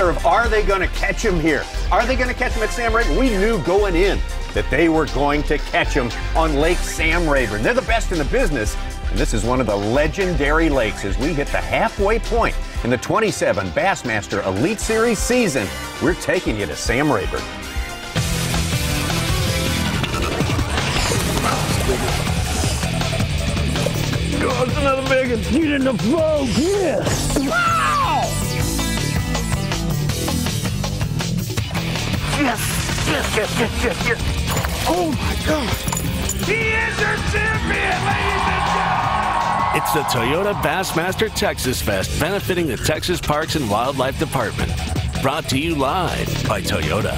Mercer of are they going to catch him here? Are they going to catch him at Sam Rayburn? We knew going in that they were going to catch him on Lake Sam Rayburn. They're the best in the business, and this is one of the legendary lakes as we hit the halfway point in the 27 Bassmaster Elite Series season. We're taking you to Sam Rayburn. Oh, it's another big one. Get in the boat, yes. Wow! Yes. Oh, my God. He is your champion, ladies and gentlemen. It's the Toyota Bassmaster Texas Fest, benefiting the Texas Parks and Wildlife Department. Brought to you live by Toyota.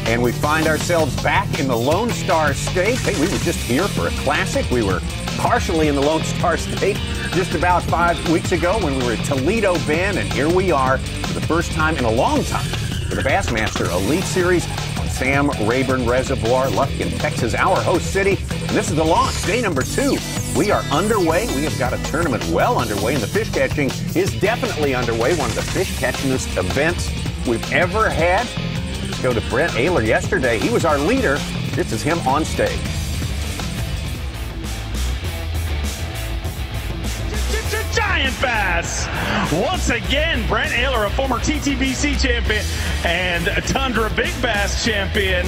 And we find ourselves back in the Lone Star State. Hey, we were just here for a classic. We were partially in the Lone Star State just about 5 weeks ago when we were at Toledo Bend, and here we are for the first time in a long time for the Bassmaster Elite Series on Sam Rayburn Reservoir, Lufkin, Texas, our host city. And this is the launch, day number 2. We are underway. We have got a tournament well underway, and the fish catching is definitely underway. One of the fish catchingest events we've ever had. Let's go to Brent Ayler yesterday. He was our leader. This is him on stage. Giant bass. Once again, Brent Ayler, a former TTBC champion and a Tundra Big Bass champion,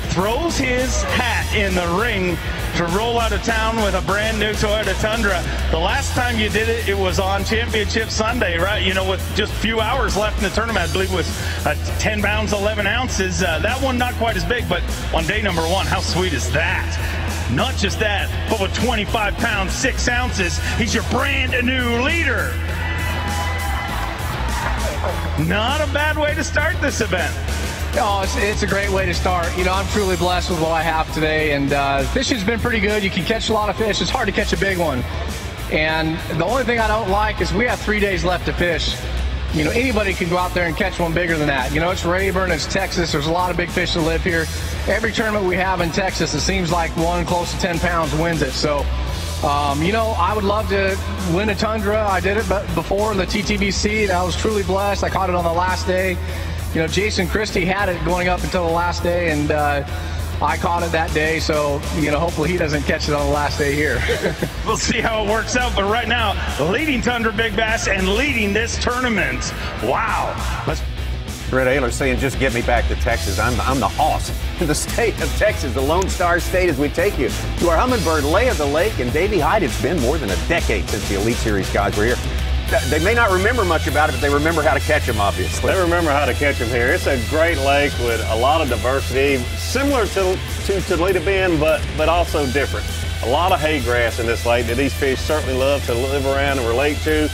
throws his hat in the ring to roll out of town with a brand new Toyota Tundra. The last time you did it, it was on Championship Sunday, right? You know, with just a few hours left in the tournament. I believe it was 10 pounds, 11 ounces. That one not quite as big, but on day number 1, how sweet is that? Not just that, but with 25 pounds, 6 ounces, he's your brand new leader. Not a bad way to start this event. Oh, it's a great way to start. You know, I'm truly blessed with what I have today, and fishing's been pretty good. You can catch a lot of fish. It's hard to catch a big one. And the only thing I don't like is we have 3 days left to fish. You know, anybody can go out there and catch one bigger than that. You know, it's Rayburn, it's Texas. There's a lot of big fish that live here. Every tournament we have in Texas, it seems like one close to 10 pounds wins it. So, you know, I would love to win a Tundra. I did it before in the TTBC, and I was truly blessed. I caught it on the last day. You know, Jason Christie had it going up until the last day, and I caught it that day. So, you know, hopefully he doesn't catch it on the last day here. We'll see how it works out. But right now, leading Tundra Big Bass and leading this tournament. Wow. Brent Ayler saying, just get me back to Texas. I'm the hoss in the state of Texas, the Lone Star State, as we take you to our Humminbird lay of the lake. And Davey Hyde, it's been more than a decade since the Elite Series guys were here. They may not remember much about it, but they remember how to catch them, obviously. They remember how to catch them here. It's a great lake with a lot of diversity, similar to Toledo Bend, but also different. A lot of hay grass in this lake that these fish certainly love to live around and relate to.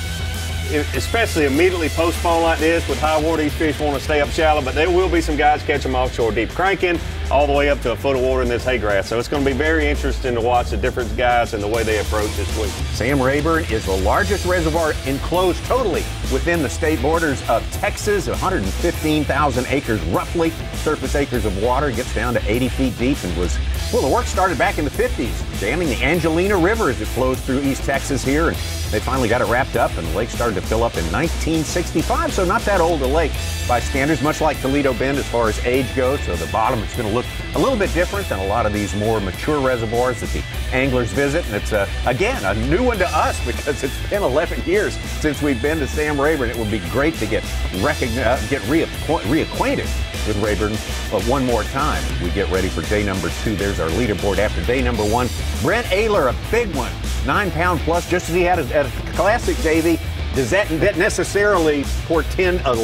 Especially immediately post-spawn like this with high water, these fish want to stay up shallow, but there will be some guys catch them offshore deep, cranking all the way up to a foot of water in this hay grass. So it's going to be very interesting to watch the different guys and the way they approach this week. Sam Rayburn is the largest reservoir enclosed totally within the state borders of Texas, 115,000 acres roughly, surface acres of water, gets down to 80 feet deep, and was, well, the work started back in the 50s, damming the Angelina River as it flows through East Texas here, and they finally got it wrapped up, and the lake started to fill up in 1965, so not that old a lake by standards, much like Toledo Bend as far as age goes. So the bottom is going to look a little bit different than a lot of these more mature reservoirs that the anglers visit. And it's, again, a new one to us because it's been 11 years since we've been to Sam Rayburn. It would be great to get reacquainted with Rayburn one more time as we get ready for day number 2. There's our leaderboard after day number 1. Brent Ayler, a big one, 9 pound plus, just as he had at a classic, Davey. Does that necessarily portend a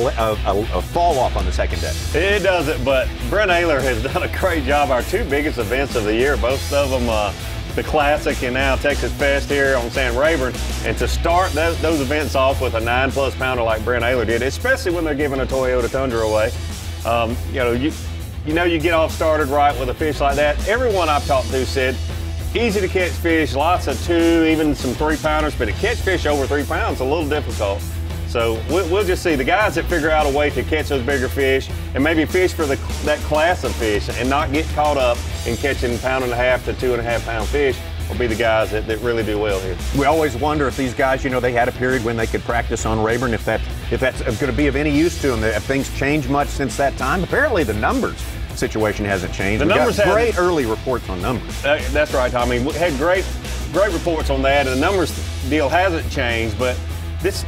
fall off on the second day? It doesn't, but Brent Ayler has done a great job. Our 2 biggest events of the year, both of them the Classic and now Texas Fest here on Sam Rayburn. And to start those events off with a 9+ pounder like Brent Ayler did, especially when they're giving a Toyota Tundra away, you get off started right with a fish like that. Everyone I've talked to said, easy to catch fish, lots of 2, even some 3 pounders, but to catch fish over 3 pounds is a little difficult. So we'll just see the guys that figure out a way to catch those bigger fish and maybe fish for that class of fish and not get caught up in catching 1.5 to 2.5 pound fish will be the guys that really do well here. We always wonder if these guys, they had a period when they could practice on Rayburn, if that's going to be of any use to them. Have things changed much since that time? Apparently the numbers situation hasn't changed. The numbers got great early reports on numbers. That's right, Tommy. We had great reports on that, and the numbers deal hasn't changed, but this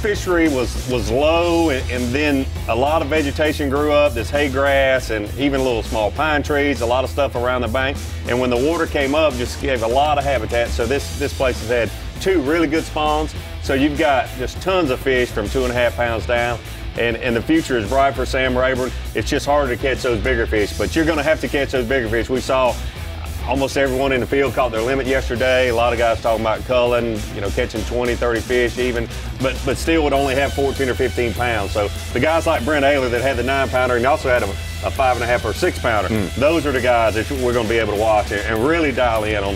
fishery was low, and then a lot of vegetation grew up, this hay grass and even little small pine trees, a lot of stuff around the bank. And when the water came up, just gave a lot of habitat. So this place has had 2 really good spawns. So you've got just tons of fish from 2.5 pounds down. And the future is bright for Sam Rayburn. It's just harder to catch those bigger fish, but you're going to have to catch those bigger fish. We saw almost everyone in the field caught their limit yesterday. A lot of guys talking about culling, catching 20, 30 fish even, but still would only have 14 or 15 pounds. So the guys like Brent Ayler that had the 9-pounder and also had a 5.5 or 6-pounder, those are the guys that we're going to be able to watch and really dial in on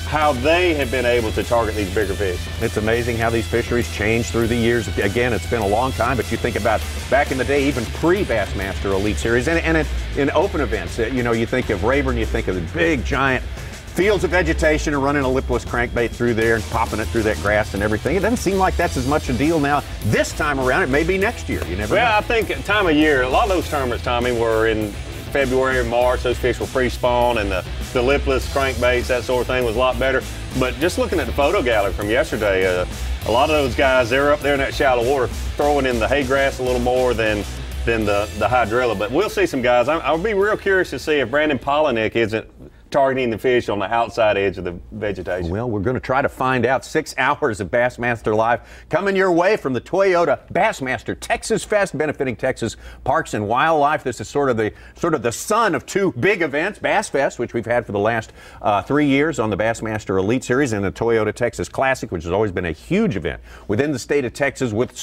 how they have been able to target these bigger fish. It's amazing how these fisheries change through the years. Again, it's been a long time, but you think about back in the day, even pre-Bassmaster Elite Series, and in open events, you think of Rayburn, you think of the big, giant fields of vegetation and running a lipless crankbait through there and popping it through that grass and everything. It doesn't seem like that's as much a deal now this time around. It may be next year. You never know. I think time of year, a lot of those tournaments, Tommy, were in February and March. Those fish were pre-spawn, and the lipless crankbaits, that sort of thing, was a lot better. But just looking at the photo gallery from yesterday, a lot of those guys, they're up there in that shallow water throwing in the hay grass a little more than the hydrilla. But we'll see some guys. I'll be real curious to see if Brandon Polinick isn't targeting the fish on the outside edge of the vegetation. Well, we're going to try to find out. 6 hours of Bassmaster Live coming your way from the Toyota Bassmaster Texas Fest, benefiting Texas Parks and Wildlife. This is sort of the son of 2 big events, Bass Fest, which we've had for the last 3 years on the Bassmaster Elite Series, and the Toyota Texas Classic, which has always been a huge event within the state of Texas, with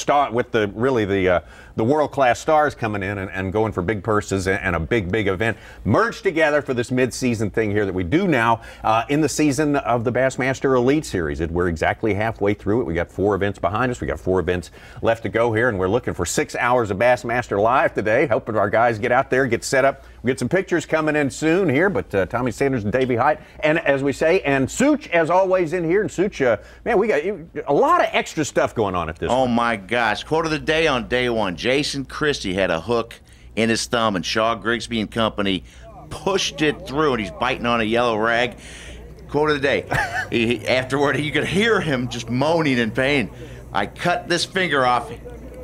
the world-class stars coming in and going for big purses and a big event merged together for this mid-season thing here that we do now in the season of the Bassmaster Elite Series. We're exactly halfway through it. We got 4 events behind us. We got 4 events left to go here, and we're looking for 6 hours of Bassmaster Live today. Hoping our guys get out there, get set up. We get some pictures coming in soon here, but Tommy Sanders and Davey Height, and as we say, and Such as always in here. And Such, man, we got a lot of extra stuff going on at this Oh one. my gosh. Quote of the day on day 1. Jason Christie had a hook in his thumb, and Shaw Grigsby and company pushed it through, and he's biting on a yellow rag. Quote of the day. Afterward, you could hear him just moaning in pain. I cut this finger off,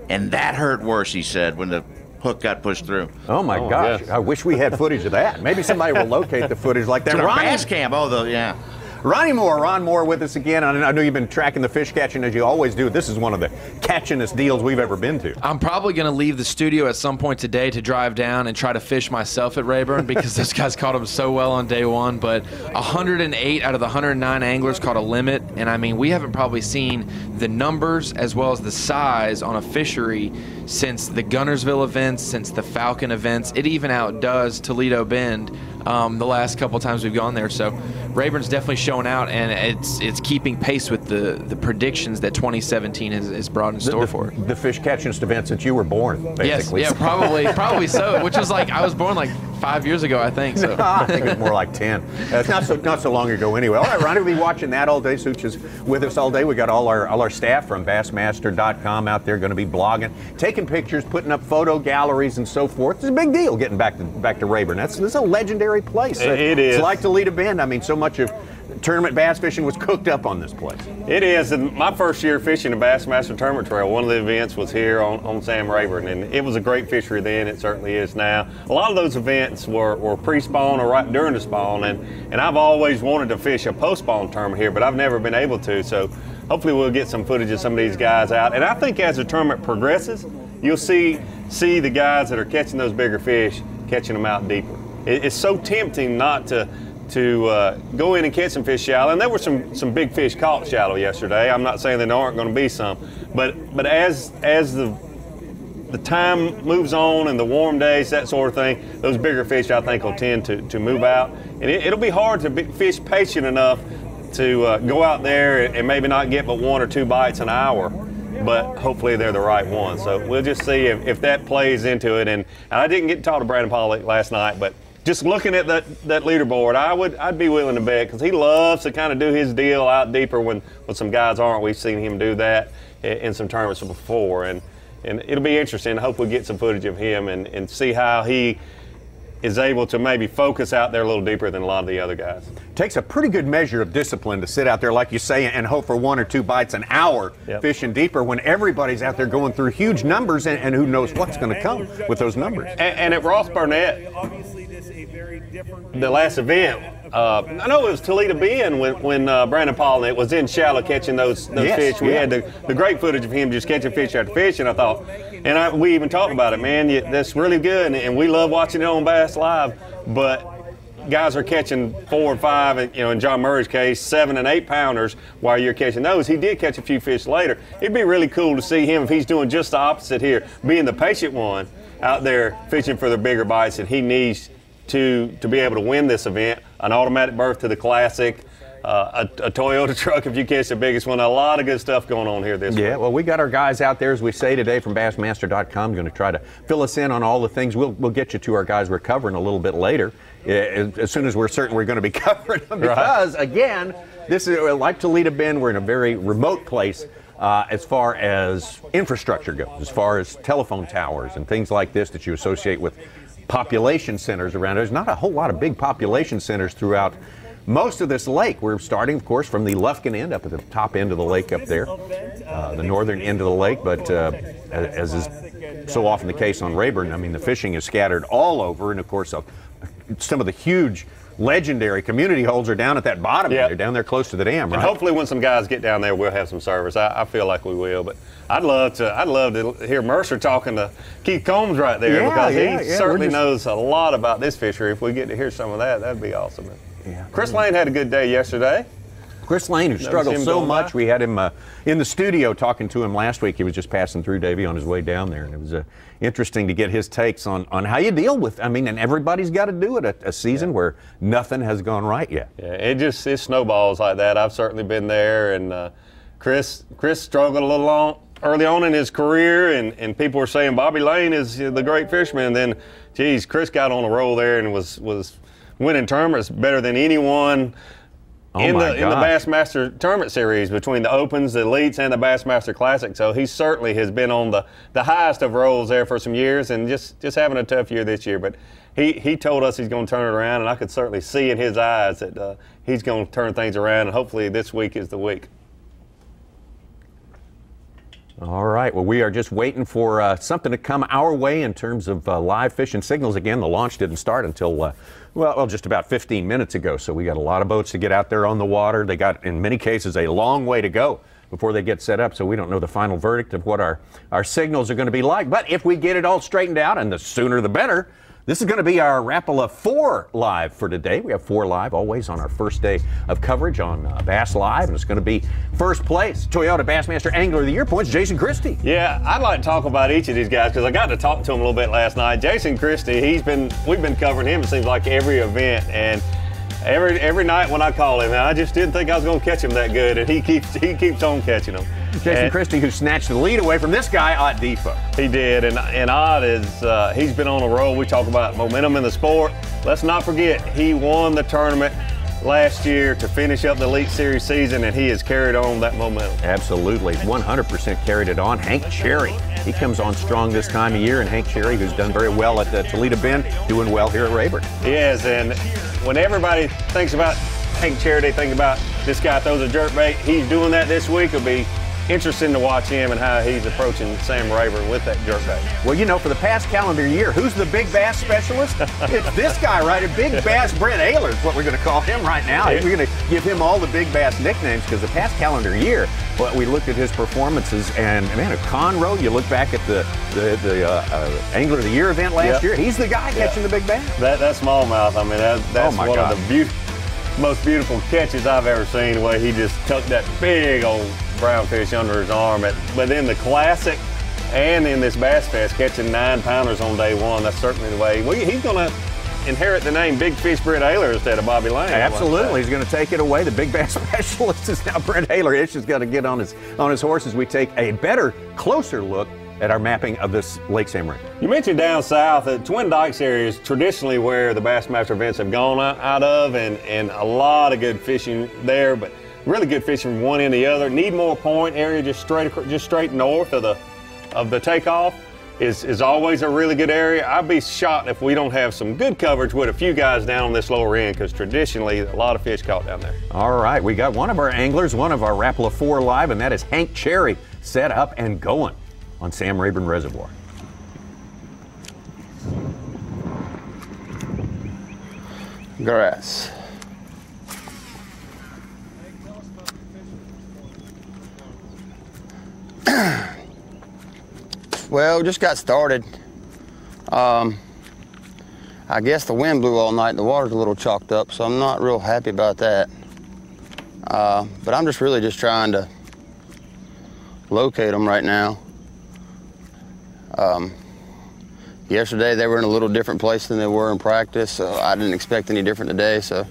and that hurt worse, he said, when the hook got pushed through. Oh my gosh! Yes. I wish we had footage of that. Maybe somebody will locate the footage like that. Bass Camp. Yeah. Ron Moore with us again. I know you've been tracking the fish catching as you always do. This is one of the catchingest deals we've ever been to. I'm probably going to leave the studio at some point today to drive down and try to fish myself at Rayburn because those guys caught them so well on day 1. But 108 out of the 109 anglers caught a limit. And I mean, we haven't probably seen the numbers as well as the size on a fishery since the Gunnersville events, since the Falcon events. It even outdoes Toledo Bend the last couple times we've gone there. So Rayburn's definitely showing out, and it's keeping pace with the predictions that 2017 is brought in store for it. The fish catchingest event since you were born, basically. Yes, yeah, probably so. Which is like, I was born like 5 years ago, I think. So I think it's more like 10. It's not so long ago anyway. All right, Ronnie will be watching that all day. Such is with us all day. We got all our staff from Bassmaster.com out there going to be blogging, taking pictures, putting up photo galleries and so forth. It's a big deal getting back to Rayburn. This is a legendary place. It is. It's like Toledo Bend. I mean, so much of tournament bass fishing was cooked up on this place. It is. And my first year fishing the Bassmaster Tournament Trail, one of the events was here on Sam Rayburn, and it was a great fishery then. It certainly is now. A lot of those events were pre-spawn or right during the spawn, and I've always wanted to fish a post-spawn tournament here, but I've never been able to. So hopefully we'll get some footage of some of these guys out. And I think as the tournament progresses, you'll see the guys that are catching those bigger fish catching them out deeper. It's so tempting not to go in and catch some fish shallow, and there were some big fish caught shallow yesterday. I'm not saying there aren't going to be some, but as the time moves on and the warm days, that sort of thing, those bigger fish I think will tend to move out, and it'll be hard to fish patient enough to go out there and maybe not get but 1 or 2 bites an hour, but hopefully they're the right ones. So we'll just see if that plays into it. And I didn't get to talk to Brandon Pollock last night, but just looking at that leaderboard, I'd be willing to bet, because he loves to kind of do his deal out deeper when some guys aren't. We've seen him do that in some tournaments before, and it'll be interesting. I hope we get some footage of him and see how he is able to maybe focus out there a little deeper than a lot of the other guys. Takes a pretty good measure of discipline to sit out there, like you say, and hope for 1 or 2 bites an hour fishing deeper when everybody's out there going through huge numbers, and who knows what's going to come with those numbers. And at Ross Burnett, the last event, I know it was Toledo Bend when Brandon Paul was in shallow catching those fish. We had the great footage of him just catching fish after fish, and I thought, we even talked about it, man, that's really good, and we love watching it on Bass Live, but guys are catching 4 and 5, and in John Murray's case, 7 and 8 pounders while you're catching those. He did catch a few fish later. It'd be really cool to see him if he's doing just the opposite here, being the patient one out there fishing for the bigger bites that he needs to be able to win this event. An automatic berth to the Classic, a Toyota truck if you catch the biggest one. A lot of good stuff going on here this week. Yeah, well, we got our guys out there, as we say today, from Bassmaster.com, going to try to fill us in on all the things. We'll get you to our guys we're covering a little bit later, as soon as we're certain we're going to be covering them. Because, again, this is like Toledo Bend. We're in a very remote place as far as infrastructure goes, as far as telephone towers and things like this that you associate with population centers around. There's not a whole lot of big population centers throughout most of this lake. We're starting, of course, from the Lufkin end, up at the top end of the lake up there, the northern end of the lake, but as is so often the case on Rayburn, I mean, the fishing is scattered all over, and of course some of the huge legendary community holes are down at that bottom. They're down there close to the dam, right? And hopefully when some guys get down there, we'll have some service. I feel like we will, but I'd love to hear Mercer talking to Keith Combs right there, because he certainly knows a lot about this fishery. If we get to hear some of that, that'd be awesome. Chris Lane had a good day yesterday. Chris Lane, who struggled so much, we had him in the studio talking to him last week. He was just passing through, Davey, on his way down there, and it was interesting to get his takes on how you deal with, and everybody's got to do it, a season where nothing has gone right yet. Yeah, it snowballs like that. I've certainly been there, and Chris struggled a little early on in his career, and people were saying Bobby Lane is the great fisherman. And then, geez, Chris got on a roll there and was winning tournaments better than anyone in the Bassmaster tournament series, between the Opens, the Elites, and the Bassmaster Classic. So he certainly has been on the highest of rolls there for some years, and just having a tough year this year. But he told us he's going to turn it around, and I could certainly see in his eyes that he's going to turn things around, and hopefully this week is the week. All right, well, we are just waiting for something to come our way in terms of live fishing signals. Again, the launch didn't start until, just about 15 minutes ago, so we got a lot of boats to get out there on the water. They got, in many cases, a long way to go before they get set up, so we don't know the final verdict of what our signals are going to be like. But if we get it all straightened out, and the sooner the better, this is going to be our Rapala 4 Live for today. We have 4 Live always on our first day of coverage on Bass Live, and it's going to be first place, Toyota Bassmaster Angler of the Year points, Jason Christie. Yeah, I'd like to talk about each of these guys, because I got to talk to him a little bit last night. Jason Christie, we've been covering him, it seems like, every event, and every night when I call him, I just didn't think I was going to catch him that good, and he keeps on catching them. Jason Christie, who snatched the lead away from this guy, Ott Depot. He did, and Ott he's been on a roll. We talk about momentum in the sport. Let's not forget, he won the tournament last year to finish up the Elite Series season, and he has carried on that momentum. Absolutely, 100% carried it on. Hank Cherry, he comes on strong this time of year, and Hank Cherry, who's done very well at the Toledo Bend, doing well here at Rayburn. He is, and when everybody thinks about Hank Cherry, they think about this guy throws a jerkbait. He's doing that this week. It'll be interesting to watch him and how he's approaching Sam Rayburn with that jerkbait. Well, for the past calendar year, who's the big bass specialist? It's this guy, right? A big bass Brent Ehlers is what we're going to call him right now. We're going to give him all the big bass nicknames, because the past calendar year, we looked at his performances, and man, at Conroe, you look back at the Angler of the Year event last year, he's the guy catching the big bass. That smallmouth, I mean, that's one of the most beautiful catches I've ever seen, the way he just tucked that big old brown fish under his arm. But in the Classic and in this Bass Fest, catching 9-pounders on day one, that's certainly the way. He's going to inherit the name Big Fish Brent Ehlers instead of Bobby Lane. Absolutely, he's going to take it away. The big bass specialist is now Brent Ehlers. He's just got to get on his horse as we take a better, closer look at our mapping of this Lake Sam Rayburn. You mentioned down south, the Twin Dykes area is traditionally where the Bassmaster events have gone out of, and a lot of good fishing there, but really good fishing from one end to the other. Needmore Point area, just straight north of the takeoff, is always a really good area. I'd be shocked if we don't have some good coverage with a few guys down on this lower end, because traditionally a lot of fish caught down there. All right, we got one of our anglers, one of our Rapala 4 live, and that is Hank Cherry, set up and going on Sam Rayburn Reservoir. Grass. Well, just got started. I guess the wind blew all night and the water's a little chalked up, so I'm not real happy about that. But I'm really just trying to locate them right now. Yesterday they were in a little different place than they were in practice, so I didn't expect any different today. So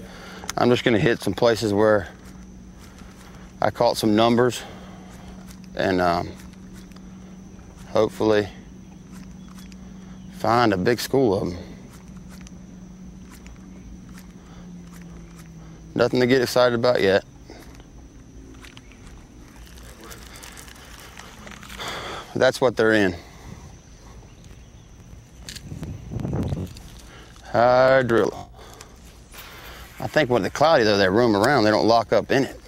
I'm just gonna hit some places where I caught some numbers and hopefully find a big school of them. Nothing to get excited about yet. That's what they're in. Hydrilla. I think when they're cloudy though, they roam around, they don't lock up in it.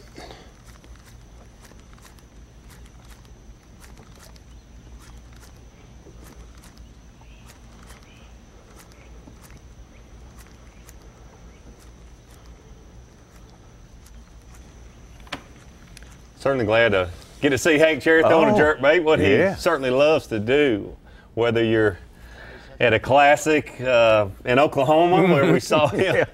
Certainly glad to get to see Hank Cherry throwing a jerkbait, what he certainly loves to do. Whether you're at a classic in Oklahoma where we saw him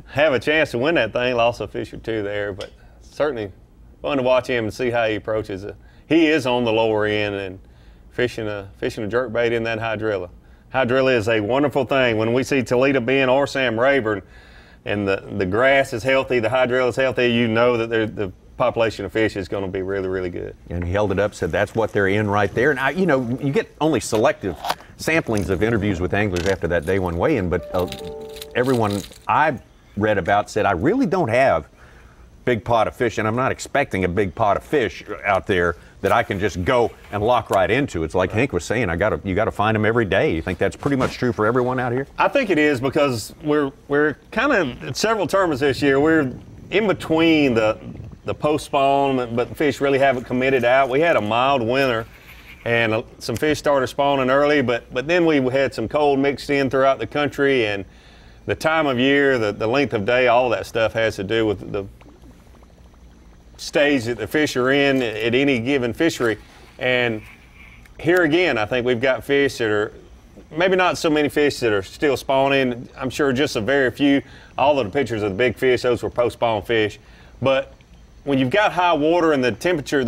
have a chance to win that thing, lost a fish or two there, but certainly fun to watch him and see how he approaches it. He is on the lower end and fishing a jerkbait in that hydrilla. Hydrilla is a wonderful thing. When we see Toledo Bend or Sam Rayburn and the grass is healthy, the hydrilla is healthy, you know that the population of fish is going to be really, really good. And he held it up, said that's what they're in right there. And you know, you get only selective samplings of interviews with anglers after that day one weigh-in, but everyone I read about said, I really don't have big pot of fish, and I'm not expecting a big pot of fish out there that I can just go and lock right into. It's like Hank was saying, you got to find them every day. You think that's pretty much true for everyone out here? I think it is, because we're kind of at several tournaments this year. We're in between the post-spawn, but the fish really haven't committed out. We had a mild winter, and some fish started spawning early, but then we had some cold mixed in throughout the country, and the time of year, the length of day, all that stuff has to do with the stage that the fish are in at any given fishery. And here again, I think we've got fish that are, maybe not so many fish that are still spawning. I'm sure just a very few. All of the pictures of the big fish, those were post-spawn fish. But when you've got high water and the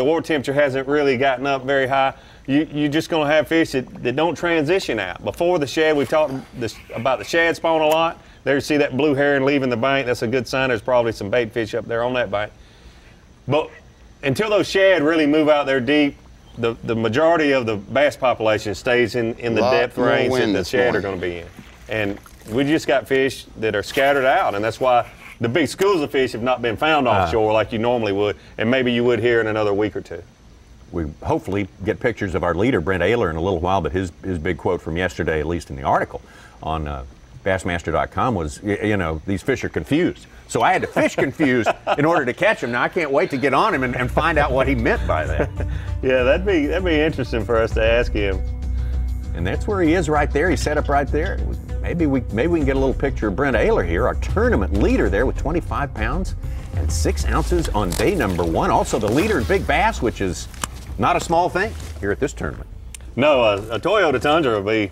water temperature hasn't really gotten up very high, you're just going to have fish that don't transition out. Before the shad, we talked about the shad spawn a lot. There you see that blue heron leaving the bank. That's a good sign. There's probably some bait fish up there on that bank. But until those shad really move out there deep, the majority of the bass population stays in the depth range that the shad are going to be in. And we just got fish that are scattered out, and that's why the big schools of fish have not been found offshore like you normally would, and maybe you would here in another week or two. We hopefully get pictures of our leader, Brent Ayler, in a little while, but his big quote from yesterday, at least in the article on Bassmaster.com, was, you know, these fish are confused. So I had to fish confused in order to catch him. Now I can't wait to get on him and find out what he meant by that. Yeah, that'd be interesting for us to ask him. And that's where he is right there. He's set up right there. Maybe we can get a little picture of Brent Ayler here, our tournament leader there with 25 pounds and 6 ounces on day number 1. Also the leader in Big Bass, which is not a small thing here at this tournament. No, a Toyota Tundra would be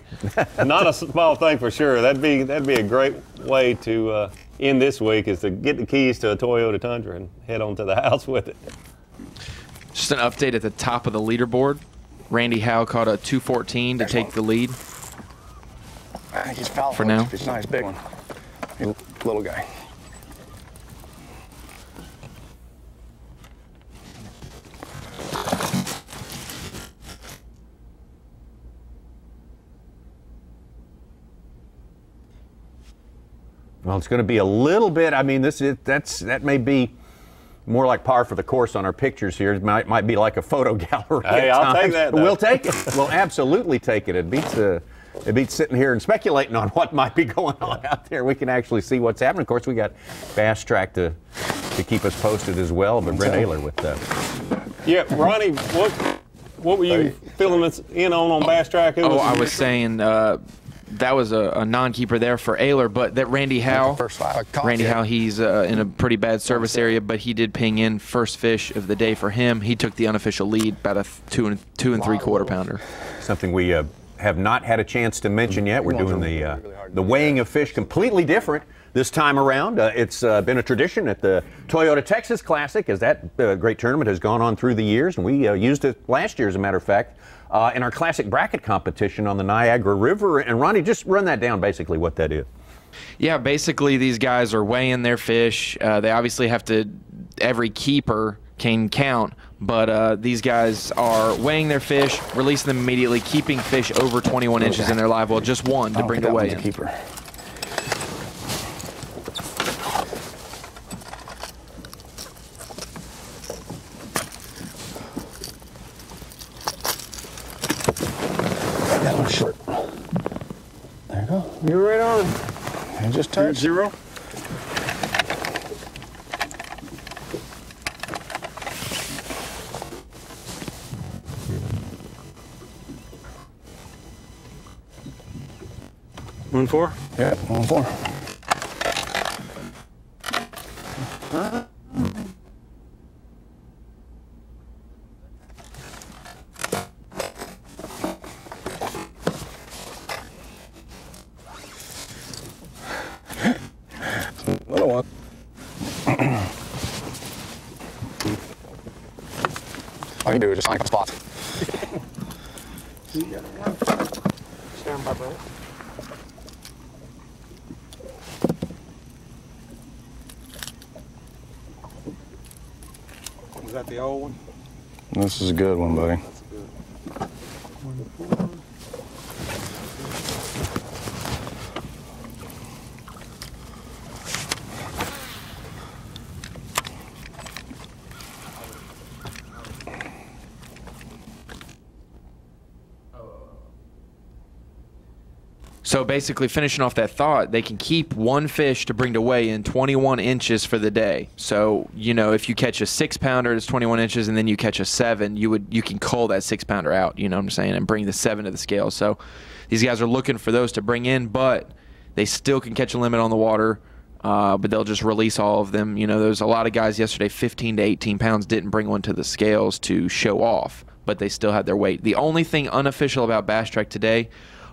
not a small thing for sure. That'd be a great way to end this week, is to get the keys to a Toyota Tundra and head on to the house with it. Just an update at the top of the leaderboard. Randy Howe caught a 214 to take the lead. He's foul for now. He's nice, big one. Little guy. Well, it's going to be a little bit. I mean, that may be more like par for the course on our pictures here. It might be like a photo gallery. Hey, I'll take that. We'll take it. We'll absolutely take it. It beats sitting here and speculating on what might be going on out there. We can actually see what's happening. Of course, we got Bass Track to keep us posted as well. But Brent Ayler with that. Yeah, Ronnie, what were you filling us in on Bass Track? I was saying that was a non-keeper there for Ayler, but that Randy Howe, he's in a pretty bad service area, but he did ping in first fish of the day for him. He took the unofficial lead, about a 2 3/4 pounder. Something we have not had a chance to mention yet. We're doing the weighing of fish completely different this time around. It's been a tradition at the Toyota Texas Classic, as that great tournament has gone on through the years, and we used it last year, as a matter of fact, in our classic bracket competition on the Niagara River. And Ronnie, just run that down, basically what that is. Yeah, basically these guys are weighing their fish. They obviously have to, every keeper can count, but these guys are weighing their fish, releasing them immediately, keeping fish over 21 inches in their live well, just one to bring the weigh in. Keeper. That one's short. There you go. You're right on. And just touch. 0. One 4? Yeah, 1 4. Little one. All you do is just find a spot. Stand by, Brent. Is that the old one? This is a good one, buddy. That's good. 1 4. So basically, finishing off that thought, they can keep one fish to bring to weigh in 21 inches for the day. So, you know, if you catch a 6-pounder, it's 21 inches, and then you catch a 7, you can cull that 6-pounder out, you know what I'm saying, and bring the 7 to the scale. So these guys are looking for those to bring in, but they still can catch a limit on the water, but they'll just release all of them. You know, there's a lot of guys yesterday, 15 to 18 pounds, didn't bring one to the scales to show off, but they still had their weight. The only thing unofficial about Bass Track today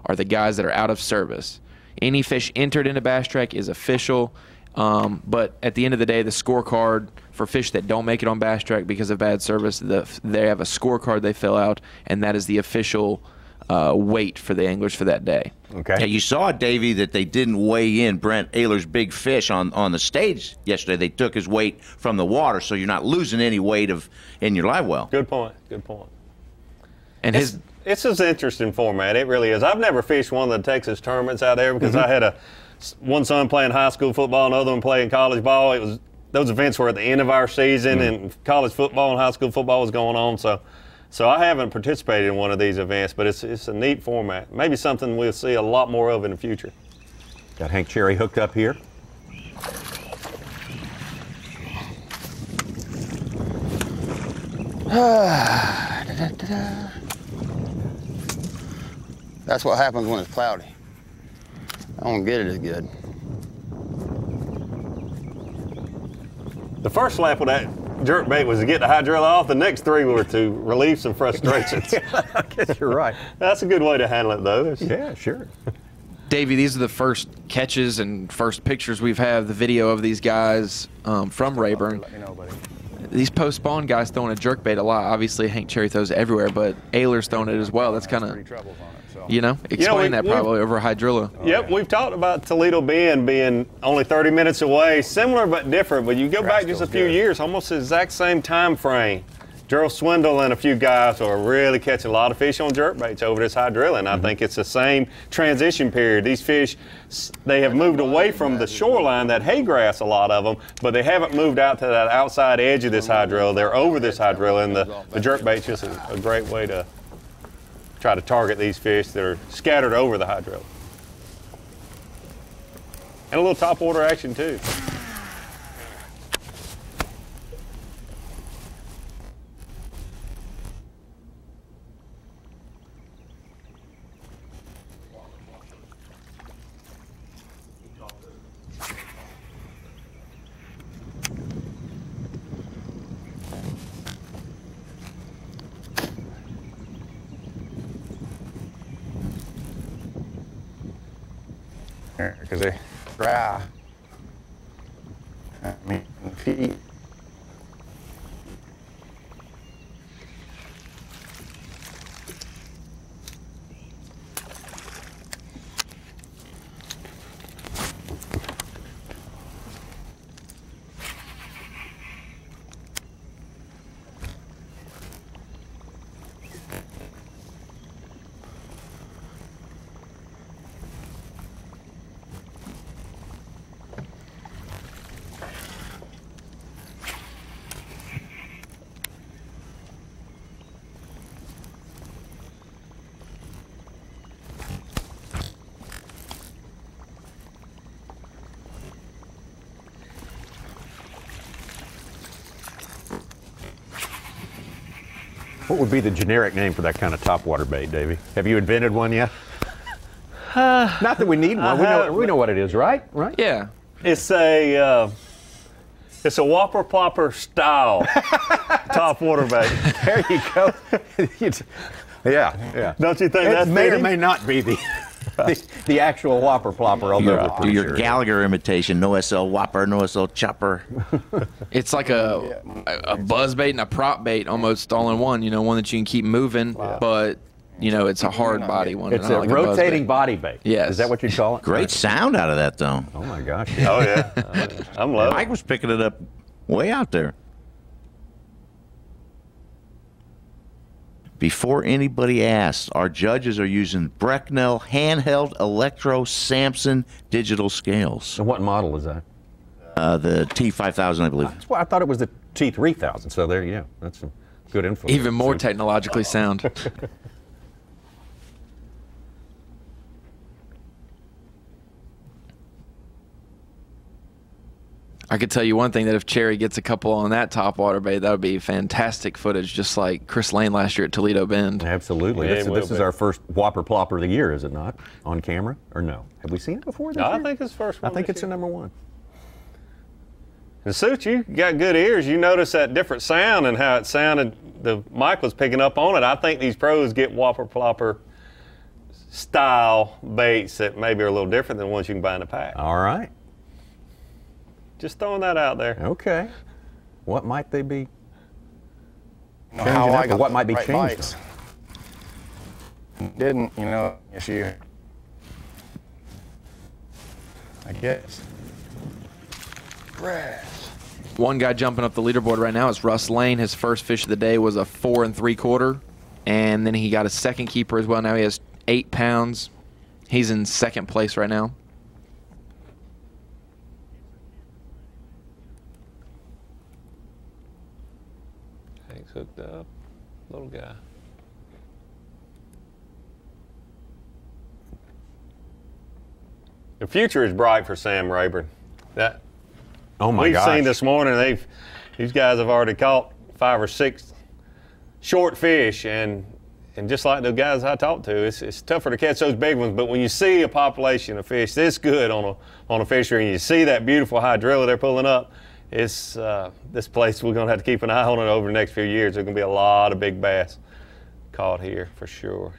are the guys that are out of service. Any fish entered into Bass Track is official, but at the end of the day, the scorecard for fish that don't make it on Bass Track because of bad service, they have a scorecard they fill out, and that is the official weight for the anglers for that day. Okay. Yeah, you saw, Davey, that they didn't weigh in Brent Ayler's big fish on the stage yesterday. They took his weight from the water, so you're not losing any weight in your live well. Good point. Good point. And It's an interesting format. It really is. I've never fished one of the Texas tournaments out there because I had one son playing high school football, another one playing college ball. Those events were at the end of our season, and college football and high school football was going on. So I haven't participated in one of these events, but it's a neat format. Maybe something we'll see a lot more of in the future. Got Hank Cherry hooked up here. That's what happens when it's cloudy. I don't get it as good. The first lap of that jerk bait was to get the hydrilla off. The next 3 were to relieve some frustrations. I guess you're right. That's a good way to handle it, though. Yeah, sure. Davey, these are the first catches and first pictures we've had, the video of these guys from Rayburn. Let me know, buddy. These post-spawn guys throwing a jerkbait a lot. Obviously, Hank Cherry throws it everywhere, but Ayler's throwing it as well. That's kind of, you know, explain that probably over hydrilla. Yep, we've talked about Toledo Bend being only 30 minutes away. Similar but different, but you go back just a few years, almost the exact same time frame. Gerald Swindle and a few guys are really catching a lot of fish on jerkbaits over this high drilling. I think it's the same transition period. These fish, they have moved away from the shoreline, that hay grass, a lot of them, but they haven't moved out to that outside edge of this high drill. They're over this high drill, and the jerkbait's just a great way to try to target these fish that are scattered over the high drill. And a little top water action too. Because they dry. I mean, feet. What would be the generic name for that kind of topwater bait, Davey? Have you invented one yet? Not that we need one. We know what it is, right? Right? Yeah. It's a whopper plopper style topwater bait. There you go. Yeah. Don't you think that may or may not be the actual whopper plopper? Do your Gallagher imitation. No SL whopper, no SL chopper. It's like a buzz bait and a prop bait almost all in one. You know, one that you can keep moving, but you know it's a hard body one. It's a like rotating body bait. Yes. Is that what you call it? Great sound out of that though. Oh my gosh. Oh yeah. I'm loving it. Mike was picking it up way out there. Before anybody asks, our judges are using Brecknell handheld Electro Samson digital scales. And what model is that? The T5000, I believe. Well, I thought it was the T3000. So there you go. That's some good info. Even more technologically sound. I could tell you one thing, that if Cherry gets a couple on that topwater bait, that would be fantastic footage, just like Chris Lane last year at Toledo Bend. Absolutely. Yeah, this is our first whopper plopper of the year, is it not? On camera, or no? Have we seen it before this year? I think it's the first one. I think it's the number one. And Suit, you got good ears. You notice that different sound and how it sounded. The mic was picking up on it. I think these pros get whopper plopper style baits that maybe are a little different than ones you can buy in a pack. All right. Just throwing that out there. Okay. What might they be? How I got what might be right changed? bites. Didn't, you know, yes, you. I guess. Grass. One guy jumping up the leaderboard right now is Russ Lane. His first fish of the day was a 4 3/4, and then he got a second keeper as well. Now he has 8 pounds. He's in second place right now. Hank's hooked up, little guy. The future is bright for Sam Rayburn. That Oh my we've gosh. seen this morning. These guys have already caught 5 or 6 short fish, and just like the guys I talked to, it's tougher to catch those big ones. But when you see a population of fish this good on a fishery, and you see that beautiful high driller they're pulling up, it's this place we're going to have to keep an eye on it over the next few years. There's going to be a lot of big bass caught here for sure.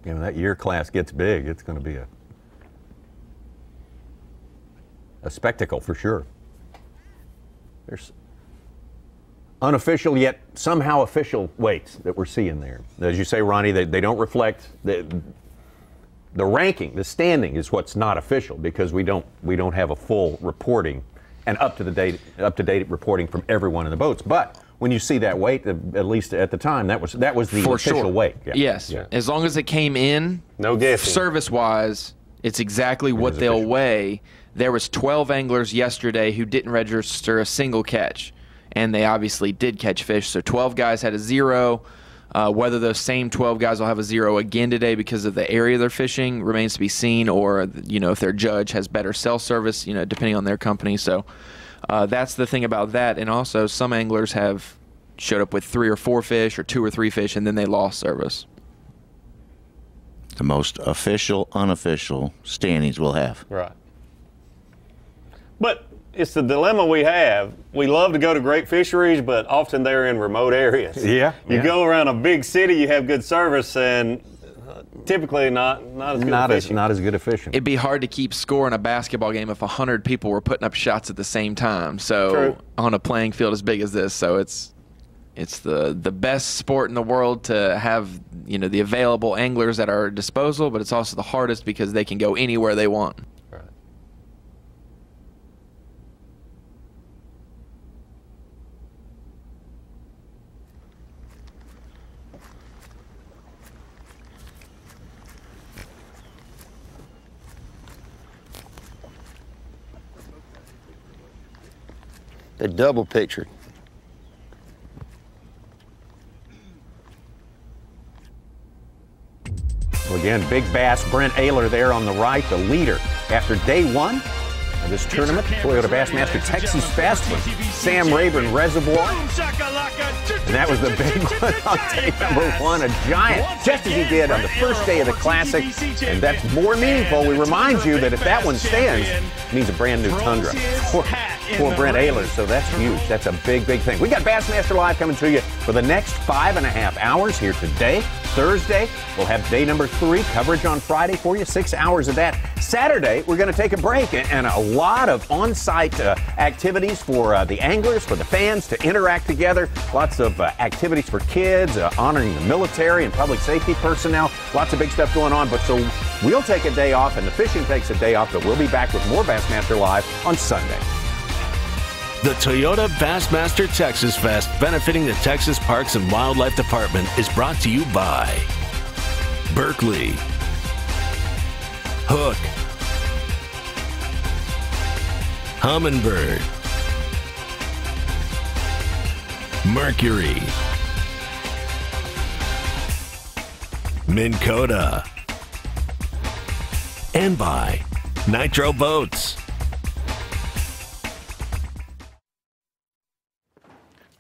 You know, that year class gets big. It's going to be a spectacle for sure. There's unofficial yet somehow official weights that we're seeing there. As you say, Ronnie, they don't reflect the ranking. The standing is what's not official, because we don't have a full reporting and up to date reporting from everyone in the boats. But when you see that weight, at least at the time, that was the For official sure. weight. Yeah. Yes, Yeah. as long as it came in, No guessing. service-wise, it's exactly what is they'll official. weigh. There was 12 anglers yesterday who didn't register a single catch, and they obviously did catch fish. So 12 guys had a 0. Whether those same 12 guys will have a 0 again today because of the area they're fishing remains to be seen, or if their judge has better cell service, depending on their company. So that's the thing about that. And also, some anglers have showed up with 3 or 4 fish or 2 or 3 fish, and then they lost service. The most official, unofficial standings we'll have. Right. But it's the dilemma we have. We love to go to great fisheries, but often they're in remote areas. Yeah. You go around a big city, you have good service, and typically not as good at fishing. Not as good at fishing. It'd be hard to keep score in a basketball game if 100 people were putting up shots at the same time. So True. on a playing field as big as this, so it's the best sport in the world to have the available anglers at our disposal, but it's also the hardest because they can go anywhere they want. Right. They double pictured. Well, again, Big Bass, Brent Ayler there on the right, the leader after day 1 of this tournament, Toyota Bassmaster Texas Fest with Sam Rayburn Reservoir. And that was the big one on day number 1, a giant, just as he did on the first day of the Classic. And that's more meaningful. We remind you that if that one stands, it means a brand new Tundra for Brent Ayler. So that's huge. That's a big, big thing. We got Bassmaster Live coming to you for the next 5.5 hours here today. Thursday, we'll have day number 3, coverage on Friday for you, 6 hours of that. Saturday, we're going to take a break and a lot of on-site activities for the anglers, for the fans to interact together. Lots of activities for kids, honoring the military and public safety personnel. Lots of big stuff going on. But so we'll take a day off and the fishing takes a day off, but we'll be back with more Bassmaster Live on Sunday. The Toyota Bassmaster Texas Fest, benefiting the Texas Parks and Wildlife Department, is brought to you by Berkley, Hook, Humminbird, Mercury, Minn Kota, and by Nitro Boats.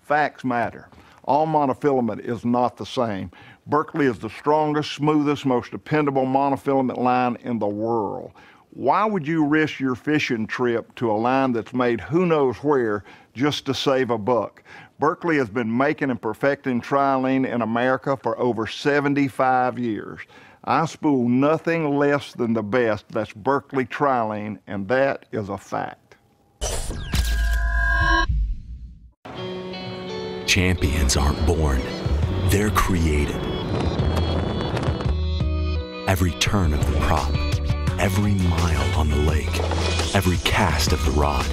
Facts matter. All monofilament is not the same. Berkley is the strongest, smoothest, most dependable monofilament line in the world. Why would you risk your fishing trip to a line that's made who knows where just to save a buck? Berkley has been making and perfecting trilene in America for over 75 years. I spool nothing less than the best. That's Berkley trilene, and that is a fact. Champions aren't born, they're created. Every turn of the prop, every mile on the lake, every cast of the rod,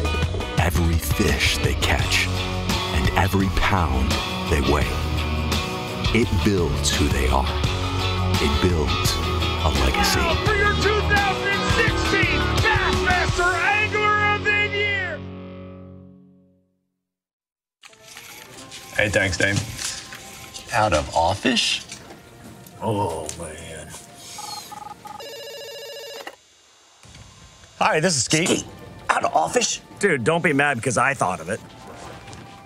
every fish they catch, and every pound they weigh. It builds who they are. It builds a legacy. Now for your 2016 Bassmaster Angler of the Year! Hey, thanks, Dave. Out of office? Oh, man. Hi, this is Skeet. Skeet, out of office? Dude, don't be mad because I thought of it.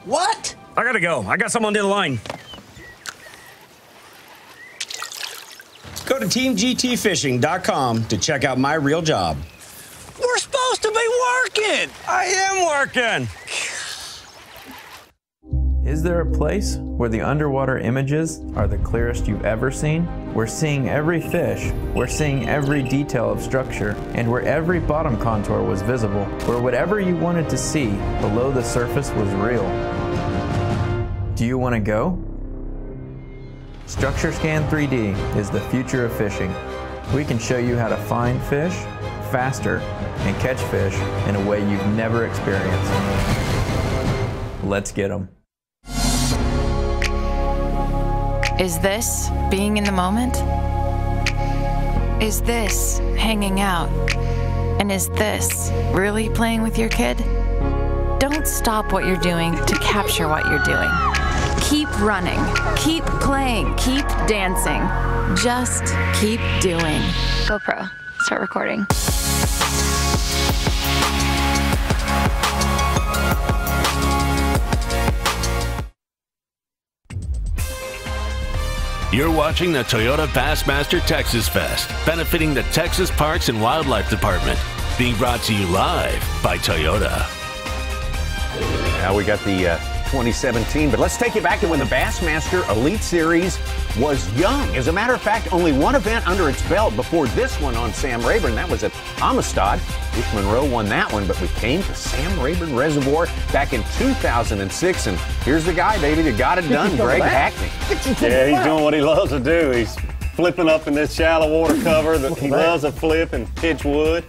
What? I gotta go. I got someone on the other line. Go to teamgtfishing.com to check out my real job. We're supposed to be working! I am working! Is there a place where the underwater images are the clearest you've ever seen? We're seeing every fish, we're seeing every detail of structure, and where every bottom contour was visible, where whatever you wanted to see below the surface was real. Do you want to go? Structure Scan 3D is the future of fishing. We can show you how to find fish faster and catch fish in a way you've never experienced. Let's get them. Is this being in the moment? Is this hanging out? And is this really playing with your kid? Don't stop what you're doing to capture what you're doing. Keep running, keep playing, keep dancing. Just keep doing. GoPro, start recording. You're watching the Toyota Bassmaster Texas Fest, benefiting the Texas Parks and Wildlife Department. Being brought to you live by Toyota. Now we got the 2017, but let's take you back to when the Bassmaster Elite Series was young. As a matter of fact, only one event under its belt before this one on Sam Rayburn. That was at Amistad. Dick Monroe won that one, but we came to Sam Rayburn Reservoir back in 2006, and here's the guy, baby, that got it done, Greg Hackney. Yeah, he's doing what he loves to do. He's flipping up in this shallow water cover. He loves to flip and pitch wood.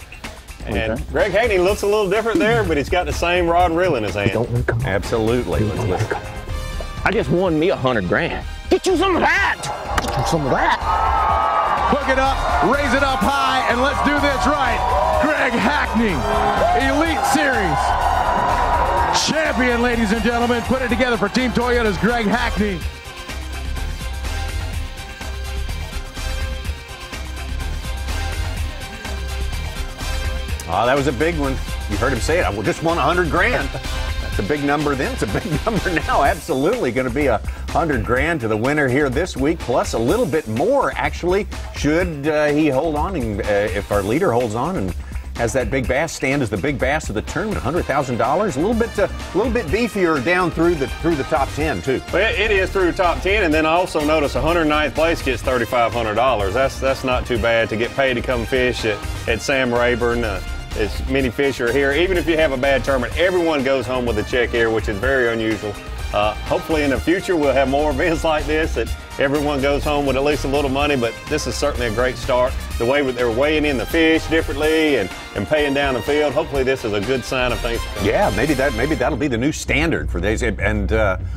And Greg Hackney looks a little different there, but he's got the same rod and reel in his hand. Absolutely. Let's listen. I just won me $100 grand. Get you some of that. Get you some of that. Hook it up, raise it up high, and let's do this right. Greg Hackney, Elite Series champion, ladies and gentlemen. Put it together for Team Toyota's Greg Hackney. Oh, that was a big one. You heard him say it. I just won $100 grand. That's a big number then. It's a big number now. Absolutely going to be $100 grand to the winner here this week, plus a little bit more, actually, should he hold on. And if our leader holds on and has that big bass stand as the big bass of the tournament, $100,000. A little bit beefier down through the top 10 too. Well, it is through the top 10, and then I also notice 109th place gets $3,500. That's not too bad to get paid to come fish at Sam Rayburn. As many fish are here. Even if you have a bad tournament, everyone goes home with a check here, which is very unusual. Hopefully in the future we'll have more events like this that everyone goes home with at least a little money, but this is certainly a great start. The way they're weighing in the fish differently and paying down the field, hopefully this is a good sign of things to come. Yeah, maybe that'll be the new standard for these. And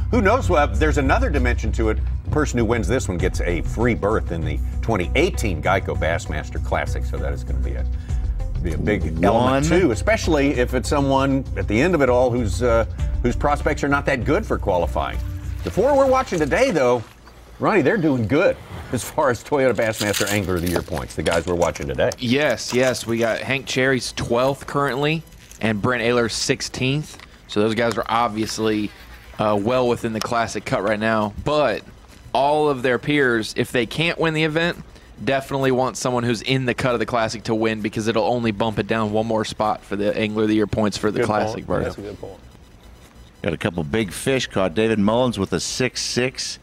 who knows, there's another dimension to it. The person who wins this one gets a free berth in the 2018 Geico Bassmaster Classic, so that is going to be a big element too, especially if it's someone at the end of it all whose prospects are not that good for qualifying. The four we're watching today, though, Ronnie, they're doing good as far as Toyota Bassmaster Angler of the Year points, the guys we're watching today. Yes. We got Hank Cherry's 12th currently and Brent Ayler's 16th. So those guys are obviously well within the classic cut right now. But all of their peers, if they can't win the event, definitely want someone who's in the cut of the classic to win, because it'll only bump it down one more spot for the Angler of the Year points for the classic. That's a good point. Got a couple big fish caught. David Mullins with a 6.6.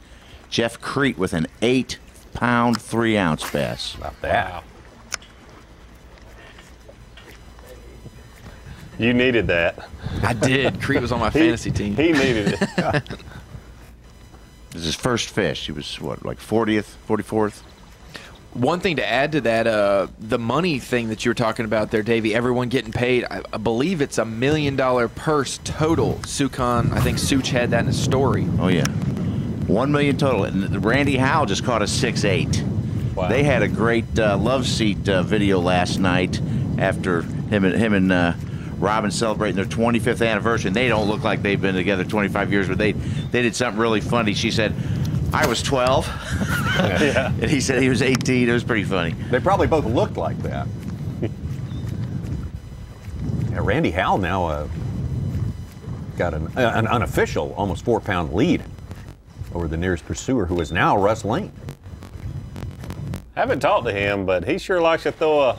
Jeff Crete with an 8-pound, 3-ounce bass. About that. Wow. You needed that. I did. Crete was on my fantasy team. He needed it. This is his first fish. He was, what, like 40th, 44th? One thing to add to that, the money thing that you were talking about there, Davey, everyone getting paid, I believe it's $1 million purse total. Sukon, I think Such had that in his story. Oh, yeah. $1 million total. And Randy Howell just caught a 6.8. Wow. They had a great love seat video last night after him and Robin celebrating their 25th anniversary. And they don't look like they've been together 25 years, but they did something really funny. She said, I was 12, Yeah. and he said he was 18. It was pretty funny. They probably both looked like that. Yeah, Randy Howell now got an unofficial, almost 4-pound lead over the nearest pursuer, who is now Russ Lane. I haven't talked to him, but he sure likes to throw a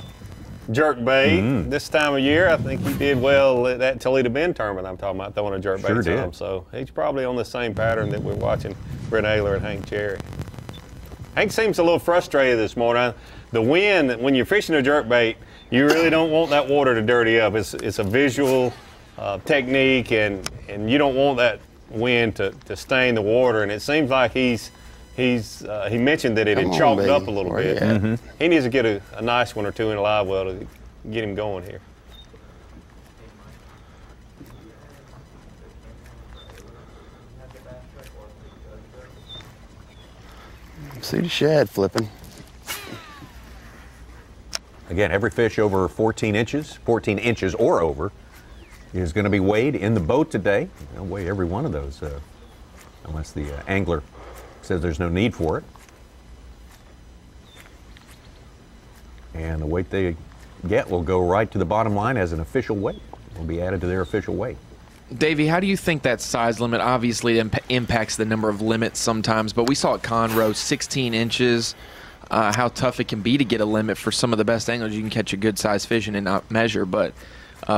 jerk bait this time of year. I think he did well at that Toledo Bend tournament I'm talking about, throwing a jerk bait some. So he's probably on the same pattern that we're watching Brent Ayler and Hank Cherry. Hank seems a little frustrated this morning. The wind, when you're fishing a jerk bait, you really don't want that water to dirty up. It's a visual technique, and you don't want that wind to stain the water. And it seems like he mentioned that it had chalked up a little bit. He needs to get a nice one or two in a live well to get him going here. See the shad flipping. Again, every fish over 14 inches or over, is going to be weighed in the boat today. They'll weigh every one of those, unless the angler says there's no need for it. And the weight they get will go right to the bottom line as an official weight. Will be added to their official weight. Davey, how do you think that size limit obviously impacts the number of limits sometimes, but we saw at Conroe 16 inches, how tough it can be to get a limit for some of the best anglers. You can catch a good size fish and not measure, but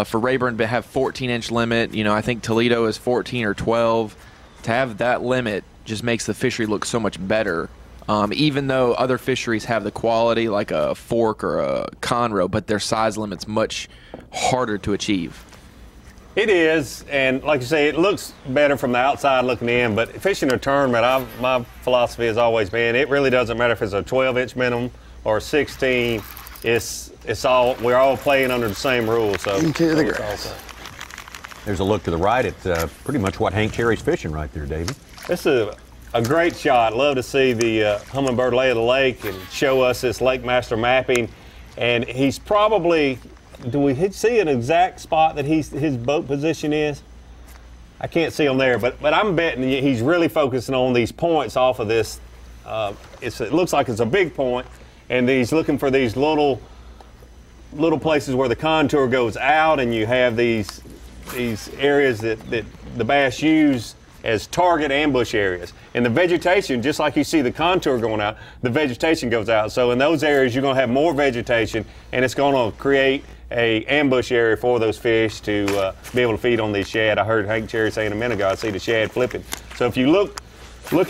for Rayburn to have 14-inch limit, you know, I think Toledo is 14 or 12. To have that limit just makes the fishery look so much better. Even though other fisheries have the quality like a Fork or a Conroe, but their size limit's much harder to achieve. It is, and like you say, it looks better from the outside looking in, but fishing a tournament, my philosophy has always been, it really doesn't matter if it's a 12-inch minimum or a 16. We're all playing under the same rules. So into the grass. There's a look to the right at pretty much what Hank Cherry's fishing right there, Davey. This is a great shot. Love to see the Hummingbird lay of the lake and show us this Lake Master mapping. And he's probably, do we see an exact spot that his boat position is? I can't see him there, but I'm betting he's really focusing on these points off of this. It looks like it's a big point, and he's looking for these little places where the contour goes out, and you have these areas that the bass use as target ambush areas. And the vegetation, just like you see the contour going out, the vegetation goes out. So in those areas, you're going to have more vegetation, and it's going to create a ambush area for those fish to be able to feed on these shad. I heard Hank Cherry saying a minute ago, I see the shad flipping. So if you look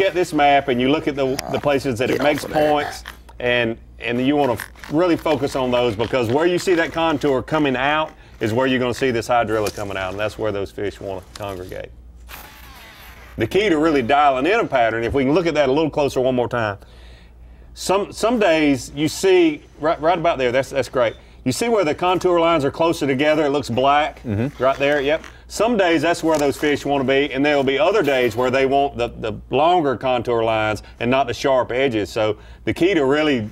at this map and you look at the places that it makes points, and you want to really focus on those, because where you see that contour coming out is where you're going to see this hydrilla coming out, and that's where those fish want to congregate. The key to really dialing in a pattern, if we can look at that a little closer one more time, some days you see, right about there, that's great. You see where the contour lines are closer together, it looks black, right there, yep. Some days that's where those fish want to be, and there will be other days where they want the longer contour lines and not the sharp edges. So the key to really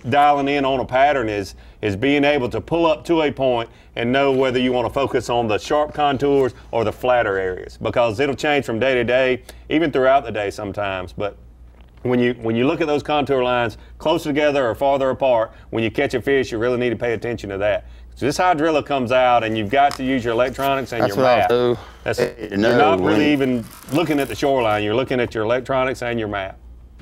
dialing in on a pattern is being able to pull up to a point and know whether you want to focus on the sharp contours or the flatter areas, because it'll change from day to day, even throughout the day sometimes. But when you look at those contour lines closer together or farther apart, when you catch a fish, you really need to pay attention to that. So this hydrilla comes out, and you've got to use your electronics and your map. You're not really even looking at the shoreline. You're looking at your electronics and your map.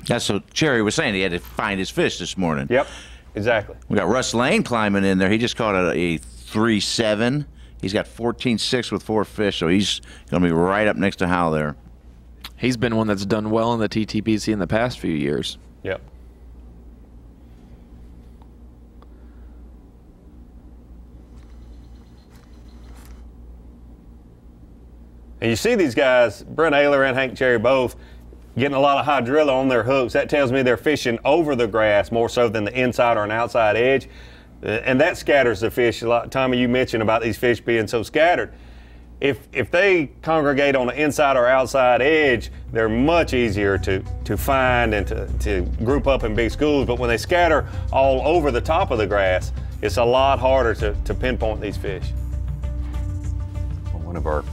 That's what Cherry was saying. He had to find his fish this morning. Yep, exactly. We got Russ Lane climbing in there. He just caught a 3.7. He's got 14.6 with 4 fish, so he's going to be right up next to Hal there. He's been one that's done well in the TTPC in the past few years. Yep. And you see these guys, Brent Ayler and Hank Cherry both, getting a lot of hydrilla on their hooks. That tells me they're fishing over the grass more so than the inside or an outside edge. And that scatters the fish. A lot. Tommy, you mentioned about these fish being so scattered. If they congregate on the inside or outside edge, they're much easier to find and to group up in big schools. But when they scatter all over the top of the grass, it's a lot harder to pinpoint these fish. Well, one of our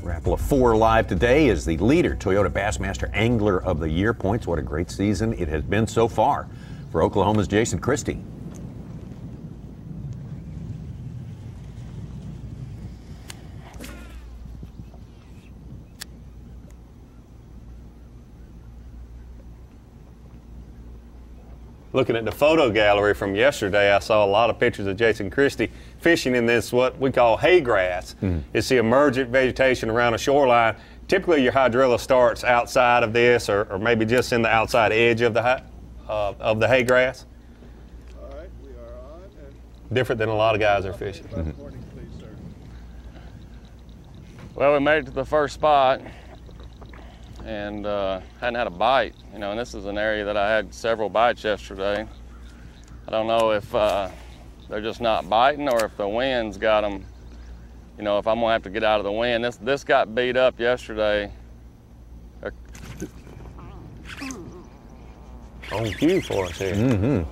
raffle of 4 live today is the leader, Toyota Bassmaster Angler of the Year points. What a great season it has been so far for Oklahoma's Jason Christie. Looking at the photo gallery from yesterday, I saw a lot of pictures of Jason Christie fishing in this, what we call hay grass. It's the emergent vegetation around a shoreline. Typically, your hydrilla starts outside of this, or maybe just in the outside edge of the hay grass. All right, we are on. And different than a lot of guys are fishing. Well, we made it to the first spot, and hadn't had a bite, you know, and this is an area that I had several bites yesterday. I don't know if they're just not biting or if the wind's got them, you know, if I'm gonna have to get out of the wind. This got beat up yesterday. on cue for us here. Mm-hmm.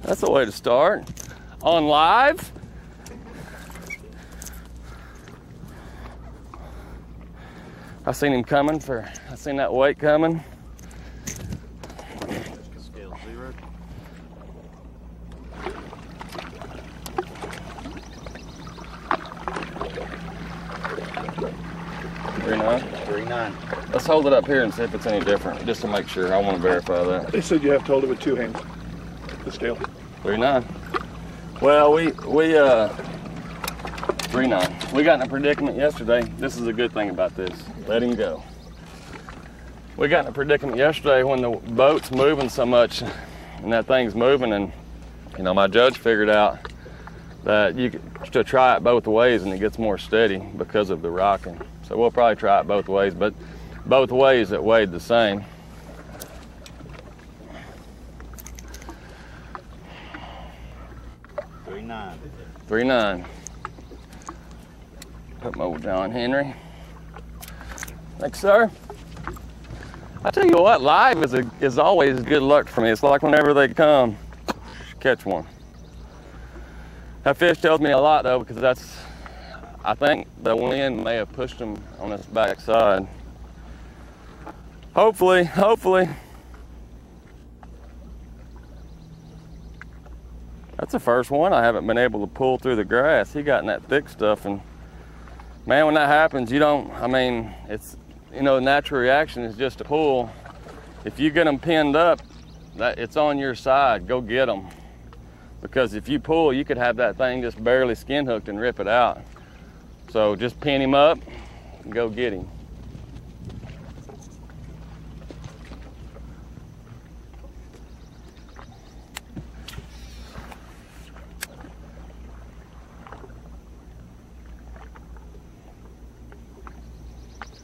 That's the way to start. On live. I seen him coming I seen that weight coming. Scale 0. $3.9. Let's hold it up here and see if it's any different, just to make sure. I want to verify that. They said you have to hold it with 2 hands. The scale. 3.9. Well, we 3.9. We got in a predicament yesterday. This is a good thing about this. Let him go. We got in a predicament yesterday when the boat's moving so much, and that thing's moving, and you know, my judge figured out that you could try it both ways, and it gets more steady because of the rocking. So we'll probably try it both ways, but both ways it weighed the same. $3.9. Put my old John Henry. Thanks, sir. I tell you what, live is always good luck for me. It's like whenever they come, catch one. That fish tells me a lot though, because I think the wind may have pushed him on his backside. Hopefully. That's the first one I haven't been able to pull through the grass. He got in that thick stuff, and man, when that happens, it's, you know, the natural reaction is just to pull. If you get them pinned up, it's on your side. Go get them. Because if you pull, you could have that thing just barely skin hooked and rip it out. So just pin him up and go get him.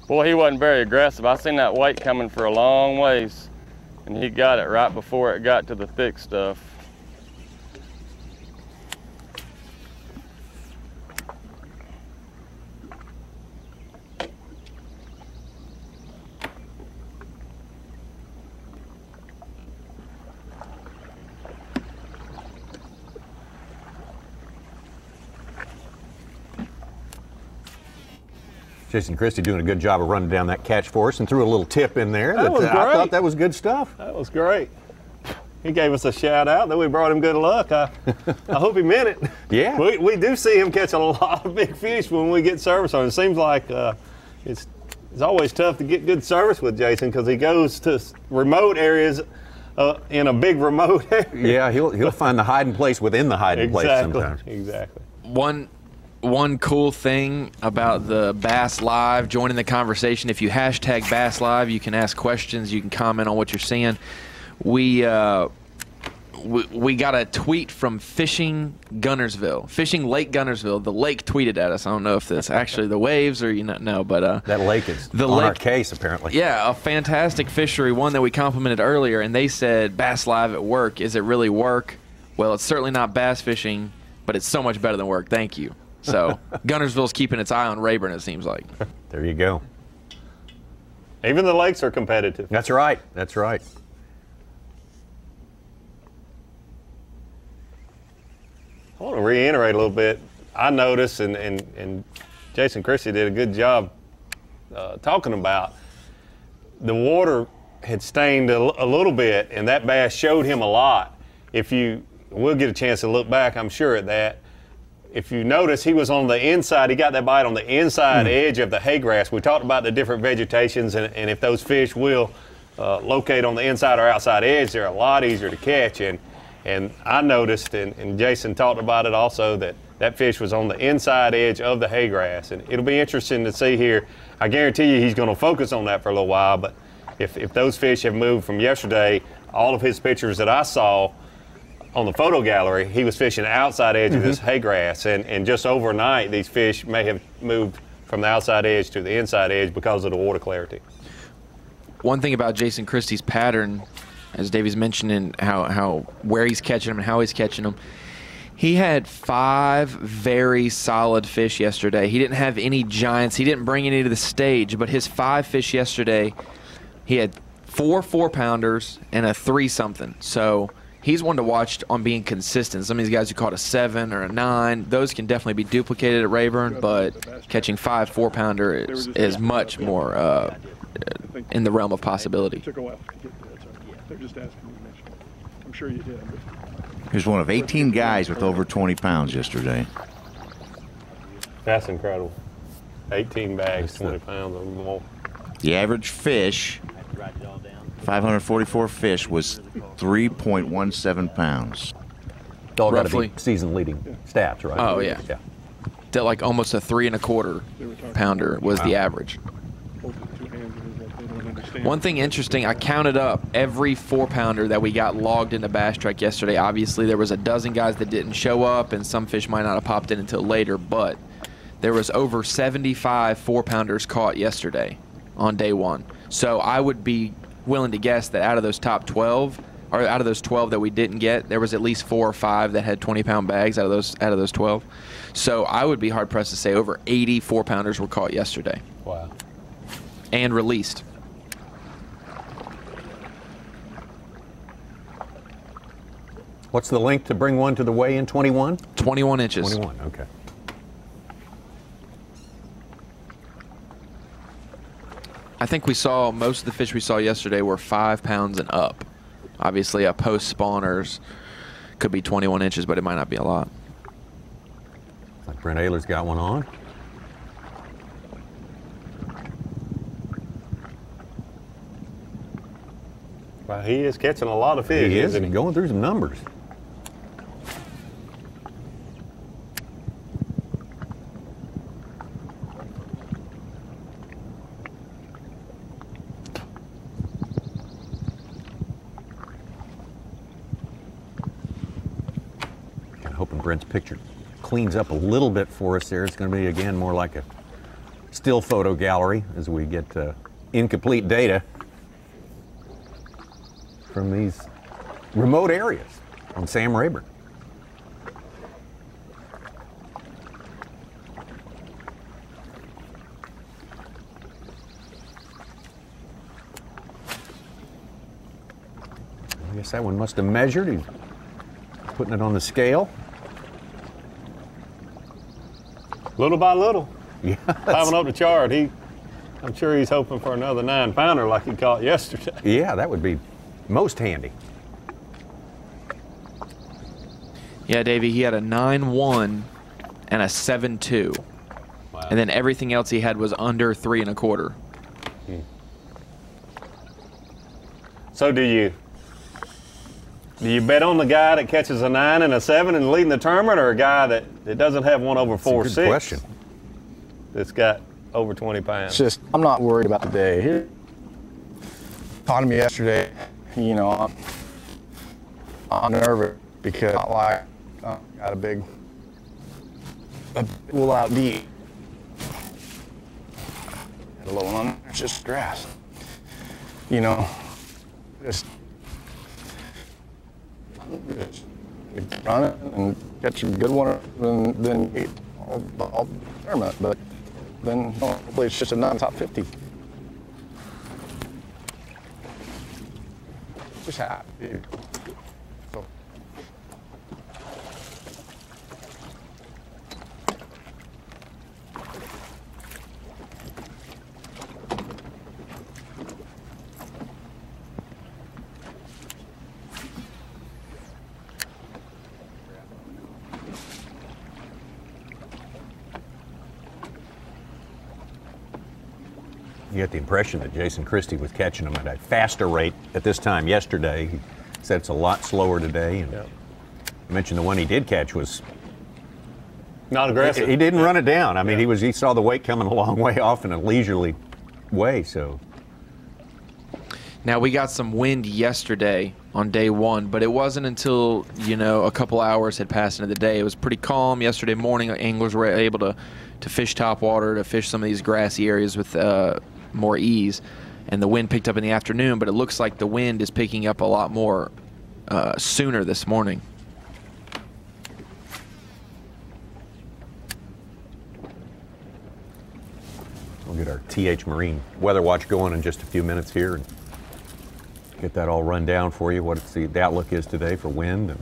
Boy, he wasn't very aggressive. I seen that weight coming for a long ways, and he got it right before it got to the thick stuff. Jason Christie doing a good job of running down that catch for us and threw a little tip in there. That was great. I thought that was good stuff. That was great. He gave us a shout out that we brought him good luck. I hope he meant it. Yeah. We do see him catch a lot of big fish when we get service on him. It seems like it's always tough to get good service with Jason because he goes to remote areas in a big remote area. Yeah, he'll find the hiding place within the hiding place sometimes. Exactly. One cool thing about the Bass Live, joining the conversation, if you hashtag Bass Live, you can ask questions, you can comment on what you're seeing. We got a tweet from Fishing Lake Gunnersville. The lake tweeted at us. I don't know if that's actually the waves or no, but that lake is on our case apparently. Yeah, a fantastic fishery, one that we complimented earlier, and they said Bass Live at work. Is it really work? Well, it's certainly not bass fishing, but it's so much better than work. Thank you. So Gunnersville's keeping its eye on Rayburn, it seems like. There you go. Even the lakes are competitive. That's right. That's right. I want to reiterate a little bit. I noticed, and Jason Christie did a good job talking about, the water had stained a little bit, and that bass showed him a lot. We'll get a chance to look back, I'm sure, at that. If you notice, he was on the inside. He got that bite on the inside edge of the hay grass. We talked about the different vegetations, and if those fish will locate on the inside or outside edge, they're a lot easier to catch. And I noticed, and Jason talked about it also, that fish was on the inside edge of the hay grass. And it'll be interesting to see here. I guarantee you he's going to focus on that for a little while, but if those fish have moved from yesterday, all of his pictures that I saw on the photo gallery, he was fishing the outside edge of this hay grass, and just overnight these fish may have moved from the outside edge to the inside edge because of the water clarity. One thing about Jason Christie's pattern, as Davey's mentioning, how where he's catching them and how he's catching them, he had 5 very solid fish yesterday. He didn't have any giants. He didn't bring any to the stage, but his 5 fish yesterday, he had 4 4-pounders and a 3-something. So he's one to watch on being consistent. Some of these guys who caught a 7 or a 9, those can definitely be duplicated at Rayburn, but catching 5 4-pounder is much more in the realm of possibility. It took a while to get to that, sorry. They're just asking you to mention it. I'm sure you did. He was one of 18 guys with over 20 pounds yesterday. That's incredible. 18 bags, 20 pounds or more. The average fish, 544 fish, was 3.17 pounds. All got to Roughly. be season-leading stats, right? Oh, yeah. That like almost a 3 1/4 pounder was the average. One thing interesting, I counted up every 4-pounder that we got logged into Bass Track yesterday. Obviously, there was a dozen guys that didn't show up, and some fish might not have popped in until later, but there was over 75 4-pounders caught yesterday on day 1. So I would be willing to guess that out of those top 12, or out of those 12 that we didn't get, there was at least 4 or 5 that had 20-pound bags out of those 12. So I would be hard-pressed to say over 80 4-pounders were caught yesterday. Wow. And released. What's the length to bring one to the weigh-in? 21? 21 inches. 21, okay. I think we saw most of the fish we saw yesterday were 5 pounds and up. Obviously, a post spawners could be 21 inches, but it might not be a lot. Like Brent Ayler's got one on. Well, he is catching a lot of fish. He is, isn't and going through some numbers. Hoping Brent's picture cleans up a little bit for us there. It's going to be, again, more like a still photo gallery as we get incomplete data from these remote areas on Sam Rayburn. I guess that one must have measured. He's putting it on the scale. Little by little. Yeah. Climbing up the chart. I'm sure he's hoping for another 9-pounder like he caught yesterday. Yeah, that would be most handy. Yeah, Davey, he had a 9-1 and a 7-2. Wow. And then everything else he had was under 3 1/4. So do you bet on the guy that catches a 9 and a 7 and leading the tournament, or a guy that doesn't have one over 4.6? Good question. That's got over 20 pounds. It's just, I'm not worried about the day. Here, caught him yesterday, you know, I'm nervous because I got a big pool out deep. Had a little one, it's just grass. You know, just run it and catch a good one, and then eat all tournament. But then hopefully it's just a non-top 50. Just happy. So. You get the impression that Jason Christie was catching them at a faster rate at this time yesterday. He said it's a lot slower today. And I mentioned the one he did catch was not aggressive. He didn't run it down. I mean, he saw the weight coming a long way off in a leisurely way. So Now, we got some wind yesterday on day one, but it wasn't until, you know, a couple hours had passed into the day. It was pretty calm. Yesterday morning, anglers were able to fish topwater, to fish some of these grassy areas with more ease. And the wind picked up in the afternoon, but it looks like the wind is picking up a lot more sooner this morning. We'll get our TH Marine Weather Watch going in just a few minutes here and get that all run down for you, what the outlook is today for wind.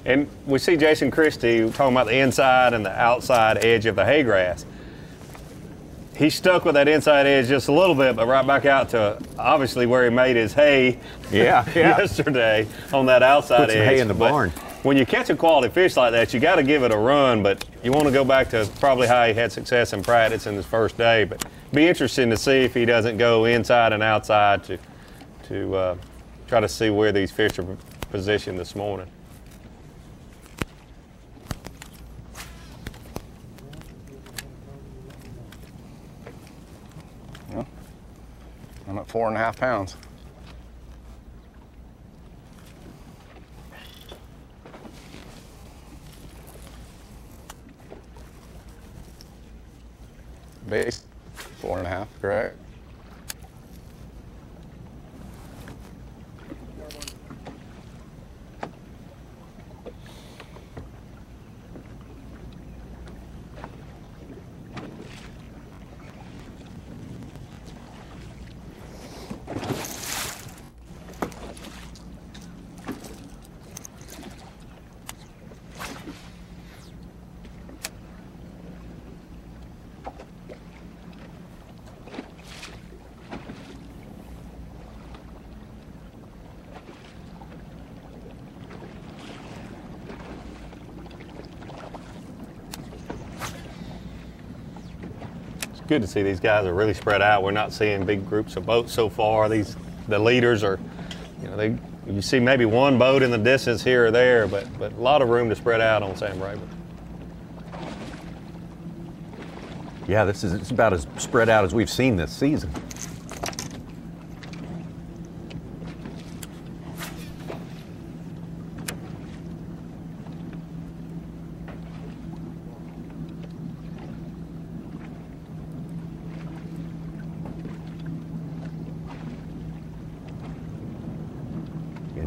And we see Jason Christie talking about the inside and the outside edge of the hay grass. He stuck with that inside edge just a little bit, but right back out to obviously where he made his hay yesterday on that outside edge. Hay in the barn. When you catch a quality fish like that, you got to give it a run, but you want to go back to probably how he had success in practice in his first day. But be interesting to see if he doesn't go inside and outside to try to see where these fish are positioned this morning. Well, I'm at 4.5 pounds. Base 4.5, correct? Good to see these guys are really spread out. We're not seeing big groups of boats so far. The leaders are, you know, you see maybe one boat in the distance here or there, but a lot of room to spread out on Sam Rayburn. Yeah, it's about as spread out as we've seen this season.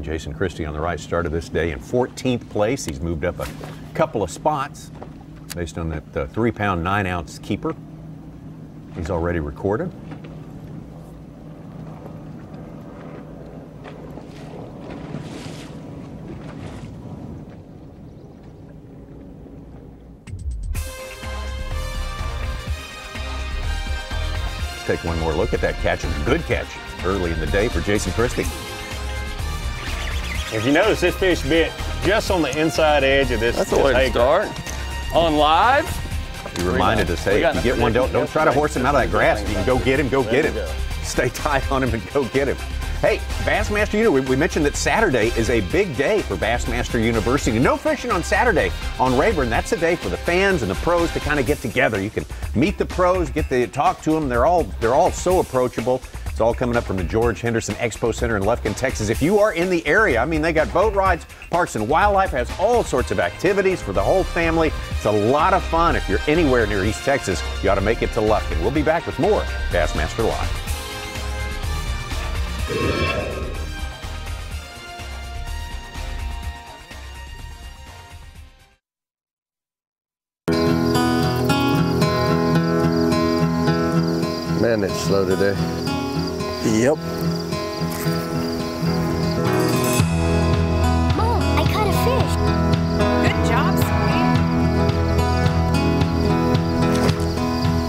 Jason Christie on the right started this day in 14th place. He's moved up a couple of spots based on that 3-pound 9-ounce keeper he's already recorded. Let's take one more look at that catch. It's a good catch early in the day for Jason Christie. If you notice, this fish bit just on the inside edge of this. That's the way to start. On live. He reminded us, hey, if you get one, don't try to horse him out of that grass. If you can go get him, go get him. Stay tight on him and go get him. Hey, Bassmaster, we mentioned that Saturday is a big day for Bassmaster University. No fishing on Saturday on Rayburn. That's a day for the fans and the pros to kind of get together. You can meet the pros, get to talk to them. They're all so approachable. It's all coming up from the George Henderson Expo Center in Lufkin, Texas. If you are in the area, I mean, they got boat rides. Parks and Wildlife has all sorts of activities for the whole family. It's a lot of fun. If you're anywhere near East Texas, you ought to make it to Lufkin. We'll be back with more Bassmaster Live. Man, it's slow today. Yep. Mom, I caught a fish. Good job,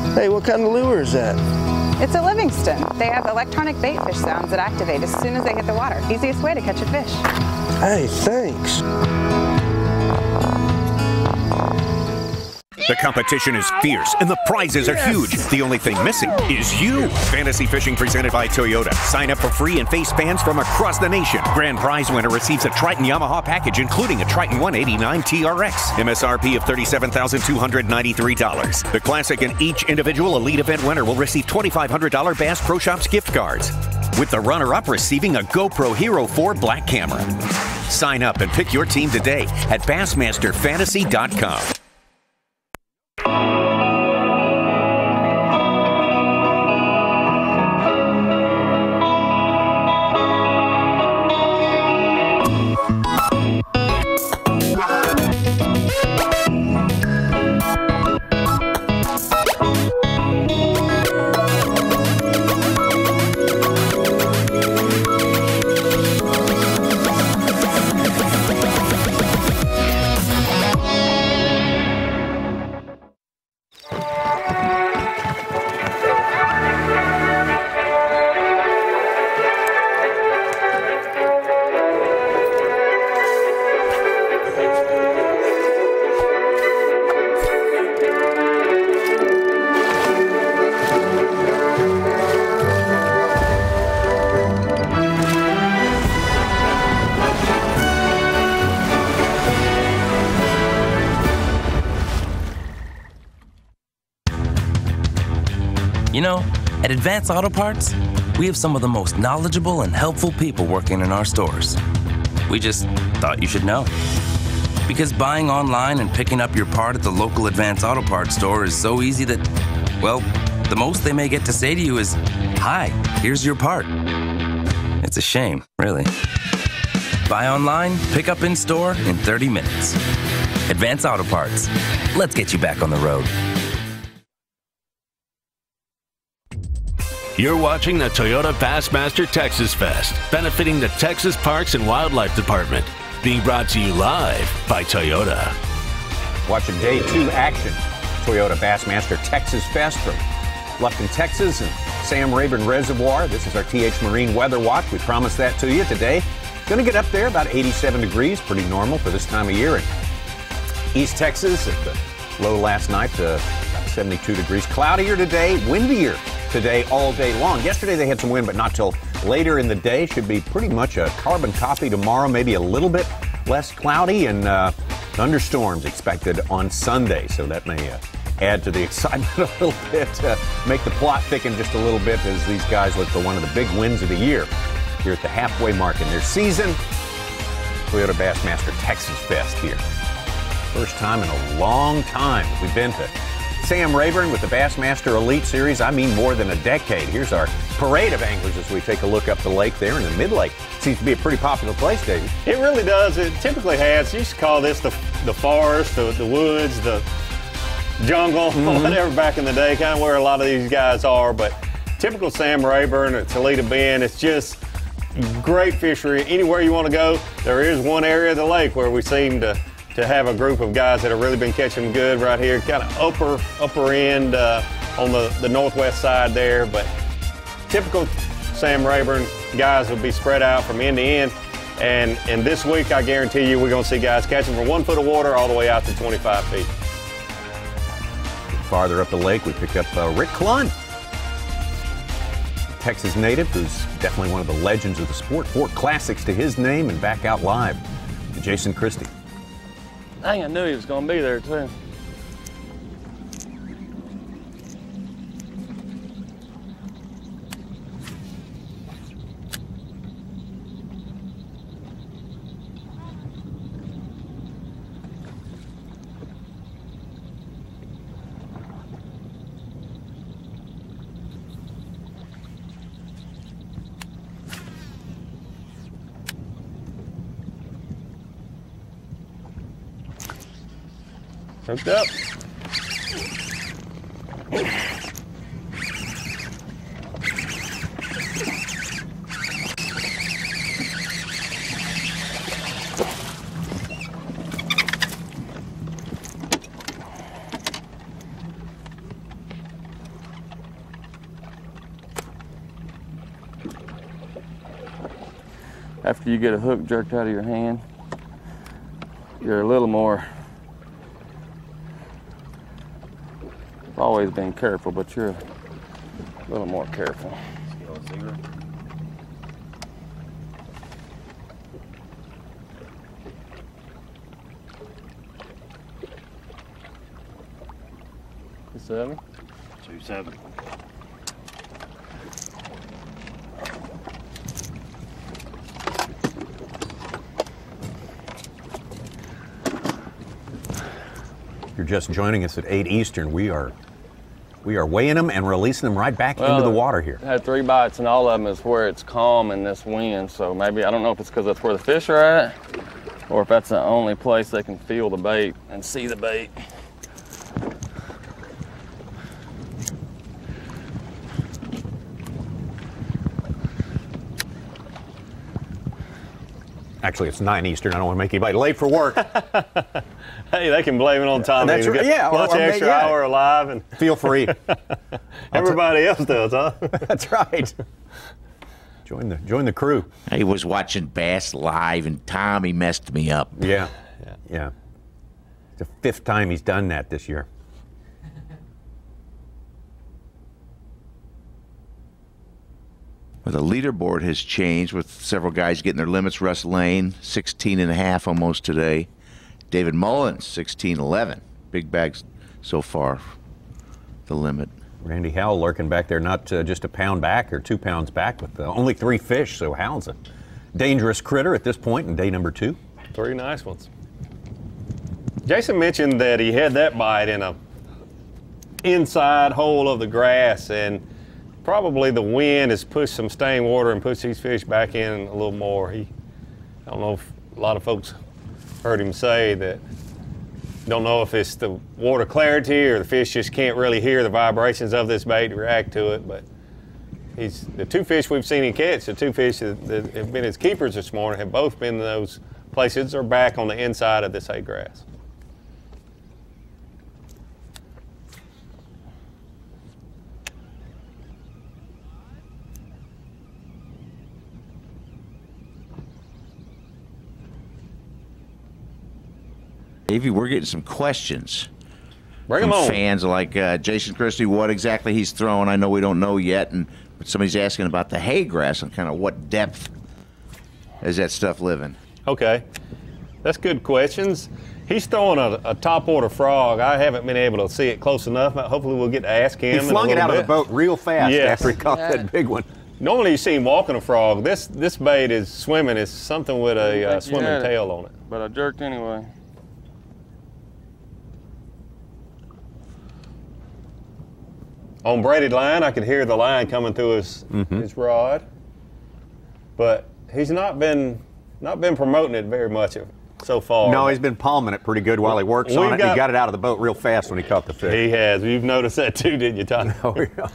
sweetie. Hey, what kind of lure is that? It's a Livingston. They have electronic bait fish sounds that activate as soon as they hit the water. Easiest way to catch a fish. Hey, thanks. The competition is fierce and the prizes are huge. The only thing missing is you. Fantasy Fishing presented by Toyota. Sign up for free and face fans from across the nation. Grand prize winner receives a Triton Yamaha package including a Triton 189 TRX. MSRP of $37,293. The classic and each individual elite event winner will receive $2,500 Bass Pro Shops gift cards. with the runner-up receiving a GoPro Hero 4 Black camera. Sign up and pick your team today at Bassmasterfantasy.com. You know, at Advance Auto Parts, we have some of the most knowledgeable and helpful people working in our stores. We just thought you should know. Because buying online and picking up your part at the local Advance Auto Parts store is so easy that, well, the most they may get to say to you is, "Hi, here's your part." It's a shame, really. Buy online, pick up in store in 30 minutes. Advance Auto Parts. Let's get you back on the road. You're watching the Toyota Bassmaster Texas Fest, benefiting the Texas Parks and Wildlife Department. Being brought to you live by Toyota. Watching day 2 action. Toyota Bassmaster Texas Fest from Lufkin, Texas and Sam Rayburn Reservoir. This is our TH Marine Weather Watch. We promised that to you today. Going to get up there about 87 degrees, pretty normal for this time of year in East Texas. At the low last night, about 72 degrees. Cloudier today, windier today all day long. Yesterday they had some wind, but not till later in the day. Should be pretty much a carbon copy tomorrow, maybe a little bit less cloudy, and thunderstorms expected on Sunday. So that may add to the excitement a little bit, make the plot thicken just a little bit as these guys look for one of the big wins of the year here at the halfway mark in their season. Toyota Bassmaster Texas Fest here. First time in a long time we've been to Sam Rayburn with the Bassmaster Elite Series. I mean more than a decade. Here's our parade of anglers as we take a look up the lake there in the mid-lake. Seems to be a pretty popular place, David. It really does. It typically has. You used to call this the forest, the woods, the jungle, whatever back in the day, kind of where a lot of these guys are. But typical Sam Rayburn at Toledo Bend, it's just great fishery. Anywhere you want to go, there is one area of the lake where we seem to have a group of guys that have really been catching them good right here, kind of upper end on the northwest side there. But typical Sam Rayburn guys will be spread out from end to end. And this week, I guarantee you, we're going to see guys catching from 1 foot of water all the way out to 25 feet. Farther up the lake, we pick up Rick Clunn, Texas native, who's definitely one of the legends of the sport. 4 classics to his name, and back out live to Jason Christie. Dang, I knew he was going to be there, too. Hooked up. After you get a hook jerked out of your hand, you're a little more, I've always been careful, but you're a little more careful. $7? 2.7. you're just joining us at 8 Eastern, we are weighing them and releasing them right back into the water here. I had 3 bites, and all of them is where it's calm in this wind. So maybe, I don't know if it's because that's where the fish are at, or if that's the only place they can feel the bait and see the bait. Actually, it's 9 Eastern. I don't want to make anybody late for work. Hey, they can blame it on Tommy. That's right. Yeah, lunch extra hour alive, and feel free. Everybody else does, huh? That's right. Join the crew. I was watching Bass live, and Tommy messed me up. Yeah. It's the 5th time he's done that this year. Well, the leaderboard has changed with several guys getting their limits. Russ Lane, 16.5 almost today. David Mullins, 16.11. Big bags so far, the limit. Randy Howell lurking back there, not just a pound back or 2 pounds back, with only 3 fish. So Howell's a dangerous critter at this point in day number 2. 3 nice ones. Jason mentioned that he had that bite in a inside hole of the grass, and probably the wind has pushed some stained water and pushed these fish back in a little more. I don't know if a lot of folks heard him say that, don't know if it's the water clarity or the fish just can't really hear the vibrations of this bait to react to it, but the 2 fish we've seen him catch, the 2 fish that have been his keepers this morning, have both been in those places or back on the inside of this hay grass. Davey, we're getting some questions. Bring them on. Fans like Jason Christie, what exactly he's throwing. I know we don't know yet, but somebody's asking about the hay grass and kind of what depth is that stuff living. Okay, that's good questions. He's throwing a top order frog. I haven't been able to see it close enough. Hopefully we'll get to ask him. He flung it out of the boat real fast after he caught that big one. Normally you see him walking a frog. This bait is swimming. It's something with a swimming tail on it. But I jerked anyway. On braided line, I could hear the line coming through his rod, but he's not been promoting it very much so far. No, he's been palming it pretty good while he works on it. He got it out of the boat real fast when he caught the fish. He has. You've noticed that too, didn't you, Tom? Oh, yeah.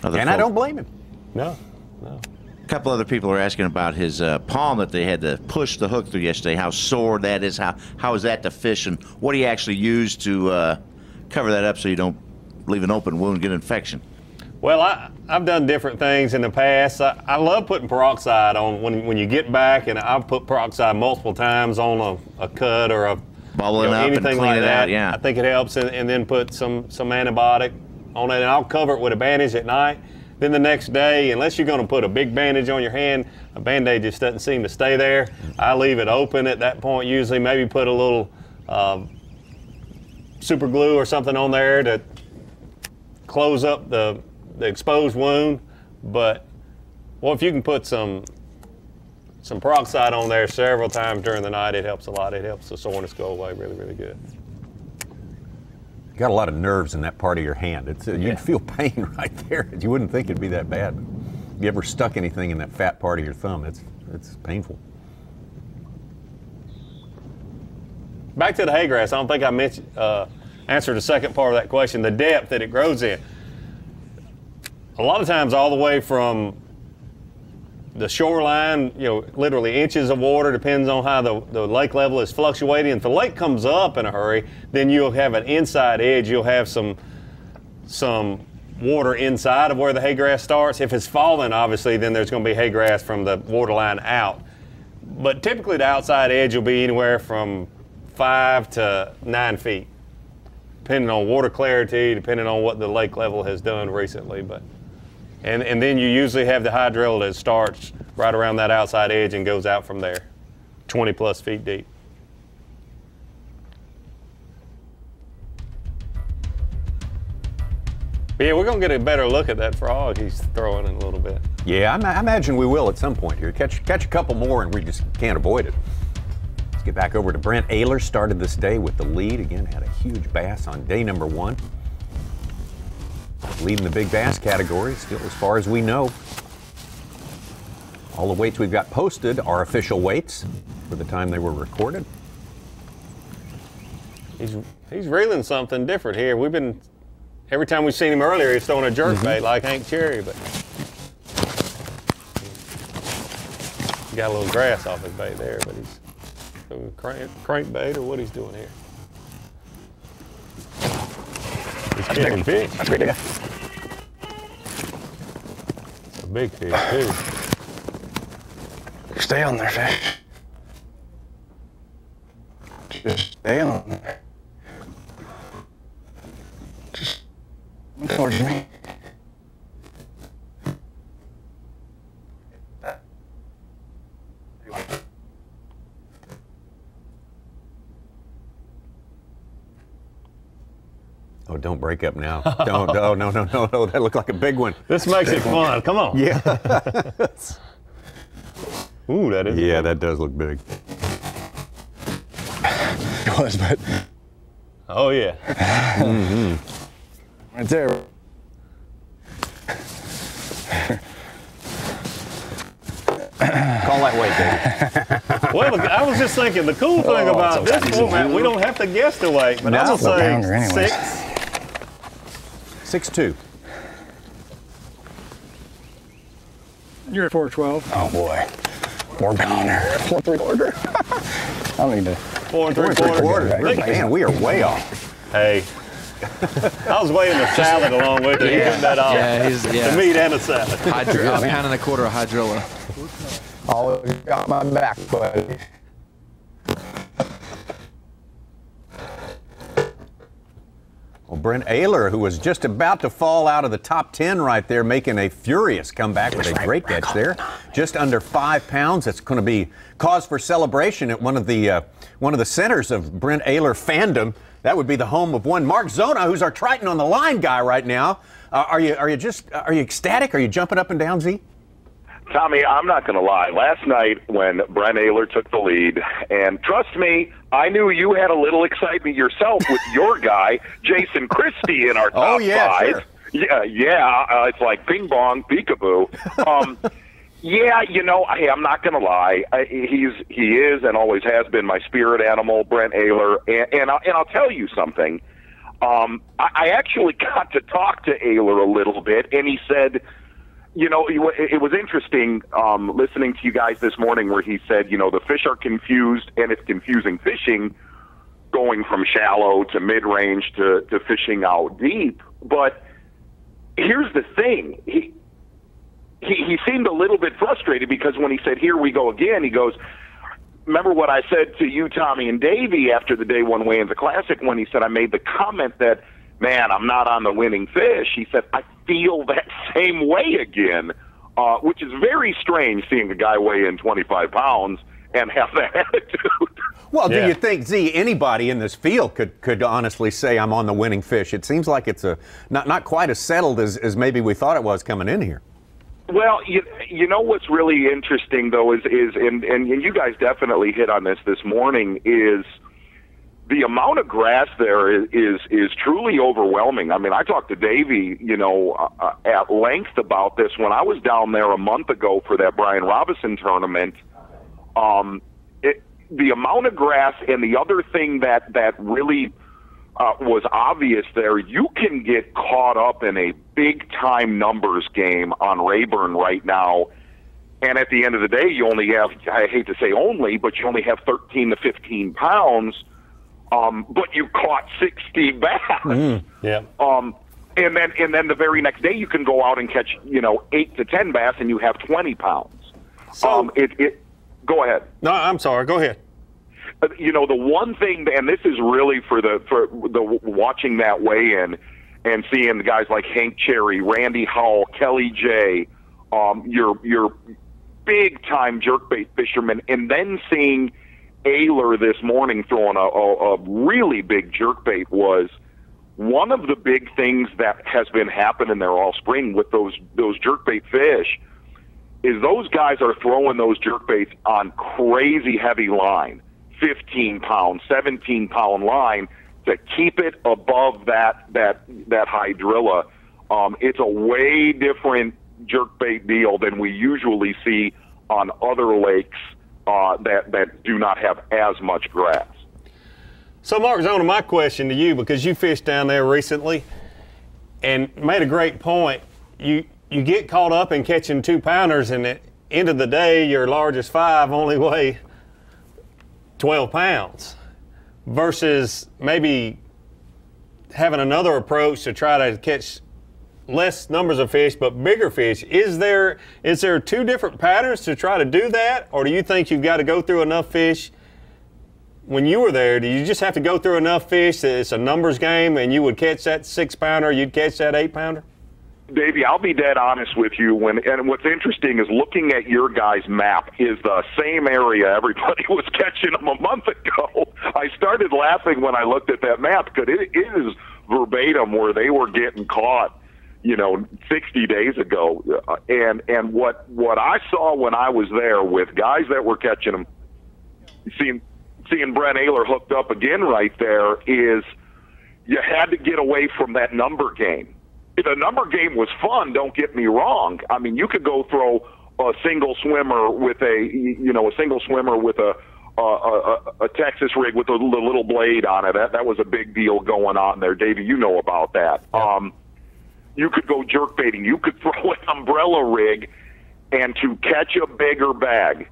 And I don't blame him. No. A couple other people are asking about his palm that they had to push the hook through yesterday, how sore that is, how is that to fish, and what do you actually use to cover that up so you don't leave an open wound and get infection? Well, I've done different things in the past. I love putting peroxide on when you get back, and I've put peroxide multiple times on a cut or a bubbling up anything and clean like it that. out, yeah. I think it helps, and then put some antibiotic on it, and I'll cover it with a bandage at night. Then the next day, unless you're going to put a big bandage on your hand, a Band-Aid just doesn't seem to stay there. I leave it open at that point usually, maybe put a little super glue or something on there to close up the exposed wound. But, well, if you can put some peroxide on there several times during the night, it helps a lot. It helps the soreness go away really, really good. You got a lot of nerves in that part of your hand. You'd feel pain right there. You wouldn't think it'd be that bad. If you ever stuck anything in that fat part of your thumb, it's painful. Back to the hay grass. I don't think I answered the second part of that question, the depth that it grows in. A lot of times all the way from the shoreline, literally inches of water, depends on how the lake level is fluctuating. If the lake comes up in a hurry, then you'll have an inside edge. You'll have some water inside of where the hay grass starts. If it's falling, obviously, then there's going to be hay grass from the water line out. But typically the outside edge will be anywhere from 5 to 9 feet, depending on water clarity, depending on what the lake level has done recently. And then you usually have the hydrilla that starts right around that outside edge and goes out from there, 20 plus feet deep. But yeah, we're going to get a better look at that frog he's throwing in a little bit. Yeah, I imagine we will at some point here. Catch a couple more and we just can't avoid it. Let's get back over to Brent Ayler. Started this day with the lead. Again, had a huge bass on day number 1. Leading the big bass category, still as far as we know. All the weights we've got posted are official weights for the time they were recorded. He's reeling something different here. We've been, every time we've seen him earlier, he's throwing a jerkbait like Hank Cherry, but he got a little grass off his bait there, but he's doing a crankbait or what he's doing here. He's catching fish. That's great, yeah. A big fish, too. Stay on there, fish. Just stay on there. Just towards me. Oh, don't break up now. Don't. Oh, no. That looked like a big one. This makes it fun. Come on. Yeah. Ooh, that is. Yeah, that does look big. It was, but. Oh, yeah. Right there. Call that weight, Dave. Well, I was just thinking, the cool thing about this format, we don't have to guess the weight, but I'm going to say 6'2". You're at 412. Oh boy. 4 pounder. 4 3/4. I don't need to. 4 3/4. Man, we are way off. Hey. I was weighing the salad along with it. He took that off. Yeah, The meat and the salad. A pound and a quarter of hydrilla. Always got my back, buddy. Well, Brent Ayler, who was just about to fall out of the top 10 right there, making a furious comeback with a great catch there. Just under 5 pounds. It's going to be cause for celebration at one of the centers of Brent Ayler fandom. That would be the home of one Mark Zona, who's our Triton on the line guy right now. Are you ecstatic? Are you jumping up and down, Z? Tommy, I'm not going to lie. Last night when Brent Ayler took the lead, and trust me, I knew you had a little excitement yourself with your guy, Jason Christie, in our top 5. Sure. Yeah, it's like ping pong, peekaboo. Yeah, you know, I'm not going to lie. He is and always has been my spirit animal, Brent Ayler. And I'll tell you something. I actually got to talk to Ayler a little bit, and he said, you know, it was interesting listening to you guys this morning where he said, you know, the fish are confused, and it's confusing fishing going from shallow to mid-range to fishing out deep. But here's the thing. He seemed a little bit frustrated because when he said, here we go again, he goes, remember what I said to you, Tommy, and Davey after the Day 1 Weigh-In, the Classic, when he said I made the comment that, man, I'm not on the winning fish. He said, I feel that same way again, which is very strange seeing a guy weigh in 25 pounds and have that attitude. Well, do you think, Z, anybody in this field could honestly say I'm on the winning fish? It seems like it's not quite as settled as maybe we thought it was coming in here. Well, you know what's really interesting, though, is and you guys definitely hit on this morning, is the amount of grass there is truly overwhelming. I mean, I talked to Davey, you know, at length about this when I was down there a month ago for that Brian Robinson tournament. The amount of grass, and the other thing that really was obvious there, you can get caught up in a big-time numbers game on Rayburn right now, and at the end of the day, you only have, I hate to say only, but you only have 13 to 15 pounds, but you caught 60 bass. Yeah. And then the very next day, you can go out and catch, you know, 8 to 10 bass, and you have 20 pounds. So, go ahead. No, I'm sorry. Go ahead. You know, the one thing, and this is really for the watching that weigh-in and seeing the guys like Hank Cherry, Randy Howell, Kelly J, your big-time jerkbait fishermen, and then seeing Ayler this morning throwing a really big jerkbait was one of the big things that has been happening there all spring with those jerkbait fish is those guys are throwing those jerkbaits on crazy heavy line. 15-pound, 17-pound line to keep it above that hydrilla. It's a way different jerkbait deal than we usually see on other lakes that do not have as much grass. So, Mark Zona, my question to you, because you fished down there recently and made a great point. You get caught up in catching 2-pounders, and at the end of the day, your largest 5 only weigh 12 pounds versus maybe having another approach to try to catch less numbers of fish but bigger fish. Is there 2 different patterns to try to do that, or do you think you've got to go through enough fish? When you were there, do you just have to go through enough fish that it's a numbers game and you would catch that 6-pounder, you'd catch that 8-pounder? Davey, I'll be dead honest with you. And what's interesting is looking at your guys' map is the same area everybody was catching them a month ago. I started laughing when I looked at that map because it is verbatim where they were getting caught, 60 days ago. And what I saw when I was there with guys that were catching them, seeing Brent Ehrler hooked up again right there, is you had to get away from that number game. The number game was fun, don't get me wrong. I mean, you could go throw a single swimmer with a Texas rig with the little blade on it. That was a big deal going on there, Davey. You know about that. You could go jerk baiting. You could throw an umbrella rig, and to catch a bigger bag.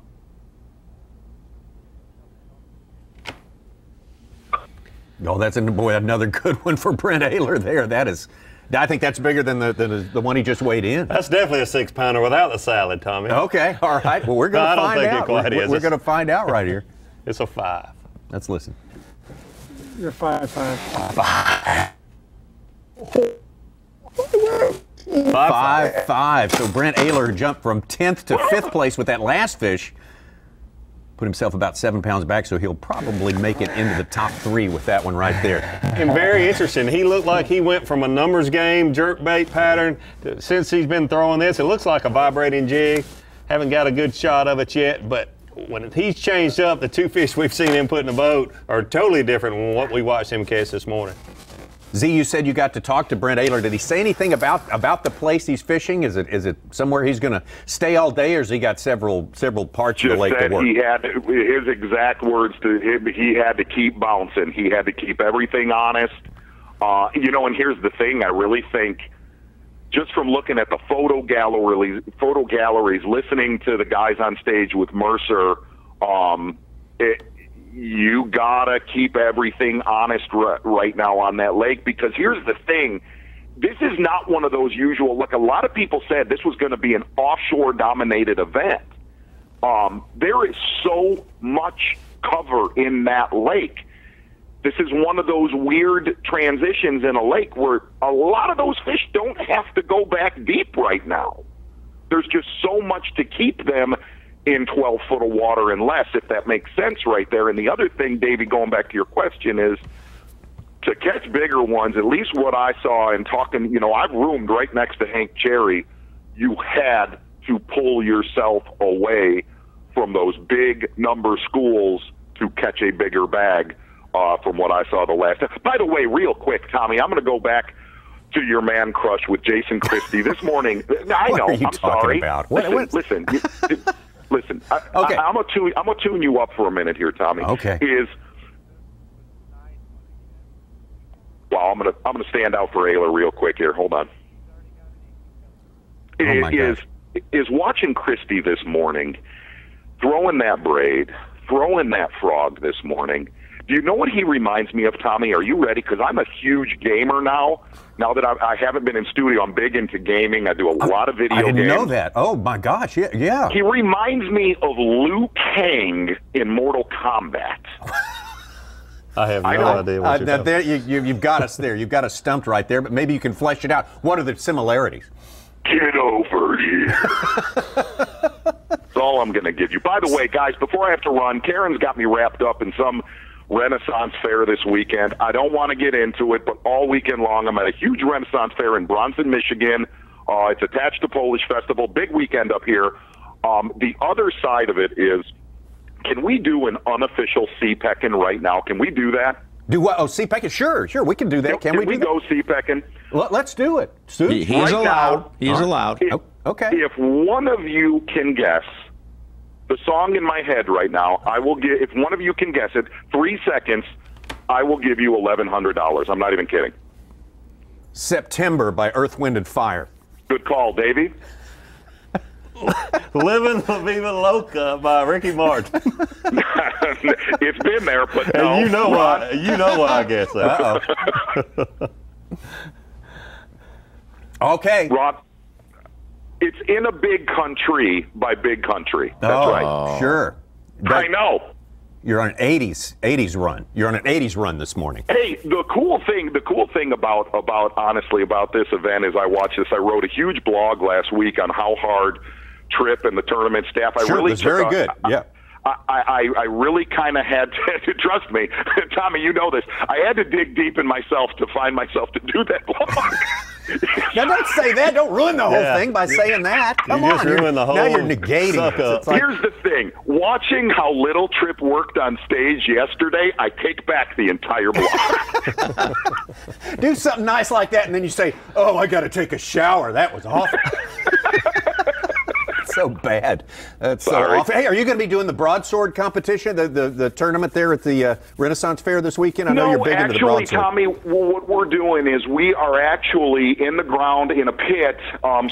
Oh, that's another good one for Brent Ehrler there. I think that's bigger than the one he just weighed in. That's definitely a 6-pounder without the salad, Tommy. Okay, all right. Well, we're going to find out. We're going to find out right here. It's a 5. Let's listen. You're 5. 5. So Brent Ehrler jumped from 10th to 5th place with that last fish. Put himself about 7 pounds back, so he'll probably make it into the top 3 with that one right there. And very interesting. He looked like he went from a numbers game, jerkbait pattern, since he's been throwing this. It looks like a vibrating jig. Haven't got a good shot of it yet, but when he's changed up, the 2 fish we've seen him put in the boat are totally different from what we watched him catch this morning. Z, you said you got to talk to Brent Ehrler. Did he say anything about the place he's fishing? Is it somewhere he's going to stay all day, or has he got several parts of the lake to work? He had his exact words to him. He had to keep bouncing. He had to keep everything honest. And here's the thing. I really think, just from looking at the photo galleries, listening to the guys on stage with Mercer, you gotta keep everything honest right now on that lake, because here's the thing. This is not one of those usual, like a lot of people said this was going to be an offshore dominated event. There is so much cover in that lake. This is one of those weird transitions in a lake where a lot of those fish don't have to go back deep right now. There's just so much to keep them in 12 foot of water and less, if that makes sense right there. And the other thing, Davey, going back to your question, is to catch bigger ones, at least what I saw in talking, I've roomed right next to Hank Cherry. You had to pull yourself away from those big number schools to catch a bigger bag from what I saw the last time. By the way, real quick, Tommy, I'm going to go back to your man crush with Jason Christie this morning. I know, I'm sorry. About? Listen. Listen, okay. I'm gonna tune you up for a minute here, Tommy. Okay. I'm gonna stand out for Ehrler real quick here. Hold on. Is watching Christie this morning, throwing that braid, throwing that frog this morning. Do you know what he reminds me of, Tommy? Are you ready? Because I'm a huge gamer now. Now that I haven't been in studio, I'm big into gaming. I do a lot of video games. I didn't know that. Oh, my gosh. Yeah. He reminds me of Liu Kang in Mortal Kombat. I have no idea what you're talking about. You've got us there. You've got us stumped right there, but maybe you can flesh it out. What are the similarities? Get over here. That's all I'm going to give you. By the way, guys, before I have to run, Karen's got me wrapped up in some Renaissance Fair this weekend. I don't want to get into it, but all weekend long I'm at a huge Renaissance Fair in Bronson, Michigan. It's attached to Polish Festival. Big weekend up here. The other side of it is Can we do an unofficial sea pecking right now? Can we do that? Do what? Oh, sea pecking? Sure, we can do that. Can we go sea pecking? Let's do it. He's allowed. He's allowed. Okay. If one of you can guess the song in my head right now, I will give. If one of you can guess it, 3 seconds, I will give you $1,100. I'm not even kidding. September by Earth, Wind, and Fire. Good call, Davey. Living La Viva Loca by Ricky Martin. It's been there, but no. And you know why? You know why I guess that. Okay. Ron, it's In a Big Country by Big Country. That's right. Sure. I know. You're on an 80s run. You're on an 80s run this morning. Hey, the cool thing about honestly about this event is I watched this. I wrote a huge blog last week on how hard Tripp and the tournament staff. Sure, it was very good. Yeah. I really kind of had to, trust me, Tommy, you know this, I had to dig deep in myself to find myself to do that blog. Now don't say that. Don't ruin the whole thing by saying that. Come on. Now you're negating it. It's like, here's the thing. Watching how little Tripp worked on stage yesterday, I take back the entire blog. do something nice like that, and then you say, oh, I got to take a shower. That was awful. So bad. That's so awful. Hey, are you going to be doing the broadsword competition, the tournament there at the Renaissance Fair this weekend? I know you're big into the broadsword. Tommy, what we're doing is we are actually in the ground in a pit,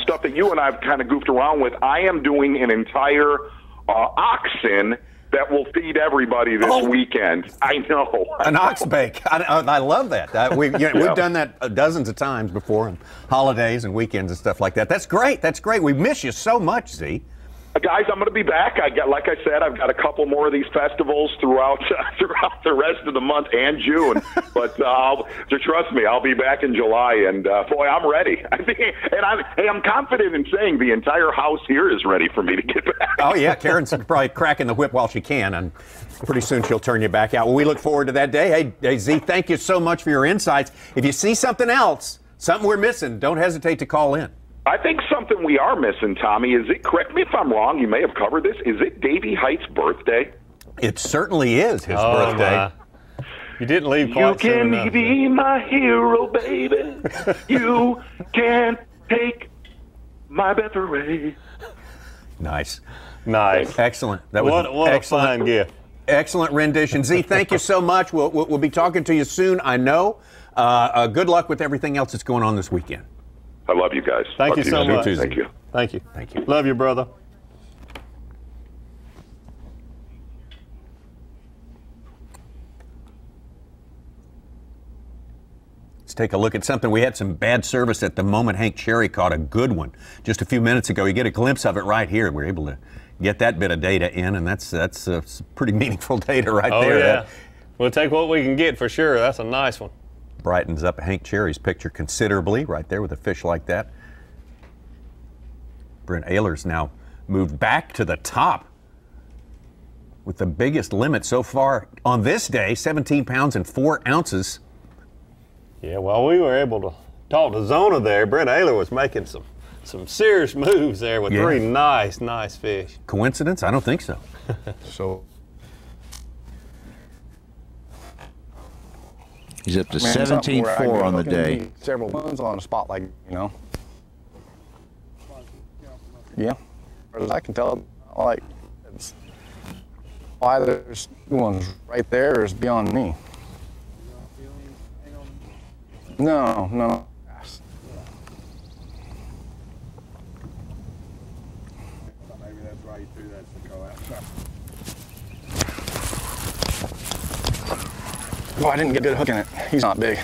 stuff that you and I have kind of goofed around with. I am doing an entire oxen that will feed everybody this weekend. I know. An ox bake. I love that. We've done that dozens of times before on holidays and weekends and stuff like that. That's great. That's great. We miss you so much, Z. Guys, I'm going to be back. Like I said, I've got a couple more of these festivals throughout the rest of the month and June. But trust me, I'll be back in July. And boy, I'm ready. I'm confident in saying the entire house here is ready for me to get back. Oh yeah, Karen's probably cracking the whip while she can, and pretty soon she'll turn you back out. Well, we look forward to that day. Hey, Z, thank you so much for your insights. If you see something else, something we're missing, don't hesitate to call in. I think something we are missing, Tommy, correct me if I'm wrong, you may have covered this, is it Davey Height's birthday? It certainly is his birthday. My. You didn't leave quite soon enough. You can be my hero, baby. You can't take my breath away. Nice. Excellent. That was what excellent. A fine gift. Excellent rendition. Z, thank you so much. We'll be talking to you soon, I know. Good luck with everything else that's going on this weekend. I love you guys. Thank you so much. Thank you. Thank you. Thank you. Love you, brother. Let's take a look at something. We had some bad service at the moment. Hank Cherry caught a good one just a few minutes ago. You get a glimpse of it right here. We're able to get that bit of data in, and that's pretty meaningful data right there. Oh, yeah. We'll take what we can get for sure. That's a nice one. Brightens up Hank Cherry's picture considerably right there with a fish like that. Brent Ehlers now moved back to the top with the biggest limit so far on this day, 17 pounds and 4 ounces. Yeah, while we were able to talk to Zona there, Brent Ehlers was making some serious moves there with 3 nice fish. Coincidence? I don't think so. He's up to 17.4 on the day. Several ones on a spot like, Yeah. As I can tell, it's why there's ones right there is beyond me. No. Maybe that's why you threw that to go out. Oh, I didn't get a good hook in it. He's not big.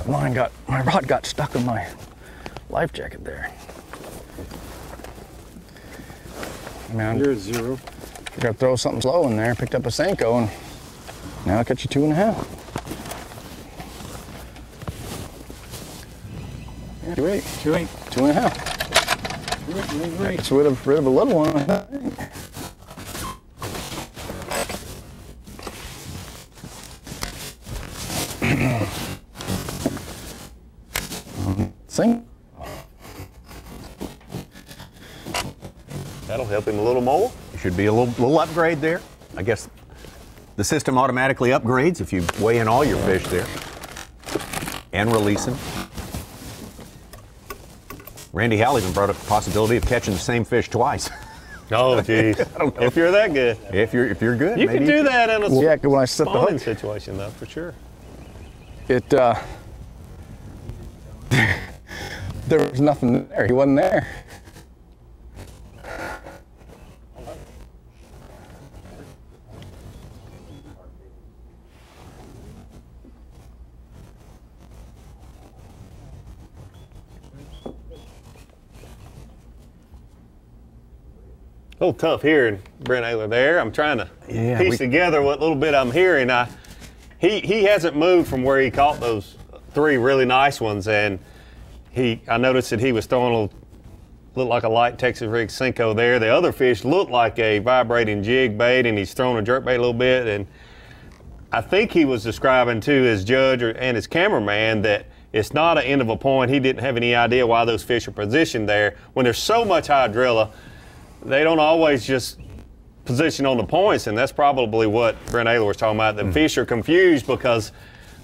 Oh man, my rod got stuck in my life jacket there. Man, you're 0. I gotta throw something slow in there. Picked up a Senko, and now I catch you 2.5. Yeah, 2.8. 2.5. It's rid of a little one, I think. That'll help him a little more. Should be a little upgrade there. I guess the system automatically upgrades if you weigh in all your fish there and release them. Randy Howell even brought up the possibility of catching the same fish twice. Oh, geez. If you're that good. If you're good. You can do that in a when I set the hook situation, though, for sure. It, there was nothing there. He wasn't there. A little tough hearing Brent Ayler there. I'm trying to piece together what little bit I'm hearing. He hasn't moved from where he caught those 3 really nice ones, and I noticed that he was throwing looked like a light Texas rig Cinco there. The other fish looked like a vibrating jig bait, and he's throwing a jerk bait a little bit. And I think he was describing to his judge and his cameraman that it's not an end of a point. He didn't have any idea why those fish are positioned there. When there's so much hydrilla, they don't always just position on the points, and that's probably what Brent Ayler was talking about. The fish are confused because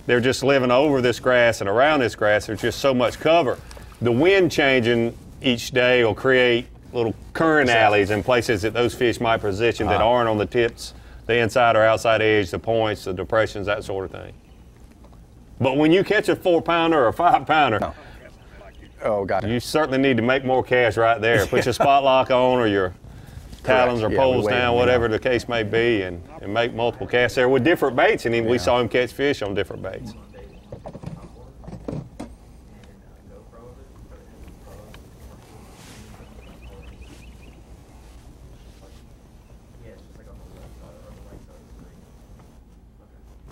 they're just living over this grass and around this grass. There's just so much cover. The wind changing each day will create little current alleys and places that those fish might position that aren't on the tips, the inside or outside edge, the points, the depressions, that sort of thing. But when you catch a 4-pounder or a 5-pounder, you certainly need to make more casts right there. Put your spot lock on or your talons or poles down, whatever the case may be, and make multiple casts there with different baits. And we saw him catch fish on different baits.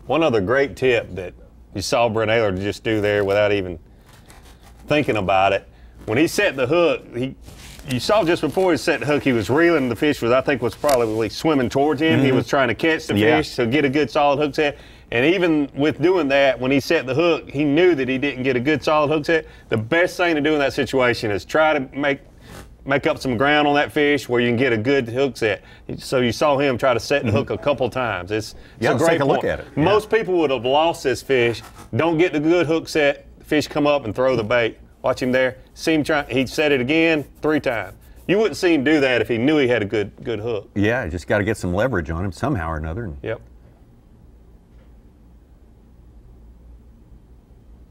One other great tip that you saw Brent Ayler just do there without even thinking about it. When he set the hook, you saw just before he set the hook, he was reeling. The fish was probably swimming towards him. He was trying to catch the fish to get a good solid hook set. And even with doing that, when he set the hook, he knew that he didn't get a good solid hook set. The best thing to do in that situation is try to make up some ground on that fish where you can get a good hook set. So you saw him try to set the hook a couple times. It's a great take a look at it. Yeah. Most people would have lost this fish. Don't get the good hook set. Fish come up and throw the bait. Watch him there. See him try. He set it again 3 times. You wouldn't see him do that if he knew he had a good hook. Yeah, you just got to get some leverage on him somehow or another. Yep.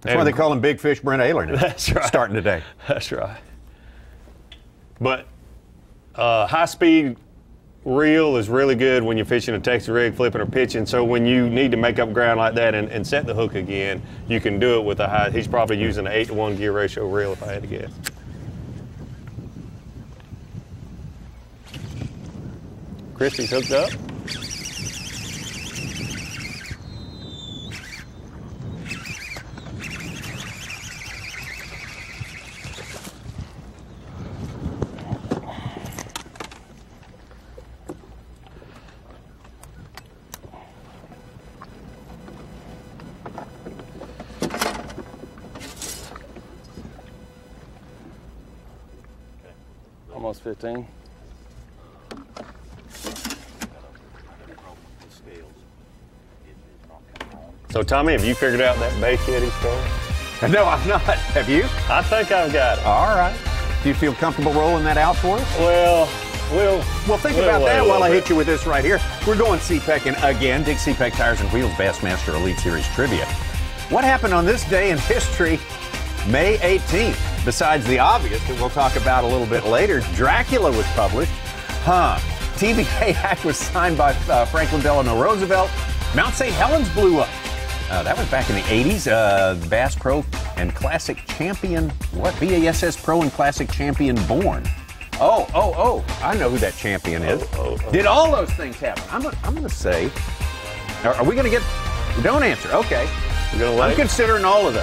That's why they call him Big Fish Brent Ayler now. That's right. Starting today. That's right. But high-speed reel is really good when you're fishing a Texas rig, flipping or pitching. So when you need to make up ground like that and set the hook again, you can do it with a high. He's probably using an 8-to-1 gear ratio reel if I had to guess. Christie's hooked up. Almost 15. So Tommy, have you figured out that bait yet he's throwing? No, I've not. Have you? I think I've got it. All right. Do you feel comfortable rolling that out for us? Well, think about that while I hit you with this right here. We're going CPEC again. Dig CPEC Tires and Wheels Bassmaster Elite Series Trivia. What happened on this day in history, May 18th? Besides the obvious that we'll talk about a little bit later, Dracula was published. TVK Act was signed by Franklin Delano Roosevelt. Mount St. Helens blew up. That was back in the 80s. Bass Pro and Classic Champion, B.A.S.S. Pro and Classic Champion born. Oh, I know who that champion is. Did all those things happen? I'm going to say, are we going to get, don't answer, okay. I'm considering all of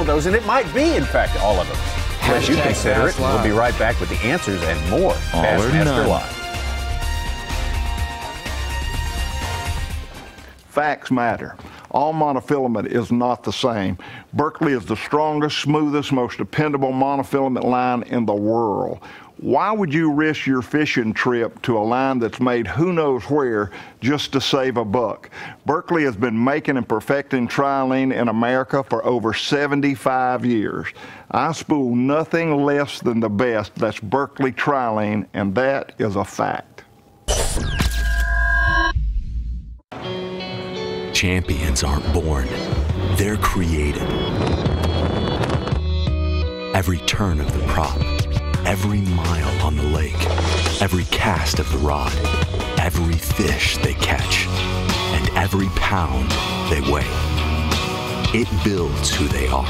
those. And it might be, in fact, all of them. As you consider it, we'll be right back with the answers and more. Bassmaster Live. Facts matter. All monofilament is not the same. Berkeley is the strongest, smoothest, most dependable monofilament line in the world. Why would you risk your fishing trip to a line that's made who knows where just to save a buck? Berkley has been making and perfecting trilene in America for over 75 years. I spool nothing less than the best. That's Berkley trilene, and that is a fact. Champions aren't born, they're created. Every turn of the prop, every mile on the lake, every cast of the rod, every fish they catch, and every pound they weigh. It builds who they are.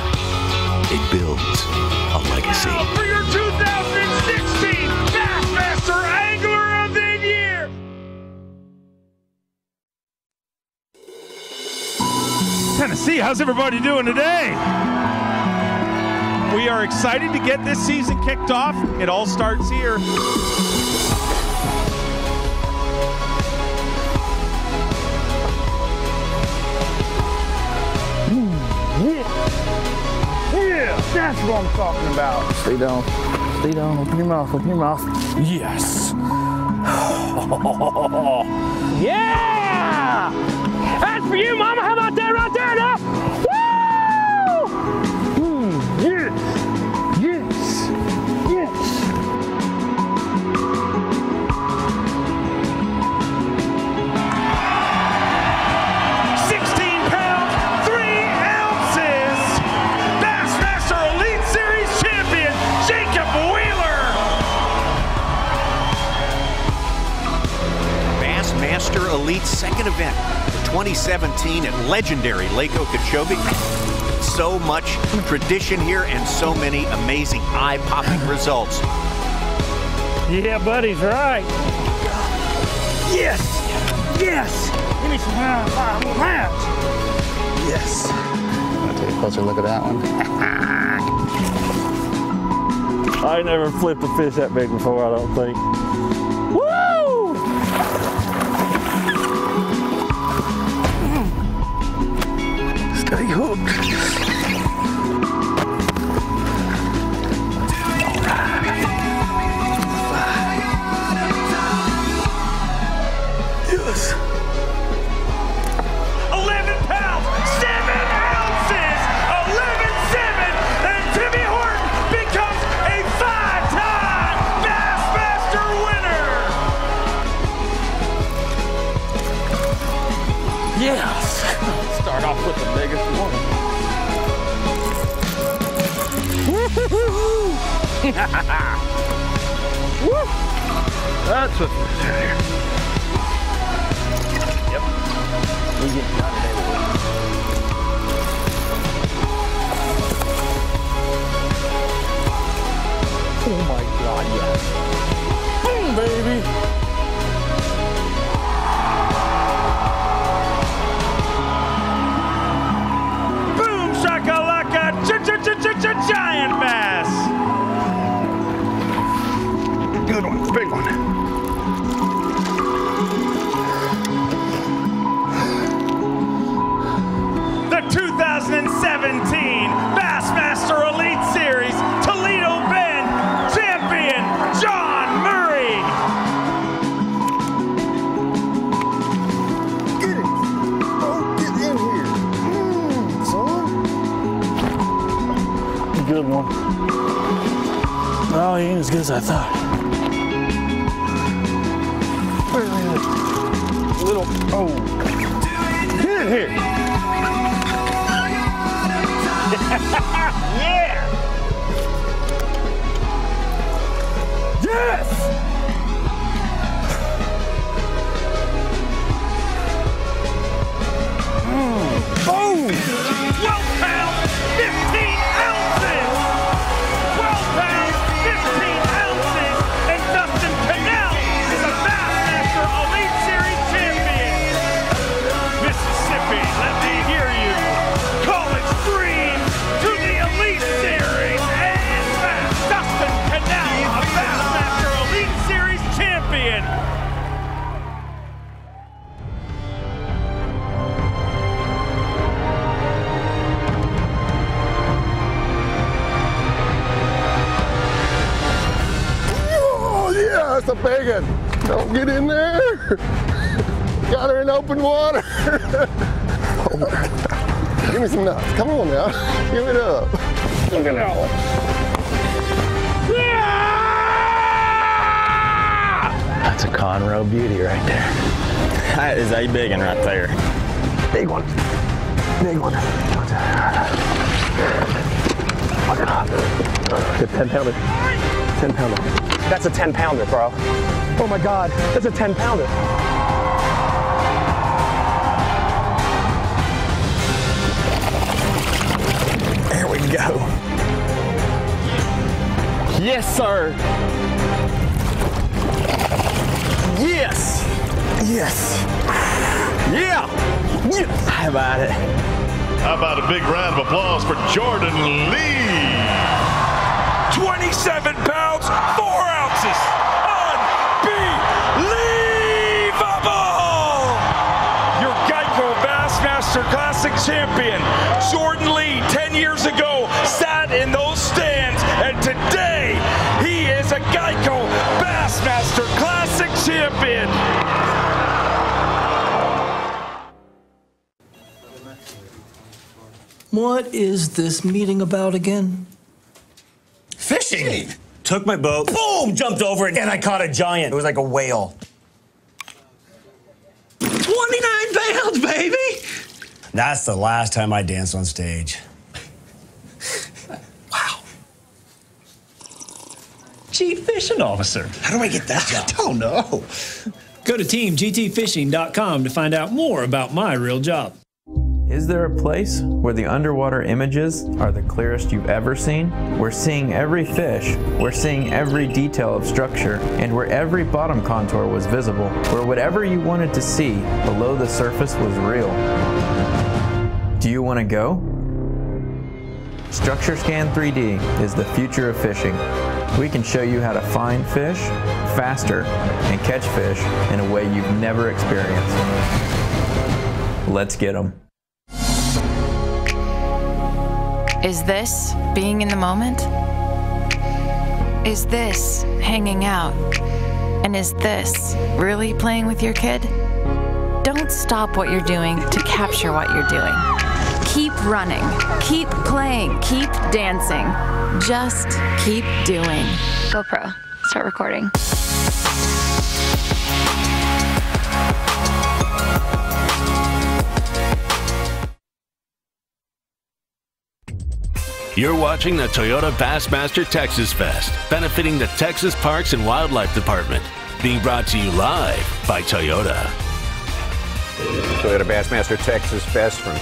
It builds a legacy. Now for your 2016 Bassmaster Angler of the Year! Tennessee, how's everybody doing today? We are excited to get this season kicked off. It all starts here. Yeah, that's what I'm talking about. Stay down, open your mouth, Yes. Yeah! That's for you, Mama. How about that right there now? Woo! Yes, yes, yes. Bassmaster Elite's second event, the 2017 at legendary Lake Okeechobee. So much tradition here and so many amazing eye-popping results. Yeah, buddy's right. Yes, yes. Give me some high on that. Yes. I'll take a closer look at that one. I never flipped a fish that big before, I don't think. Woo! Stay hooked. All right. Yes. 11 pounds, 7 ounces, 11-7, and Timmy Horton becomes a 5-time Bassmaster winner. Yes. Start off with the biggest one. Woo-hoo-hoo-hoo. Woo. That's what this is here. Yep. We get done today with it. Oh my God, yes. Boom, baby. Boom shakalaka, giant bass. Good one, big one. The 2017 Bassmaster Elite Series Toledo Bend champion, John Murray. Get it. Oh, get in here. Son. Good one. Oh, he ain't as good as I thought. Little, oh. Get in here. Yeah! Yes! Boom! 12 pounds, 15 ounces! 12 pounds, 15 ounces! And Dustin Cannell is a Bassmaster Elite Series champion! Mississippi, let me hear you! College Dream to the Elite Series! And Dustin Cannell, a Bassmaster Elite a big one. Don't get in there. Got her in open water. Give me some nuts. Come on now. Give it up. Look at that one. That's a Conroe beauty right there. That is a big one right there. Big one. Big one. Look at that. It's a 10 pounder. 10 pounder. That's a 10 pounder, bro. Oh my God. That's a 10 pounder. There we go. Yes, sir. Yes. Yes. Yeah. Yes. How about it? How about a big round of applause for Jordan Lee? 27 pounds, 4 ounces. Unbelievable! Your Geico Bassmaster Classic champion, Jordan Lee, 10 years ago, sat in those stands, and today he is a Geico Bassmaster Classic champion. What is this meeting about again? Fishing. Took my boat, boom, jumped over it, and I caught a giant. It was like a whale. 29 pounds, baby! That's the last time I danced on stage. Wow. Chief Fishing Officer. How do I get that job? I don't know. Go to teamgtfishing.com to find out more about my real job. Is there a place where the underwater images are the clearest you've ever seen? We're seeing every fish, we're seeing every detail of structure, and where every bottom contour was visible, where whatever you wanted to see below the surface was real. Do you want to go? Structure Scan 3D is the future of fishing. We can show you how to find fish faster and catch fish in a way you've never experienced. Let's get them. Is this being in the moment? Is this hanging out? And is this really playing with your kid? Don't stop what you're doing to capture what you're doing. Keep running, keep playing, keep dancing. Just keep doing. GoPro, start recording. You're watching the Toyota Bassmaster Texas Fest, benefiting the Texas Parks and Wildlife Department. Being brought to you live by Toyota. Toyota Bassmaster Texas Fest from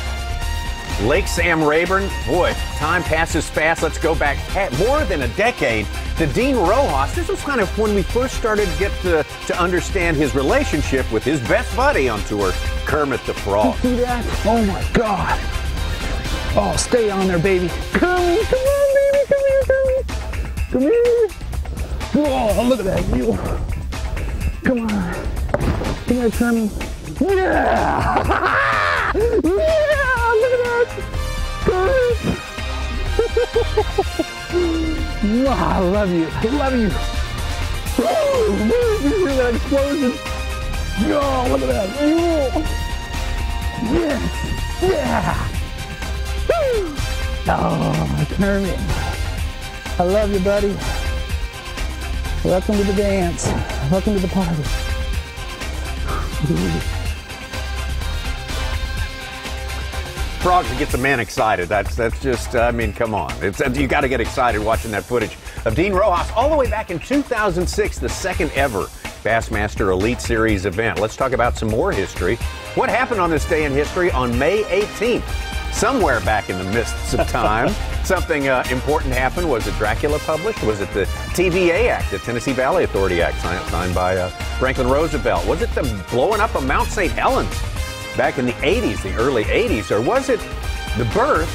Lake Sam, Rayburn. Boy, time passes fast. Let's go back more than a decade to Dean Rojas. This was kind of when we first started to get to understand his relationship with his best buddy on tour, Kermit the Frog. You see that? Oh my God. Oh, stay on there, baby. Come on, baby. Come here, Come here. Oh, look at that view. Come on. Come here, Kermit. Yeah! Yeah! Look at that! Wow, I love you. I love you. Oh, you hear that explosion? Oh, look at that. Oh. Yes! Yeah! Oh, Kermit. I love you, buddy. Welcome to the dance. Welcome to the party. Frogs gets a man excited. That's just, I mean, come on. You got to get excited watching that footage of Dean Rojas all the way back in 2006, the second ever Bassmaster Elite Series event. Let's talk about some more history. What happened on this day in history on May 18th? Somewhere back in the mists of time, something important happened. Was it Dracula published? Was it the TVA Act, the Tennessee Valley Authority Act, signed by Franklin Roosevelt? Was it the blowing up of Mount St. Helens back in the 80s, the early 80s? Or was it the birth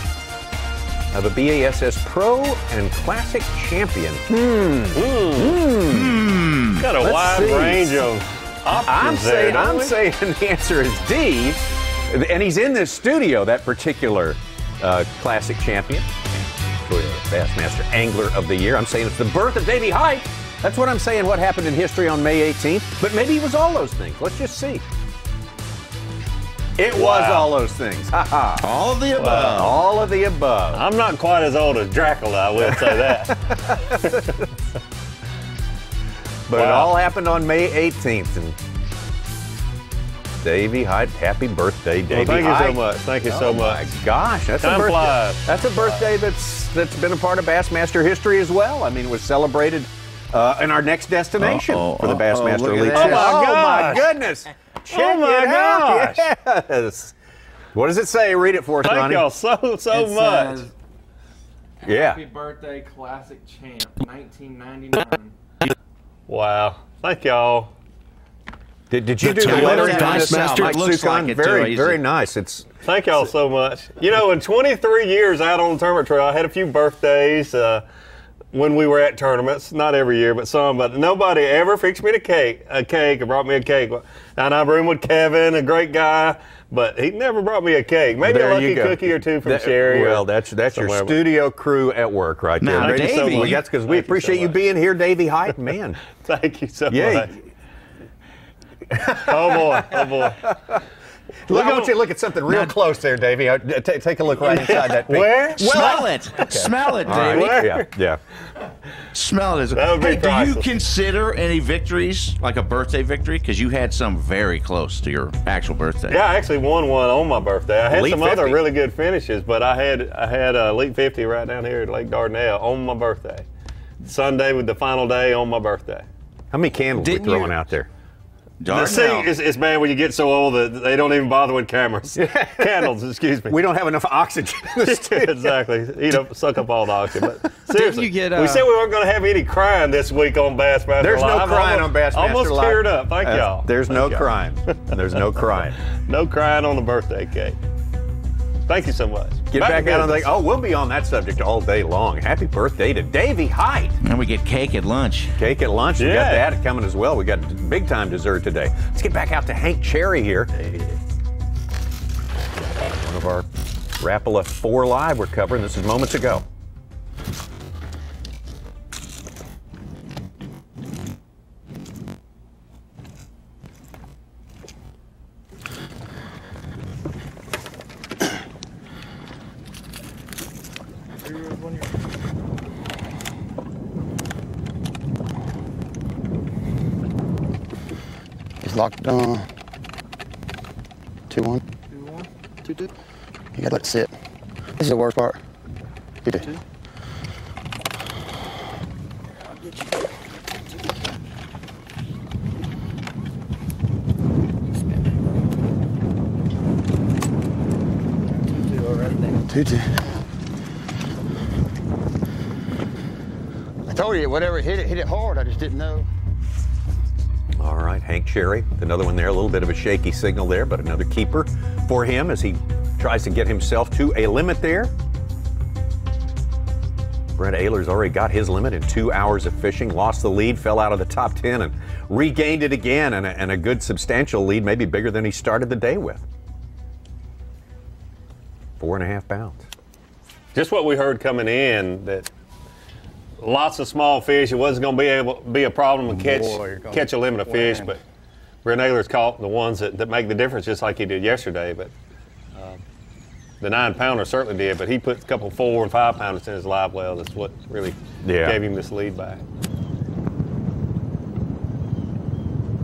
of a B.A.S.S. Pro and Classic champion? Got a wide range of options I'm saying the answer is D. And he's in this studio, that particular Classic champion, Toyota Bassmaster Angler of the Year. I'm saying it's the birth of Davey Hite That's what I'm saying, what happened in history on May 18th. But maybe it was all those things. Let's just see. It was all those things. All of the above. All of the above. I'm not quite as old as Dracula, I will say that. But it all happened on May 18th. And Davey Height, happy birthday, Davey Well, thank Height. you so much. Thank you so much. My gosh, that's Time a birthday. flies. That's a birthday that's been a part of Bassmaster history as well. I mean, it was celebrated in our next destination for the Bassmaster Elite. Oh my goodness! Check Oh my it out. gosh! Yes. What does it say? Read it for us, Thank Ronnie. y'all so much. Says, Yeah. Happy birthday, classic champ, 1999. Wow. Thank y'all. Did you do the Toyota lettering on this? Bassmaster Mike looks Sukan? like it, Very, too. very nice. It's Thank y'all so much. You know, in 23 years out on the tournament trail, I had a few birthdays when we were at tournaments. Not every year, but some. But nobody ever fixed me a cake or brought me a cake. And I roomed with Kevin, a great guy, but he never brought me a cake. Maybe there a you lucky go. cookie or two from Sherry. Well, that's your studio crew at work right there. Now, Thank you so Davey, much. That's because we appreciate you being here, Davey Height, man. Thank you so Yeah. much. Oh boy, oh boy. Look, I want you to look at something real close there, Davey. Take a look right inside that pig. Where? Smell it. Smell it, All right. Davey. Yeah. Smell it. That would be Hey, do you priceless. consider any victories like a birthday victory? Because you had some very close to your actual birthday. Yeah, I actually won one on my birthday. I had Elite some 50. other really good finishes, but I had Elite 50 right down here at Lake Dardanelle on my birthday. Sunday was the final day on my birthday. How many candles we throwing out there? The scene is bad when you get so old that they don't even bother with cameras. Candles, excuse me. We don't have enough oxygen in the studio. Exactly. Suck up all the oxygen. But seriously, you get, we said we weren't going to have any crying this week on Bassmaster There's no Live. crying on Bassmaster Almost Live. teared up. Thank y'all. There's Thank no y'all. crying. There's no crying. No crying on the birthday cake. Thank you so much. Get back to out on the business. Oh, we'll be on that subject all day long. Happy birthday to Davey Height. And we get cake at lunch. Cake at lunch. We got Yeah. that coming as well. We got big time dessert today. Let's get back out to Hank Cherry here. One of our Rapala 4 Live we're covering. This is moments ago. He's locked on 2-1. 2-1, 2-2. You gotta let it sit. This is the worst part. You do. Two. I told you, whatever hit it hard. I just didn't know. All right, Hank Cherry, another one there, a little bit of a shaky signal there, but another keeper for him as he tries to get himself to a limit there. Brent Ehrler's already got his limit in 2 hours of fishing, lost the lead, fell out of the top 10, and regained it again, and a good substantial lead, maybe bigger than he started the day with. 4.5 pounds. Just what we heard coming in, that lots of small fish. It wasn't going to be able to be a problem to catch a limit of fish, but Brent Ehrler's caught the ones that make the difference, just like he did yesterday. But the 9-pounder certainly did, but he put a couple 4 and 5 pounders in his live well. That's what really gave him this lead back.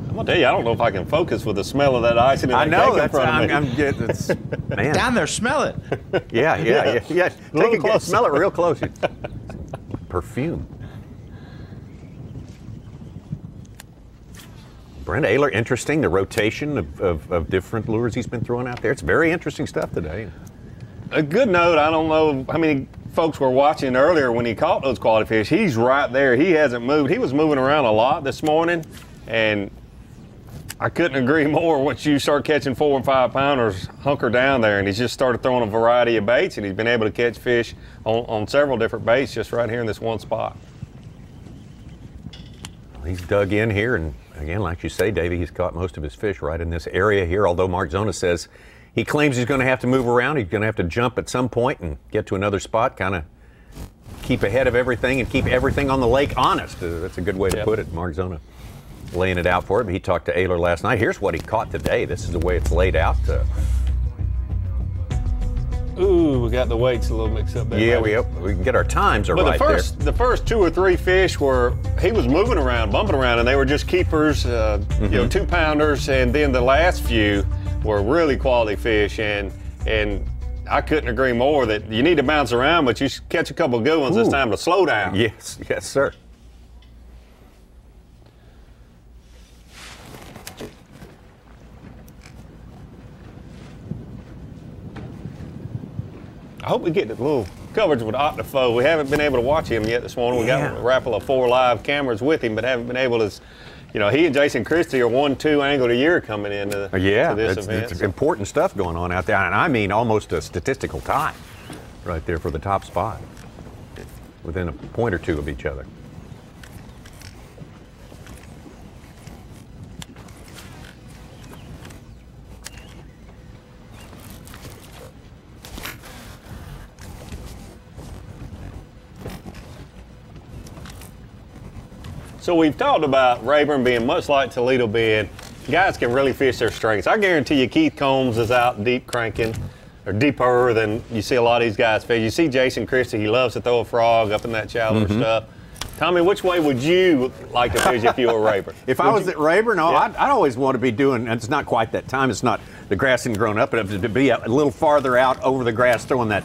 I'm gonna tell you, I don't know if I can focus with the smell of that ice and I know, cake in front of me. it's, man. Down there, smell it. Yeah. Take a smell it real close. Perfume. Brent Ehrler, interesting, the rotation of different lures he's been throwing out there. It's very interesting stuff today. A good note, I don't know how many folks were watching earlier when he caught those quality fish. He's right there. He hasn't moved. He was moving around a lot this morning, and I couldn't agree more. Once you start catching 4 and 5 pounders, hunker down there, and he's just started throwing a variety of baits, and he's been able to catch fish on several different baits just right here in this one spot. He's dug in here, and again, like you say, Davey, he's caught most of his fish right in this area here, although Mark Zona says he claims he's going to have to move around. He's going to have to jump at some point and get to another spot, kind of keep ahead of everything and keep everything on the lake honest. That's a good way to put it. Mark Zona laying it out for him. He talked to Ayler last night. Here's what he caught today. This is the way it's laid out. Ooh, we got the weights a little mixed up there. Yeah, we can get our times right there. But the first 2 or 3 fish he was moving around, bumping around, and they were just keepers, 2-pounders, and then the last few were really quality fish, and I couldn't agree more that you need to bounce around, but you catch a couple of good ones, it's time to slow down. Yes, sir. I hope we get the little coverage with Octafo. We haven't been able to watch him yet this morning. We got a raffle of 4 live cameras with him, but haven't been able to. He and Jason Christie are 1-2 angled a year coming into to this event. It's important stuff going on out there, and I mean almost a statistical tie right there for the top spot, within a point or two of each other. So we've talked about Rayburn being much like Toledo Bend. Guys can really fish their strengths. I guarantee you Keith Combs is out deep cranking, or deeper than you see a lot of these guys fish. You see Jason Christie, he loves to throw a frog up in that shallower stuff. Tommy, which way would you like to fish if you were Rayburn? If I was at Rayburn, I'd always want to be doing, and it's not quite that time, it's not, the grass isn't grown up, but to be a little farther out over the grass throwing that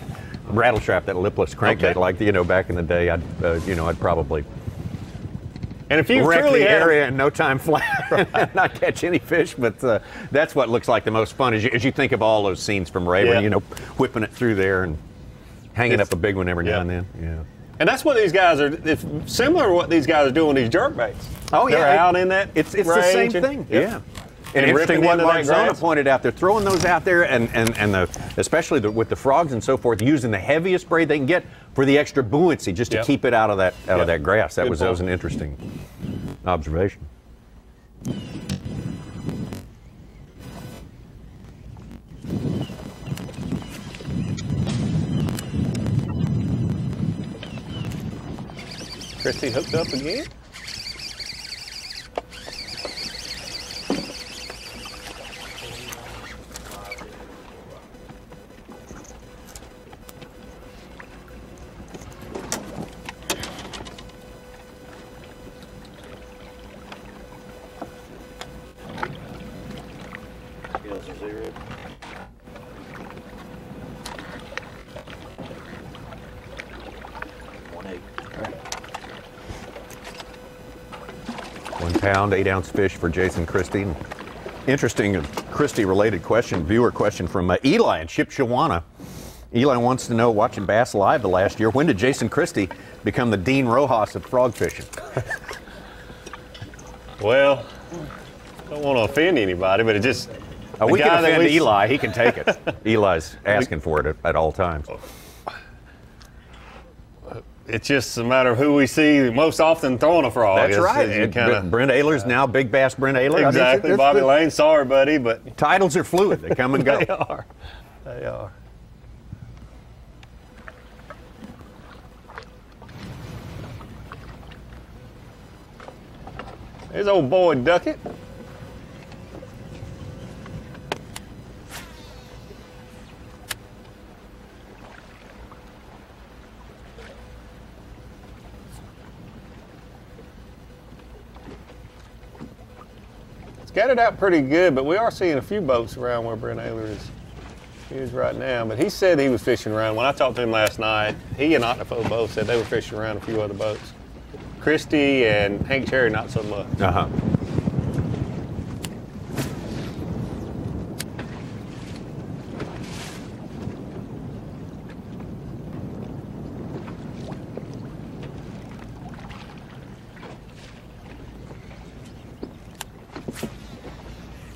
rattle trap, that lipless crankbait, like, back in the day, I'd probably... And if you wreck truly the area in no time flat, not catch any fish, but that's what looks like the most fun as you think of all those scenes from Rayburn, whipping it through there and hanging up a big one every now and then. Yeah. And that's what these guys are, similar to what these guys are doing with these jerkbaits. Oh, yeah. They're out in that It's the same thing. Yeah. And interesting what Mark Zona pointed out, they're throwing those out there, and especially with the frogs and so forth, using the heaviest braid they can get for the extra buoyancy, just to keep it out of that grass. That was an interesting observation. Christie hooked up again. Pound, 8-ounce fish for Jason Christie. Interesting Christie-related question, viewer question from Eli in Shipshewana. Eli wants to know, watching Bass Live the last year, when did Jason Christie become the Dean Rojas of frog fishing? Well, I don't want to offend anybody, but it just... we can offend Eli. He can take it. Eli's asking for it at all times. It's just a matter of who we see most often throwing a frog. That's right. Brent Ayler's now Big Bass Brent Ayler. Exactly. Bobby Lane, sorry, buddy, but... Titles are fluid. They come and go. They are. They are. There's old boy Duckett. Got it out pretty good, but we are seeing a few boats around where Brent Ayler is right now. But he said he was fishing around. When I talked to him last night, he and Octafo both said they were fishing around a few other boats. Christie and Hank Cherry, not so much.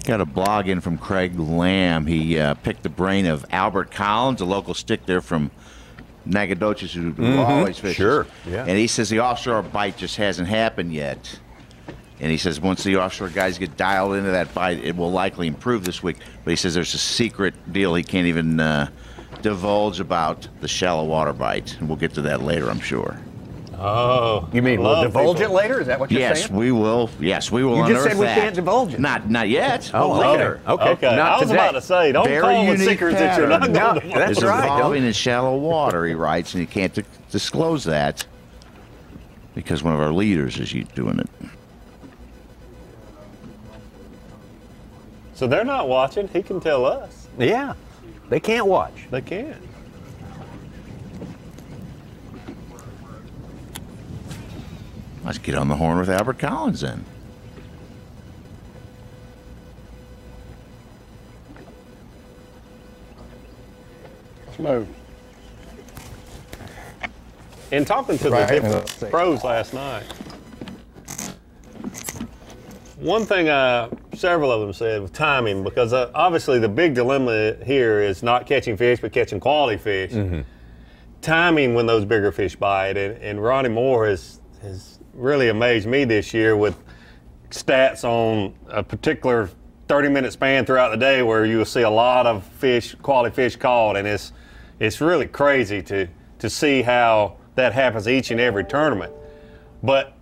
Got a blog in from Craig Lamb. He picked the brain of Albert Collins, a local stick there from Nacogdoches who always fishes. Sure, yeah. And he says the offshore bite just hasn't happened yet. And he says once the offshore guys get dialed into that bite, it will likely improve this week. But he says there's a secret deal he can't even divulge about the shallow water bite, and we'll get to that later, I'm sure. Oh, you mean we'll divulge it later? Is that what you're saying? Yes, we will. Yes, we will. You just unearth said we that. can't divulge it. Not yet. Oh, later. Okay. I was about to say, don't Very call the unique secrets that you're not pattern. going to divulge. It's involving in shallow water, he writes, and he can't disclose that because one of our leaders is doing it. So they're not watching. He can tell us. Yeah, they can't watch. They can't. Let's get on the horn with Albert Collins then. Smooth. In talking to the different pros last night, one thing several of them said was timing, because obviously the big dilemma here is not catching fish, but catching quality fish. Mm-hmm. Timing when those bigger fish bite, and Ronnie Moore has really amazed me this year with stats on a particular 30-minute span throughout the day where you will see a lot of fish, quality fish caught, and it's really crazy to see how that happens each and every tournament. But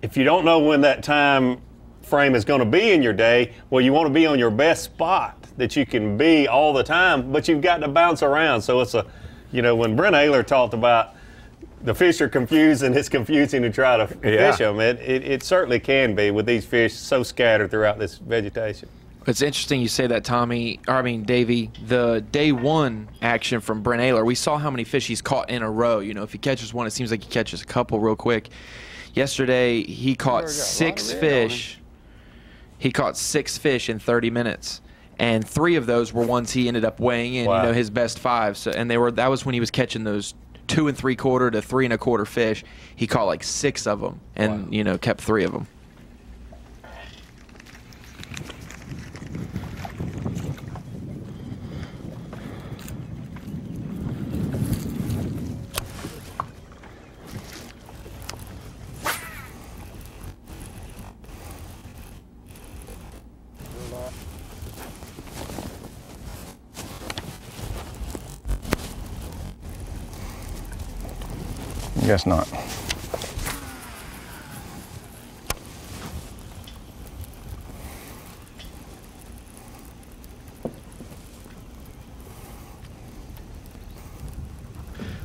if you don't know when that time frame is going to be in your day, well, you want to be on your best spot that you can be all the time, but you've got to bounce around. So it's when Brent Ayler talked about the fish are confused and it's confusing to try to fish them, it certainly can be with these fish so scattered throughout this vegetation. It's interesting you say that, Davey. The day one action from Brent Ayler, we saw how many fish he's caught in a row. If he catches one, it seems like he catches a couple real quick. Yesterday, he caught 6 fish. He caught 6 fish in 30 minutes. And 3 of those were ones he ended up weighing in, Wow. his best 5. So, and that was when he was catching those 2 3/4 to 3 1/4 fish. He caught like 6 of them and, kept 3 of them. Guess not.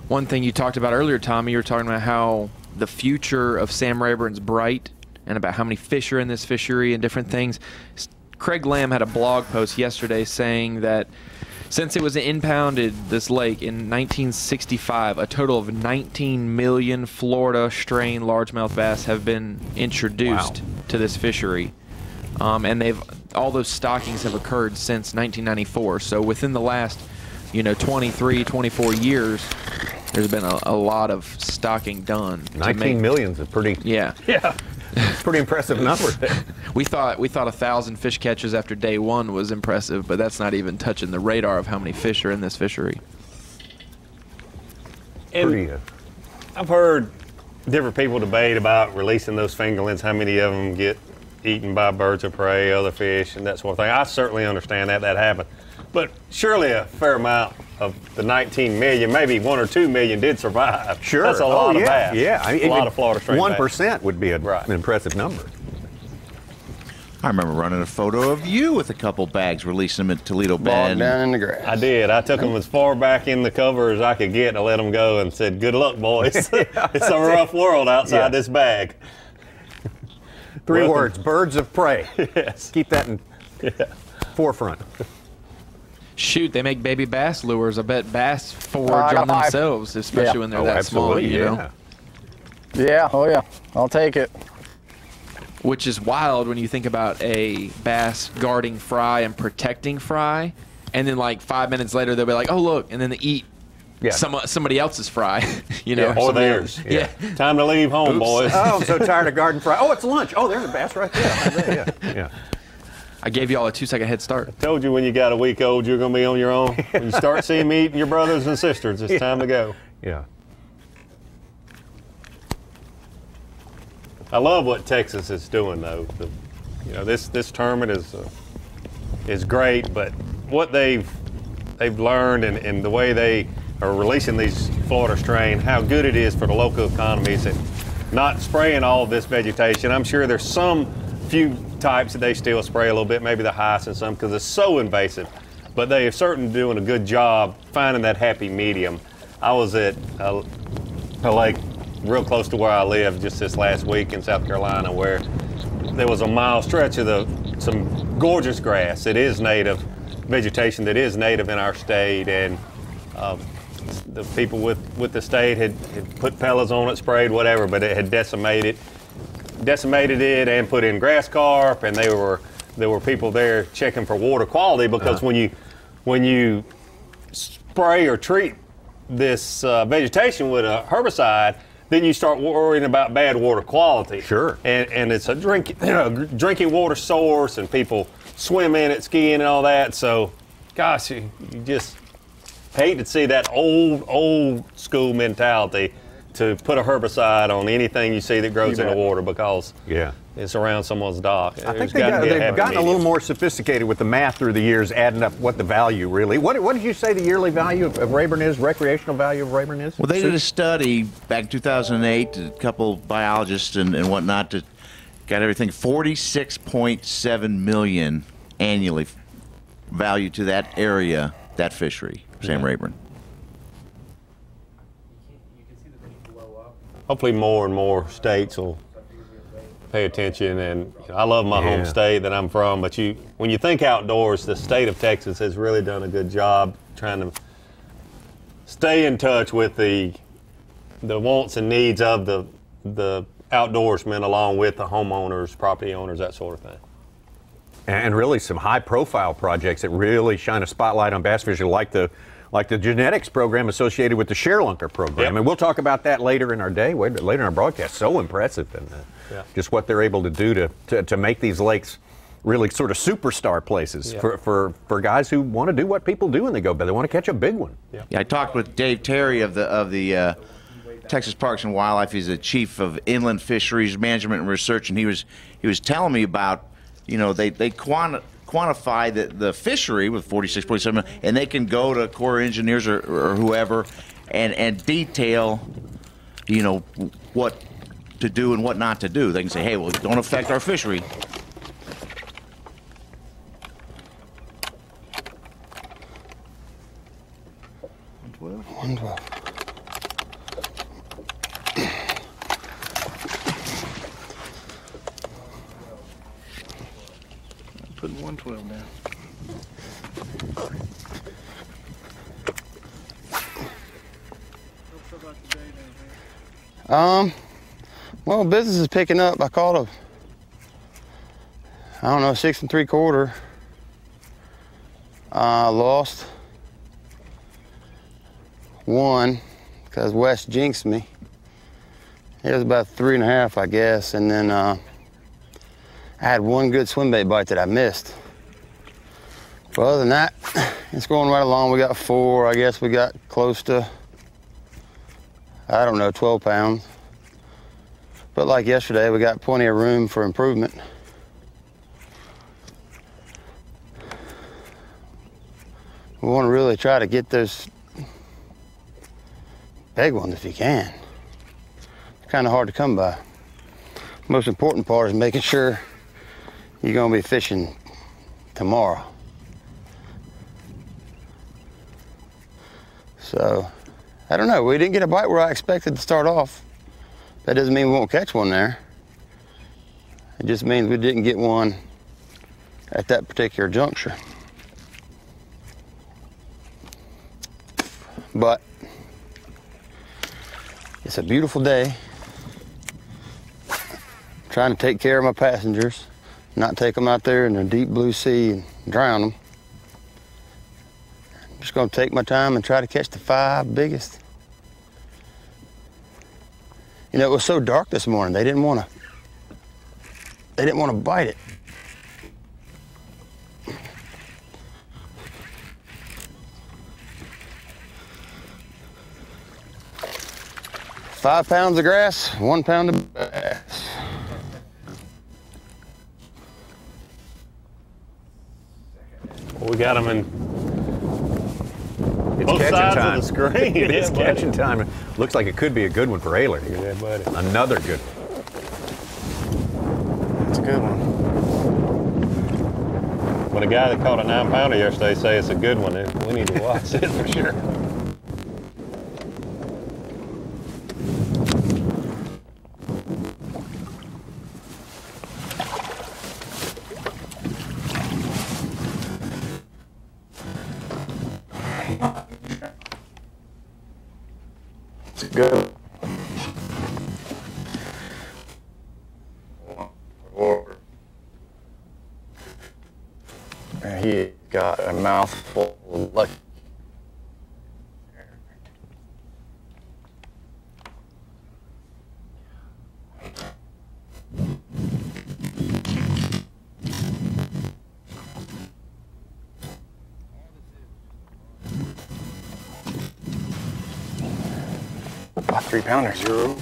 One thing you talked about earlier, Tommy, you were talking about how the future of Sam Rayburn's bright and about how many fish are in this fishery and different things. Craig Lamb had a blog post yesterday saying that since it was impounded, this lake, in 1965, a total of 19 million Florida strain largemouth bass have been introduced to this fishery. And all those stockings have occurred since 1994. So within the last, 23, 24 years, there's been a lot of stocking done. 19 million's a pretty... Yeah. Yeah. Pretty impressive number there. We thought 1,000 fish catches after day one was impressive, but that's not even touching the radar of how many fish are in this fishery. And I've heard different people debate about releasing those fingerlings, how many of them get eaten by birds of prey, other fish, and that sort of thing. I certainly understand that happened. But surely a fair amount of the 19 million, maybe 1 or 2 million did survive. Sure. That's a lot of bass. Yeah. A lot of Florida strain 1% would be an impressive number. I remember running a photo of you with a couple bags, releasing them at Toledo Bend. Down in the grass. I did. I took them as far back in the cover as I could get to let them go and said, good luck, boys. It's a rough world outside this bag. 3 words, birds of prey. Yes. Keep that in forefront. Shoot, they make baby bass lures. I bet bass forage on themselves, especially when they're that small, Yeah, oh yeah, I'll take it. Which is wild when you think about a bass guarding fry and protecting fry, and then like 5 minutes later they'll be like, oh look, and then they eat somebody else's fry, or theirs. Yeah. Time to leave home, boys. Oh, I'm so tired of guarding fry. Oh, it's lunch. Oh, there's a bass right there. Yeah. I gave you all a 2-second head start. I told you when you got a week old you're going to be on your own. When you start seeing me eating your brothers and sisters, it's time to go. Yeah. I love what Texas is doing, though. This tournament is great, but what they've they've learned and the way they are releasing these Florida strain, how good it is for the local economies and not spraying all of this vegetation. I'm sure there's some few types that they still spray a little bit, maybe the hyacinth some, because it's so invasive. But they are certainly doing a good job finding that happy medium. I was at a lake real close to where I live just this last week in South Carolina, where there was a mile stretch of some gorgeous grass. It is native vegetation that is native in our state, and the people with the state had put pellets on it, sprayed whatever, but it had decimated it and put in grass carp, and there were people there checking for water quality, because when you spray or treat this vegetation with a herbicide, then you start worrying about bad water quality. Sure. And it's a drinking water source, and people swim in it, skiing and all that. So, gosh, you just hate to see that old school mentality to put a herbicide on anything you see that grows in the water, because it's around someone's dock. I think they've gotten a little more sophisticated with the math through the years, adding up what the value really. What did you say the yearly value of Rayburn is, recreational value of Rayburn is? Well, they did a study back in 2008, a couple biologists and whatnot, that got everything, $46.7 million annually value to that area, that fishery, Sam Rayburn. Hopefully more and more states will pay attention, and I love my home state that I'm from, but when you think outdoors, the state of Texas has really done a good job trying to stay in touch with the wants and needs of the outdoorsmen, along with the homeowners, property owners, that sort of thing. And really some high-profile projects that really shine a spotlight on bass fishing, like the genetics program associated with the Sharelunker program. And we'll talk about that later in our day, later in our broadcast. So impressive, and just what they're able to do to make these lakes really sort of superstar places for guys who want to do what people do when they go, but they want to catch a big one. Yeah, I talked with Dave Terry of the Texas Parks and Wildlife. He's the chief of inland fisheries management and research, and he was telling me about, they quantify the fishery with 46.7, and they can go to Corps of Engineers or whoever and detail, what to do and what not to do. They can say, hey, well, don't affect our fishery. $112. Putting 112 down. Well, business is picking up. I caught a 6 3/4. Lost one because Wes jinxed me. It was about 3.5, I guess, and then I had one good swim bait bite that I missed. But other than that, it's going right along. We got 4. I guess we got close to, 12 pounds. But like yesterday, we got plenty of room for improvement. We want to really try to get those big ones if you can. It's kind of hard to come by. Most important part is making sure you're going to be fishing tomorrow. So, I don't know. We didn't get a bite where I expected to start off. That doesn't mean we won't catch one there. It just means we didn't get one at that particular juncture. But it's a beautiful day. I'm trying to take care of my passengers, not take them out there in the deep blue sea and drown them. I'm just going to take my time and try to catch the 5 biggest. It was so dark this morning. They didn't want to bite it. $5 pounds of grass, 1 pound of bass. Well, we got them It's both catching sides time. of the screen. It is Yeah, catching buddy. time. Looks like it could be a good one for Ayler. Yeah, buddy. Another good one. It's a good one. When a guy that caught a 9-pounder yesterday say it's a good one, we need to watch it for sure. It's good. And he got a mouthful of lucky. About 3 pounders. Zero.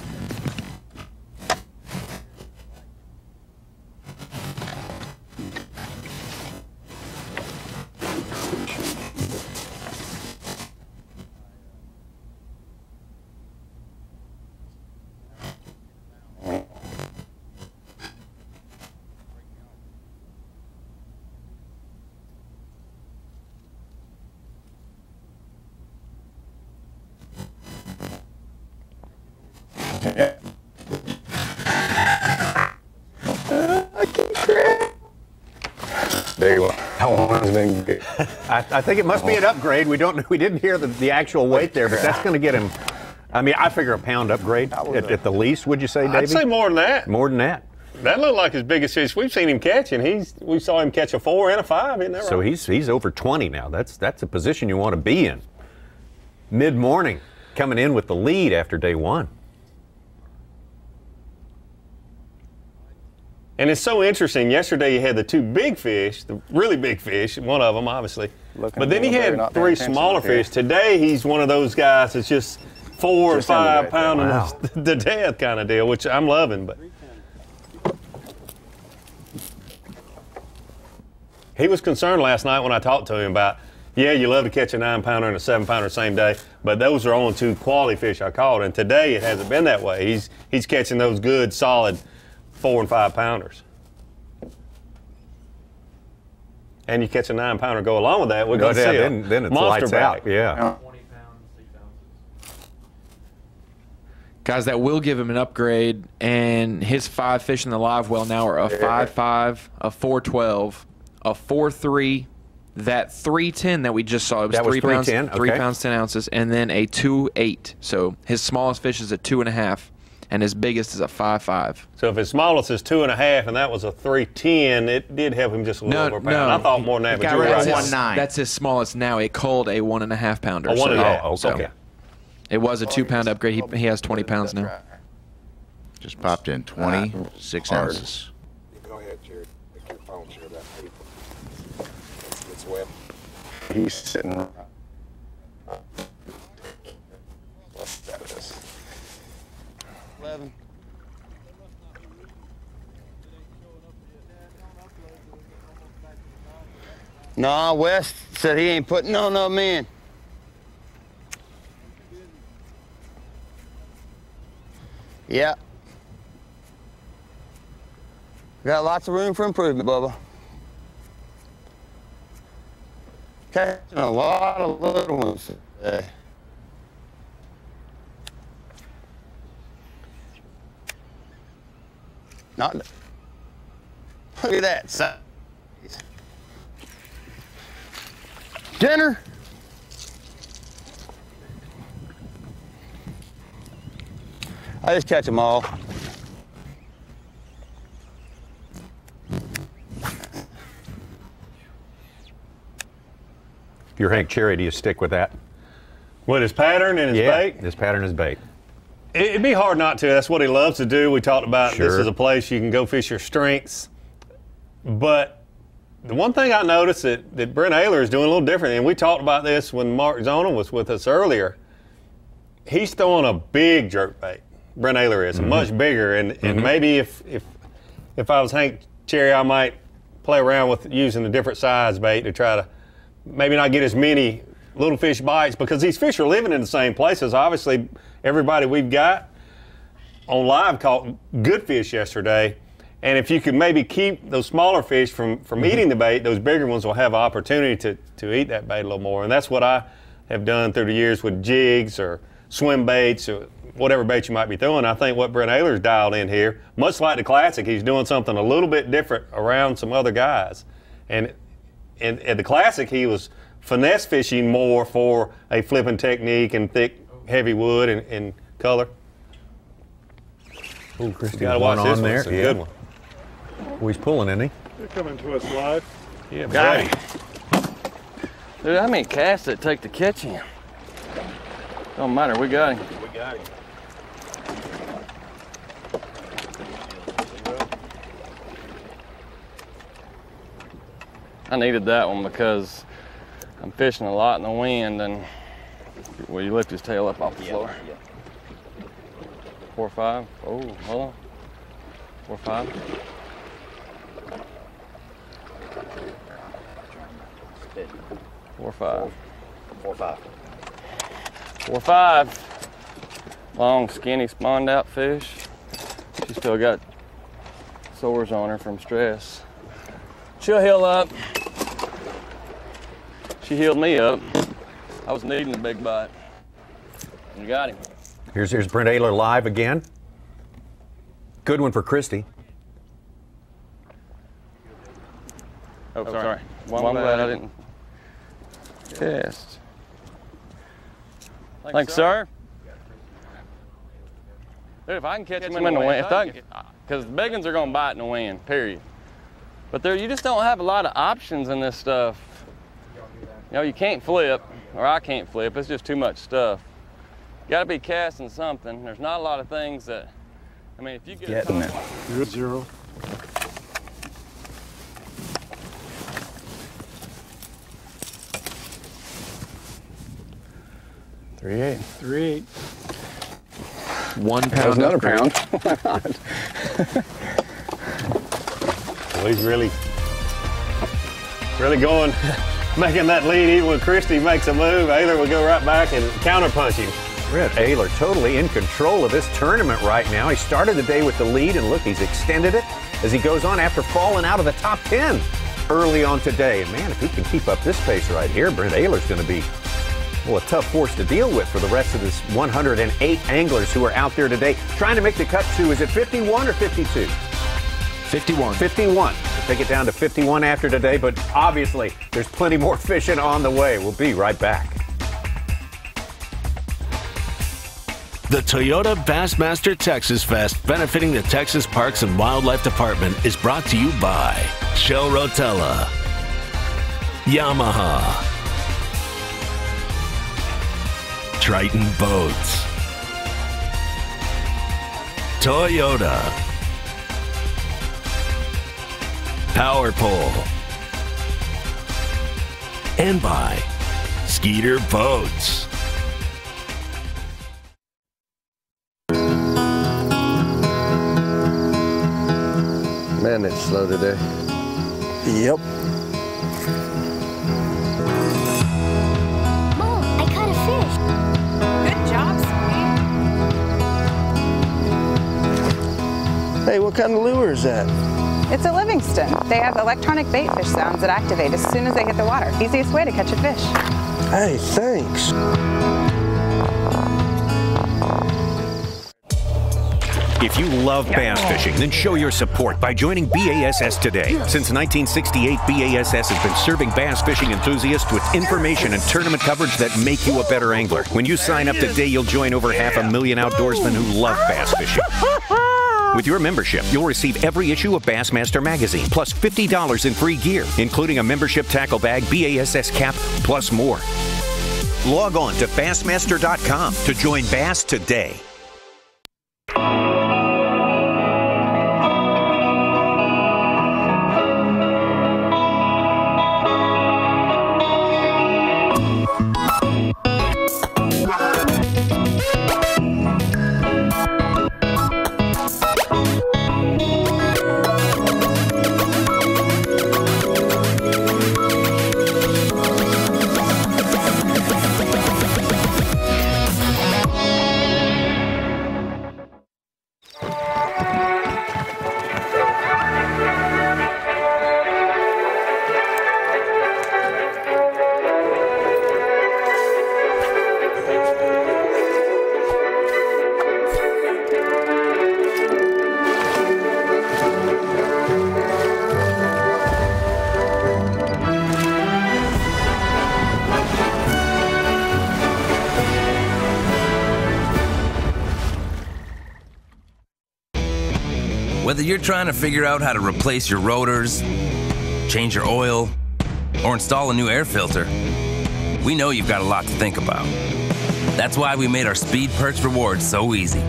Big one. That one's been good. I think it must be an upgrade. We didn't hear the actual weight there, but that's going to get him. I mean, I figure a pound upgrade at the least. Would you say, Davey? I'd say more than that. More than that. That looked like his biggest fish we've seen him catch, and we saw him catch a 4 and a 5. Isn't that right? So he's over 20 now. That's a position you want to be in. Mid-morning, coming in with the lead after day one. And it's so interesting. Yesterday he had the 2 big fish, the really big fish, one of them obviously. But then he had 3 smaller fish. Today he's one of those guys that's just 4 and 5 pounding to death kind of deal, which I'm loving. But he was concerned last night when I talked to him about, yeah, you love to catch a 9-pounder and a 7-pounder same day, but those are only 2 quality fish I caught. And today it hasn't been that way. He's catching those good, solid 4 and 5 pounders. And you catch a 9-pounder go along with that, we're going to see then it's monster lights back. out. Yeah. Guys, that will give him an upgrade, and his 5 fish in the live well now are a 5.5, a 4.12, a 4.3, that 3.10 that we just saw. It was 3 pounds, 3 pounds 10 ounces, and then a 2.8. So his smallest fish is a 2.5, and his biggest is a 5.5. So if his smallest is 2.5 and that was a 3.10, it did help him just a little over a pound. I thought more than that, but you're right. That's his smallest now. It called a 1.5 pounder. A 1.5. Okay. It was a 2-pound upgrade. He has 20 pounds now. Just popped in 26 ounces. Go ahead, Jared. Take your phone, share that paper. It's wet. He's sitting. What's that is? 11. Nah, West said he ain't putting none of them in. Yeah. Got lots of room for improvement, Bubba. Catching a lot of little ones today. Not. Look at that size. Dinner. I just catch them all. If you're Hank Cherry, do you stick with that? With his pattern and his bait? His pattern is bait. It'd be hard not to. That's what he loves to do. We talked about Sure. this is a place you can go fish your strengths. But the one thing I noticed that Brent Ayler is doing a little different, and we talked about this when Mark Zona was with us earlier, he's throwing a big jerkbait. Brent Ayler is much bigger, and maybe if I was Hank Cherry, I might play around with using a different size bait to try to maybe not get as many little fish bites, because these fish are living in the same places. Obviously, everybody we've got on live caught good fish yesterday. And if you could maybe keep those smaller fish from eating the bait, those bigger ones will have an opportunity to eat that bait a little more. And that's what I have done through the years with jigs or swim baits or whatever bait you might be throwing. I think what Brent Ayler's dialed in here, much like the Classic, he's doing something a little bit different around some other guys. And at the Classic, he was finesse fishing more for a flipping technique and thick, heavy wood and color. Ooh, Christie, you gotta watch this one. It's a good one. Oh, he's pulling, isn't he? They're coming to us live. Yeah, got him. Dude, how many casts it take to catch him? Don't matter, we got him. We got him. I needed that one because I'm fishing a lot in the wind, and well, you lift his tail up off the floor. 4 or 5. Oh, hold on. 4 or 5. Four or 5. 4 or 5. 4 or 5. Long, skinny, spawned out fish. She's still got sores on her from stress. She'll heal up. She healed me up. I was needing a big bite. You got him. Here's Brent Ayler live again. Good one for Christie. Oh, sorry. Well, I'm glad I didn't cast. Thanks, sir. Dude, if I can catch them in the wind, because the big ones are going to bite in the wind, period. But you just don't have a lot of options in this stuff. You know, you can't flip, or I can't flip. It's just too much stuff. You got to be casting something. There's not a lot of things that, I mean, if you get getting it. Good 0. $3.8. $3.8. 1 pound. That was another pound. Well, he's really going, making that lead. Even when Christie makes a move, Ayler will go right back and counterpunch him. Brent Ayler totally in control of this tournament right now. He started the day with the lead, and look, he's extended it as he goes on after falling out of the top 10 early on today. And man, if he can keep up this pace right here, Brent Ayler's going to be, well, a tough force to deal with for the rest of this 108 anglers who are out there today trying to make the cut to, is it 51 or 52? 51. 51. We'll take it down to 51 after today, but obviously there's plenty more fishing on the way. We'll be right back. The Toyota Bassmaster Texas Fest, benefiting the Texas Parks and Wildlife Department, is brought to you by Shell Rotella, Yamaha, Triton Boats, Toyota, Power Pole, and by Skeeter Boats. Man, it's slow today. Yep. Mom, I caught a fish. Good job, sweetie. Hey, what kind of lure is that? It's a Livingston. They have electronic bait fish sounds that activate as soon as they hit the water. Easiest way to catch a fish. Hey, thanks. If you love bass fishing, then show your support by joining B.A.S.S today. Since 1968, B.A.S.S has been serving bass fishing enthusiasts with information and tournament coverage that make you a better angler. When you sign up today, you'll join over 500,000 outdoorsmen who love bass fishing. With your membership, you'll receive every issue of Bassmaster magazine, plus $50 in free gear, including a membership tackle bag, B.A.S.S cap, plus more. Log on to Bassmaster.com to join Bass today. Whether you're trying to figure out how to replace your rotors, change your oil, or install a new air filter, we know you've got a lot to think about. That's why we made our Speed Perks rewards so easy.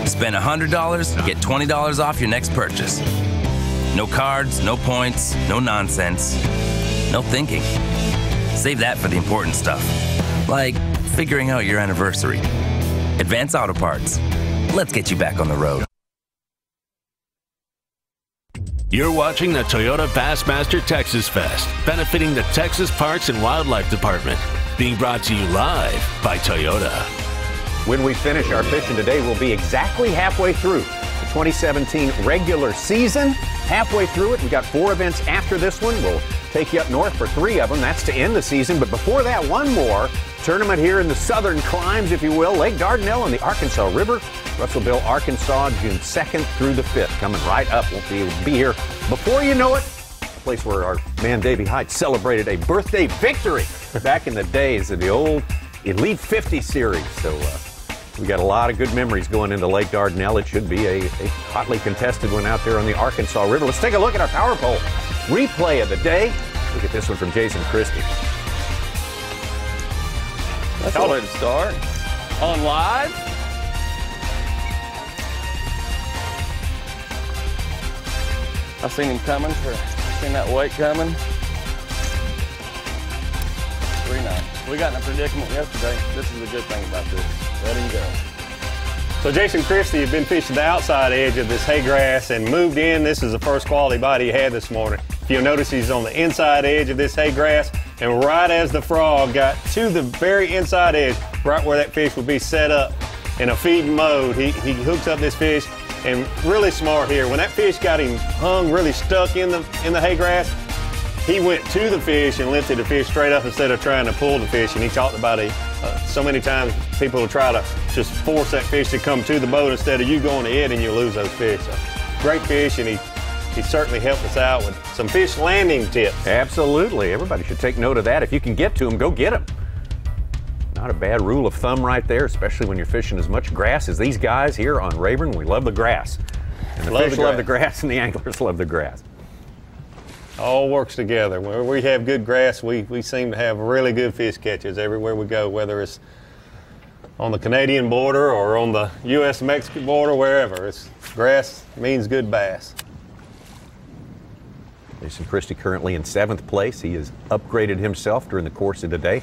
Spend $100, get $20 off your next purchase. No cards, no points, no nonsense, no thinking. Save that for the important stuff, like figuring out your anniversary. Advance Auto Parts. Let's get you back on the road. You're watching the Toyota Bassmaster Texas Fest, benefiting the Texas Parks and Wildlife Department. Being brought to you live by Toyota. When we finish our fishing today, we'll be exactly halfway through the 2017 regular season. Halfway through it, we got 4 events after this one. We'll take you up north for 3 of them. That's to end the season. But before that, one more tournament here in the southern climes, if you will. Lake Dardanelle and the Arkansas River. Russellville, Arkansas, June 2nd through the 5th. Coming right up. We'll be here before you know it. A place where our man Davey Hyde celebrated a birthday victory back in the days of the old Elite 50 series. So we got a lot of good memories going into Lake Dardanelle. It should be a hotly contested one out there on the Arkansas River. Let's take a look at our power pole replay of the day. Look at this one from Jason Christie. That's a way to start. On live. I seen him coming. Seen that weight coming. 3-9. We got in a predicament yesterday. This is a good thing about this. Let him go. So Jason Christie had been fishing the outside edge of this hay grass and moved in. This is the first quality bite he had this morning. If you'll notice, he's on the inside edge of this hay grass, and right as the frog got to the very inside edge, right where that fish would be set up in a feeding mode, he hooks up this fish. And really smart here, when that fish got him hung, really stuck in the hay grass, he went to the fish and lifted the fish straight up instead of trying to pull the fish. And he talked about it so many times. People will try to just force that fish to come to the boat instead of you going to it, and you lose those fish. So, great fish, and he certainly helped us out with some fish landing tips. Absolutely. Everybody should take note of that. If you can get to them, go get them. Not a bad rule of thumb right there, especially when you're fishing as much grass as these guys here on Rayburn. We love the grass. And the fish love the grass, and the anglers love the grass. All works together. Where we have good grass, we seem to have really good fish catches everywhere we go, whether it's on the Canadian border or on the U.S.-Mexican border, wherever. Grass means good bass. Jason Christie currently in 7th place. He has upgraded himself during the course of the day.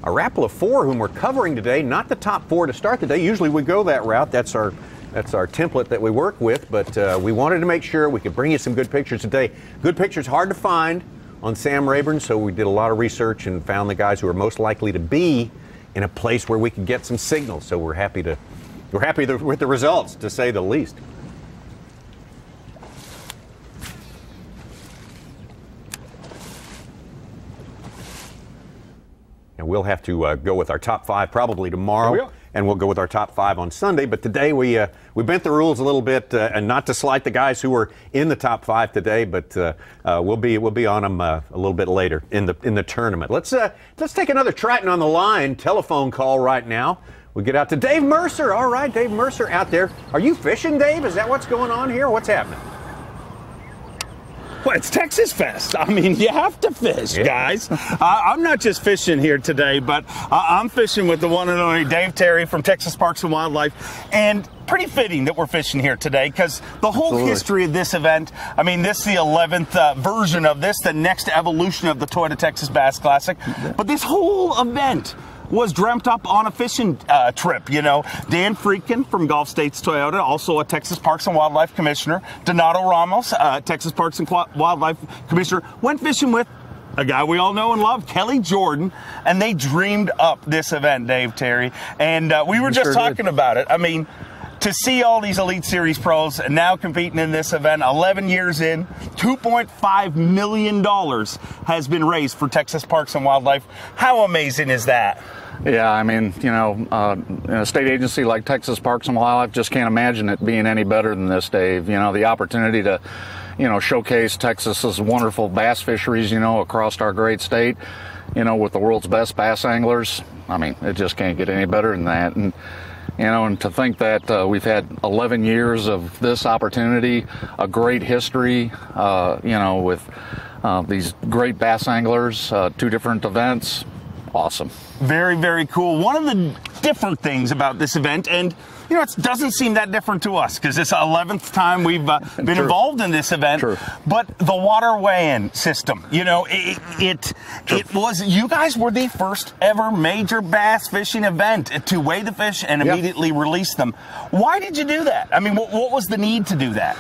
A raffle of 4 whom we're covering today, not the top 4 to start the day. Usually we go that route. That's our template that we work with, but we wanted to make sure we could bring you some good pictures today. Good pictures hard to find on Sam Rayburn, so we did a lot of research and found the guys who are most likely to be in a place where we can get some signals. So we're happy with the results, to say the least. And we'll have to go with our top 5 probably tomorrow, and we'll go with our top 5 on Sunday. But today we bent the rules a little bit, and not to slight the guys who were in the top 5 today, but we'll be on them a little bit later in the tournament. Let's take another Triton on the line telephone call right now. We get out to Dave Mercer. All right, Dave Mercer out there. Are you fishing, Dave? Is that what's going on here? What's happening? Well, it's Texas Fest. I mean, you have to fish, guys. I'm not just fishing here today, but I'm fishing with the one and only Dave Terry from Texas Parks and Wildlife. And pretty fitting that we're fishing here today, because the whole history of this event, I mean, this is the 11th version of this, the next evolution of the Toyota Texas Bass Classic. But this whole event was dreamt up on a fishing trip, you know. Dan Friedkin from Gulf States Toyota, also a Texas Parks and Wildlife Commissioner. Donato Ramos, Texas Parks and Wildlife Commissioner, went fishing with a guy we all know and love, Kelly Jordan, and they dreamed up this event, Dave Terry. And we were just talking about it. I mean, to see all these Elite Series pros now competing in this event, 11 years in, $2.5 million has been raised for Texas Parks and Wildlife. How amazing is that? Yeah, I mean, you know, a state agency like Texas Parks and Wildlife just can't imagine it being any better than this, Dave. You know, the opportunity to, you know, showcase Texas's wonderful bass fisheries, you know, across our great state, you know, with the world's best bass anglers. I mean, it just can't get any better than that. And, You know, and to think that we've had 11 years of this opportunity, a great history, you know, with these great bass anglers, 2 different events, awesome. Very, very cool. One of the different things about this event, and you know, it doesn't seem that different to us because it's the 11th time we've been involved in this event. True. But the water weigh-in system, you know, it was, you guys were the first ever major bass fishing event to weigh the fish and immediately release them. Why did you do that? I mean, what was the need to do that?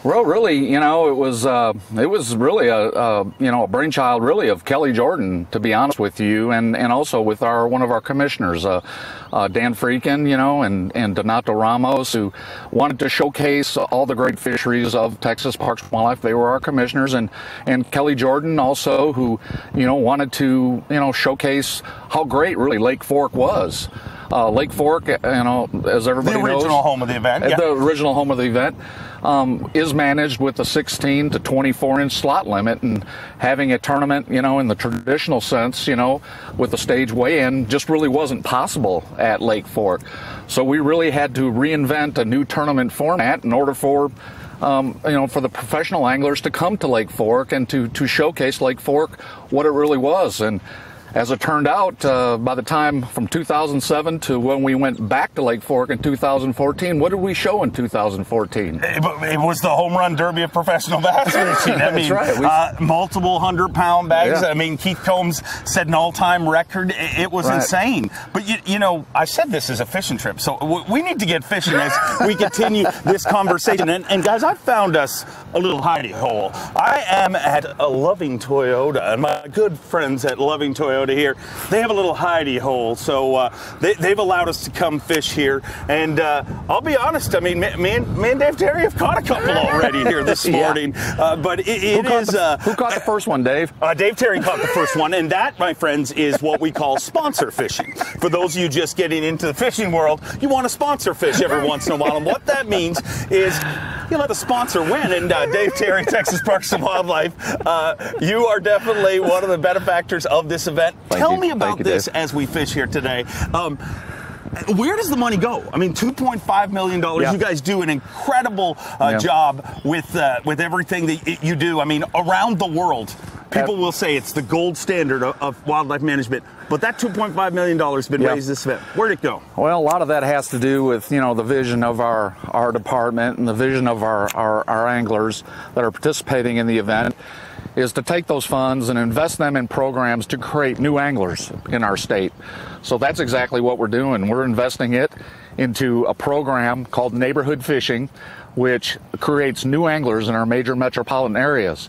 Well, really, you know, it was really a you know, a brainchild really of Kelly Jordan, to be honest with you, and also with one of our commissioners, Dan Freakin, you know, and Donato Ramos, who wanted to showcase all the great fisheries of Texas Parks and Wildlife. They were our commissioners, and Kelly Jordan also, who, you know, wanted to, you know, showcase how great really Lake Fork was. Lake Fork, you know, as everybody knows, the original home of the event. The original home of the event is managed with a 16 to 24-inch slot limit, and having a tournament, you know, in the traditional sense, you know, with a stage weigh-in just really wasn't possible at Lake Fork. So we really had to reinvent a new tournament format in order for you know, for the professional anglers to come to Lake Fork and to showcase Lake Fork what it really was. And as it turned out, by the time from 2007 to when we went back to Lake Fork in 2014, what did we show in 2014? It was the home run derby of professional bass fishing. I mean, that's right. Multiple 100-pound bags. Yeah. I mean, Keith Combs set an all-time record. It was insane. But, you know, I said this is a fishing trip, so we need to get fishing as we continue this conversation. And guys, I found us a little hidey hole. I am at a Loving Toyota, and my good friends at Loving Toyota here, they have a little hidey hole, so they've allowed us to come fish here. And I'll be honest, I mean, me and Dave Terry have caught a couple already here this morning. But who caught the first one, Dave? Dave Terry caught the first one, and that, my friends, is what we call sponsor fishing. For those of you just getting into the fishing world, you want to sponsor fish every once in a while, and what that means is you let the sponsor win. And Dave Terry, Texas Parks and Wildlife, you are definitely one of the benefactors of this event. Tell me about this as we fish here today. Where does the money go? I mean, $2.5 million. You guys do an incredible job with everything that you do. I mean, around the world, people will say it's the gold standard of wildlife management. But that $2.5 million has been raised this event. Where'd it go? Well, a lot of that has to do with, you know, the vision of our department and the vision of our anglers that are participating in the event, is to take those funds and invest them in programs to create new anglers in our state. So that's exactly what we're doing. We're investing it into a program called Neighborhood Fishing, which creates new anglers in our major metropolitan areas.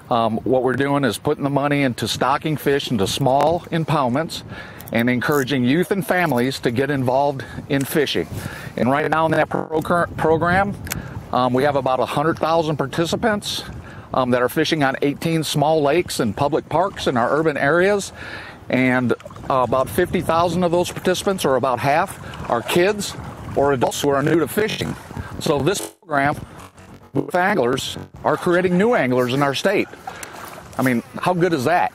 What we're doing is putting the money into stocking fish into small impoundments and encouraging youth and families to get involved in fishing. And right now in that program, we have about 100,000 participants that are fishing on 18 small lakes and public parks in our urban areas. And about 50,000 of those participants, or about half, are kids or adults who are new to fishing. So this program with anglers are creating new anglers in our state. I mean, how good is that?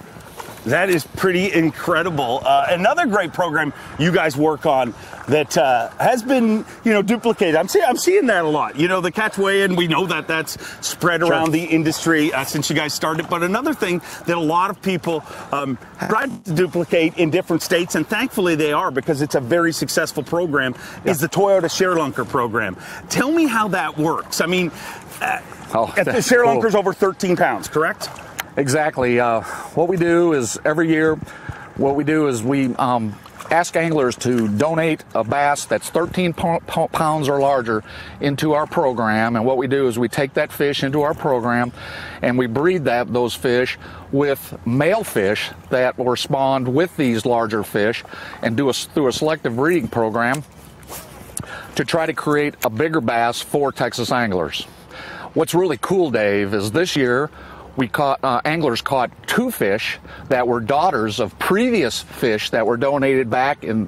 That is pretty incredible. Another great program you guys work on that has been, you know, duplicated. I'm seeing that a lot. You know, the catch weigh-in, we know that that's spread around the industry since you guys started. But another thing that a lot of people tried to duplicate in different states, and thankfully they are because it's a very successful program, is the Toyota Sharelunker program. Tell me how that works. I mean, the Sharelunker's over 13 pounds, correct? Exactly. What we do is every year, we ask anglers to donate a bass that's 13 pounds or larger into our program. And what we do is we take that fish into our program and we breed those fish with male fish that were spawned with these larger fish, and do through a selective breeding program to try to create a bigger bass for Texas anglers. What's really cool, Dave, is this year anglers caught 2 fish that were daughters of previous fish that were donated back in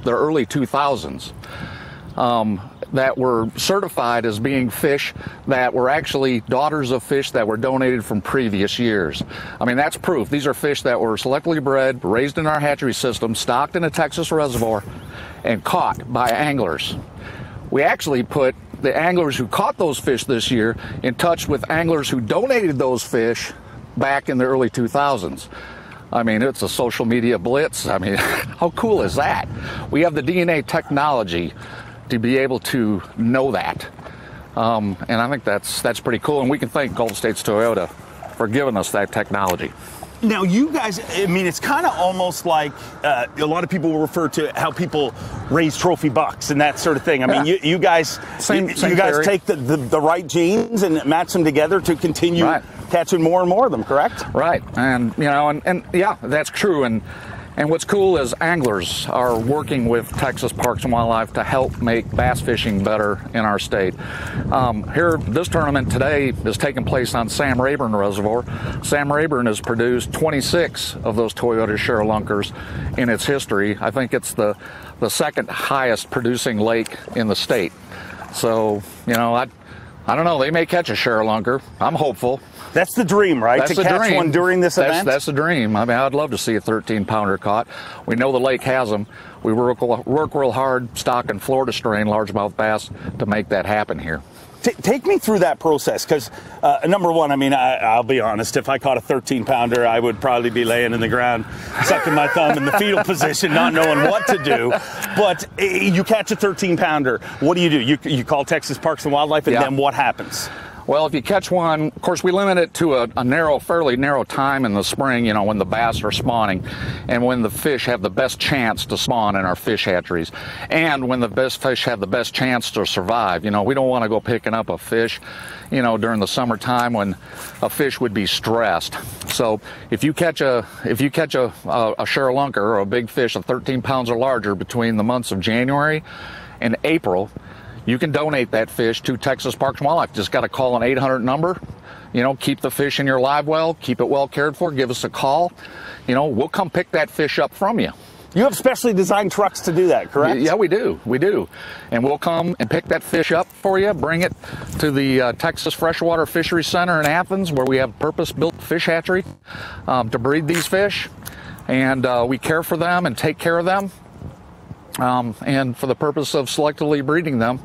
the early 2000s, that were certified as being fish that were actually daughters of fish that were donated from previous years. I mean, that's proof. These are fish that were selectively bred, raised in our hatchery system, stocked in a Texas reservoir, and caught by anglers. We actually put the anglers who caught those fish this year in touch with anglers who donated those fish back in the early 2000s. I mean, it's a social media blitz. I mean, how cool is that? We have the DNA technology to be able to know that. And I think that's pretty cool. And we can thank Gulf States Toyota for giving us that technology. Now, you guys, I mean, it's kind of almost like a lot of people will refer to how people raise trophy bucks and that sort of thing. I mean, you guys, Same you guys theory. take the right genes and match them together to continue catching more and more of them, correct? Right. And, you know, and yeah, that's true. And what's cool is anglers are working with Texas Parks and Wildlife to help make bass fishing better in our state. Here, this tournament today is taking place on Sam Rayburn Reservoir. Sam Rayburn has produced 26 of those Toyota Sharelunkers in its history. I think it's the second highest producing lake in the state. So, you know, I don't know, they may catch a Sharelunker. I'm hopeful. That's the dream, right? That's to catch one during this event? That's the dream. I mean, I'd love to see a 13-pounder caught. We know the lake has them. We work real hard stocking Florida strain largemouth bass to make that happen here. Take me through that process, because number one, I mean, I'll be honest, if I caught a 13-pounder, I would probably be laying in the ground, sucking my thumb in the fetal position, not knowing what to do. But you catch a 13-pounder, what do? You call Texas Parks and Wildlife, and then what happens? Well, if you catch one, of course, we limit it to a fairly narrow time in the spring, you know, when the bass are spawning and when the fish have the best chance to spawn in our fish hatcheries and when the best fish have the best chance to survive. You know, we don't want to go picking up a fish, you know, during the summertime when a fish would be stressed. So if you catch a Sharelunker or a big fish of 13 pounds or larger between the months of January and April, you can donate that fish to Texas Parks and Wildlife. Just got to call an 800 number. You know, keep the fish in your live well, keep it well cared for, give us a call. You know, we'll come pick that fish up from you. You have specially designed trucks to do that, correct? Yeah, we do. We do. And we'll come and pick that fish up for you, bring it to the Texas Freshwater Fishery Center in Athens, where we have purpose-built fish hatchery to breed these fish. And we care for them and take care of them. And for the purpose of selectively breeding them.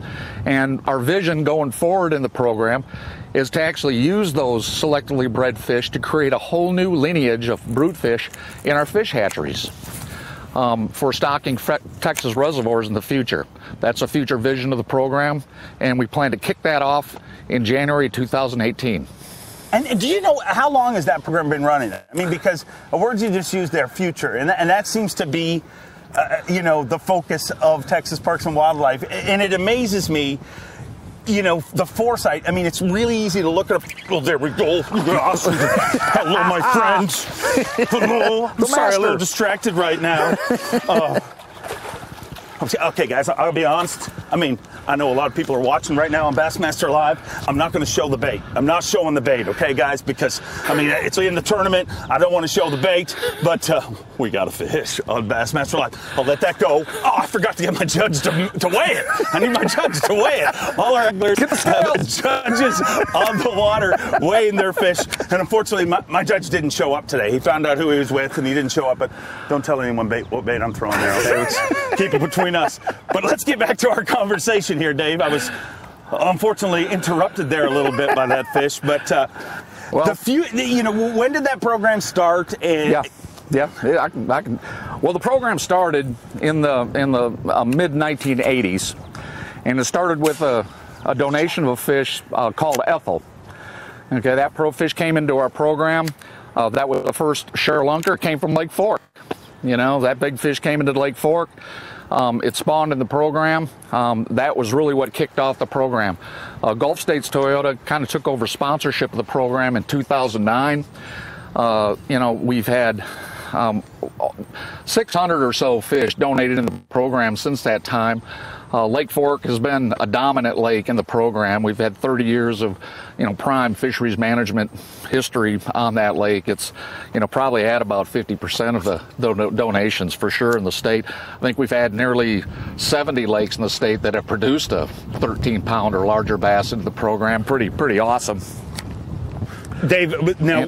And our vision going forward in the program is to actually use those selectively bred fish to create a whole new lineage of brood fish in our fish hatcheries for stocking Texas reservoirs in the future. That's a future vision of the program, and we plan to kick that off in January 2018. And do you know how long has that program been running? I mean, because the words you just used there, future, and that seems to be you know, the focus of Texas Parks and Wildlife. And it amazes me, you know, the foresight. I mean, it's really easy to look at well, there we go. Hello, my friends. Hello. I'm sorry, a little distracted right now. Okay, guys, I'll be honest. I mean, I know a lot of people are watching right now on Bassmaster Live. I'm not going to show the bait. I'm not showing the bait, okay, guys? Because, I mean, it's in the tournament. I don't want to show the bait, but we got a fish on Bassmaster Live. I'll let that go. Oh, I forgot to get my judge to weigh it. I need my judge to weigh it. All our anglers have judges on the water weighing their fish. And unfortunately, my judge didn't show up today. He found out who he was with, and he didn't show up. But don't tell anyone what bait I'm throwing there, okay? Let's keep it between us. But let's get back to our conversation here, Dave. I was unfortunately interrupted there a little bit by that fish, but you know, when did that program start? And I can. Well, the program started in the mid 1980s, and it started with a donation of a fish called Ethel. Okay, that fish came into our program. That was the first Sharelunker. Came from Lake Fork. You know, that big fish came into Lake Fork. It spawned in the program. That was really what kicked off the program. Gulf States Toyota kind of took over sponsorship of the program in 2009. You know, we've had 600 or so fish donated in the program since that time. Lake Fork has been a dominant lake in the program. We've had 30 years of, you know, prime fisheries management history on that lake. It's, you know, probably at about 50% of the donations for sure in the state. I think we've had nearly 70 lakes in the state that have produced a 13-pound or larger bass into the program. Pretty awesome. Dave, now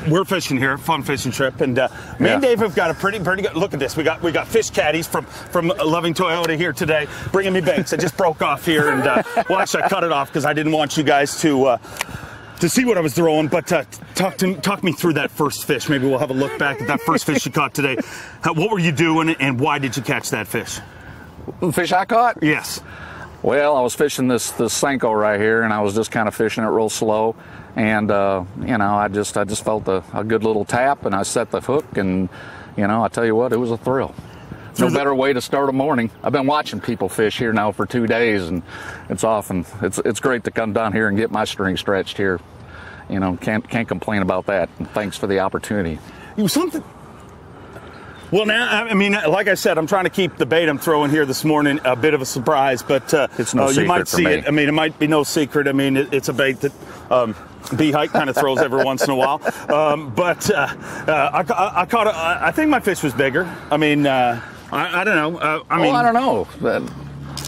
we're fishing here, fun fishing trip, and me and Dave have got a pretty good look at this. We got fish caddies from Loving Toyota here today, bringing me baits. I just broke off here, and well, actually I cut it off because I didn't want you guys to see what I was throwing. But talk me through that first fish. Maybe we'll have a look back at that first fish you caught today. What were you doing, and why did you catch that fish? The fish I caught? Yes. Well, I was fishing this Senko right here, and I was just kind of fishing it real slow, and you know, I just felt a good little tap, and I set the hook, and you know, I tell you what, it was a thrill. No better way to start a morning. I've been watching people fish here now for 2 days, and it's great to come down here and get my string stretched here. You know, can't complain about that. And thanks for the opportunity. It was something. Well, now, I mean, like I said, I'm trying to keep the bait I'm throwing here this morning a bit of a surprise, but it's no secret you might see it. I mean, it might be no secret. I mean, it's a bait that B-Hike kind of throws every once in a while. But I caught it. I think my fish was bigger. I mean, I don't know. I don't know.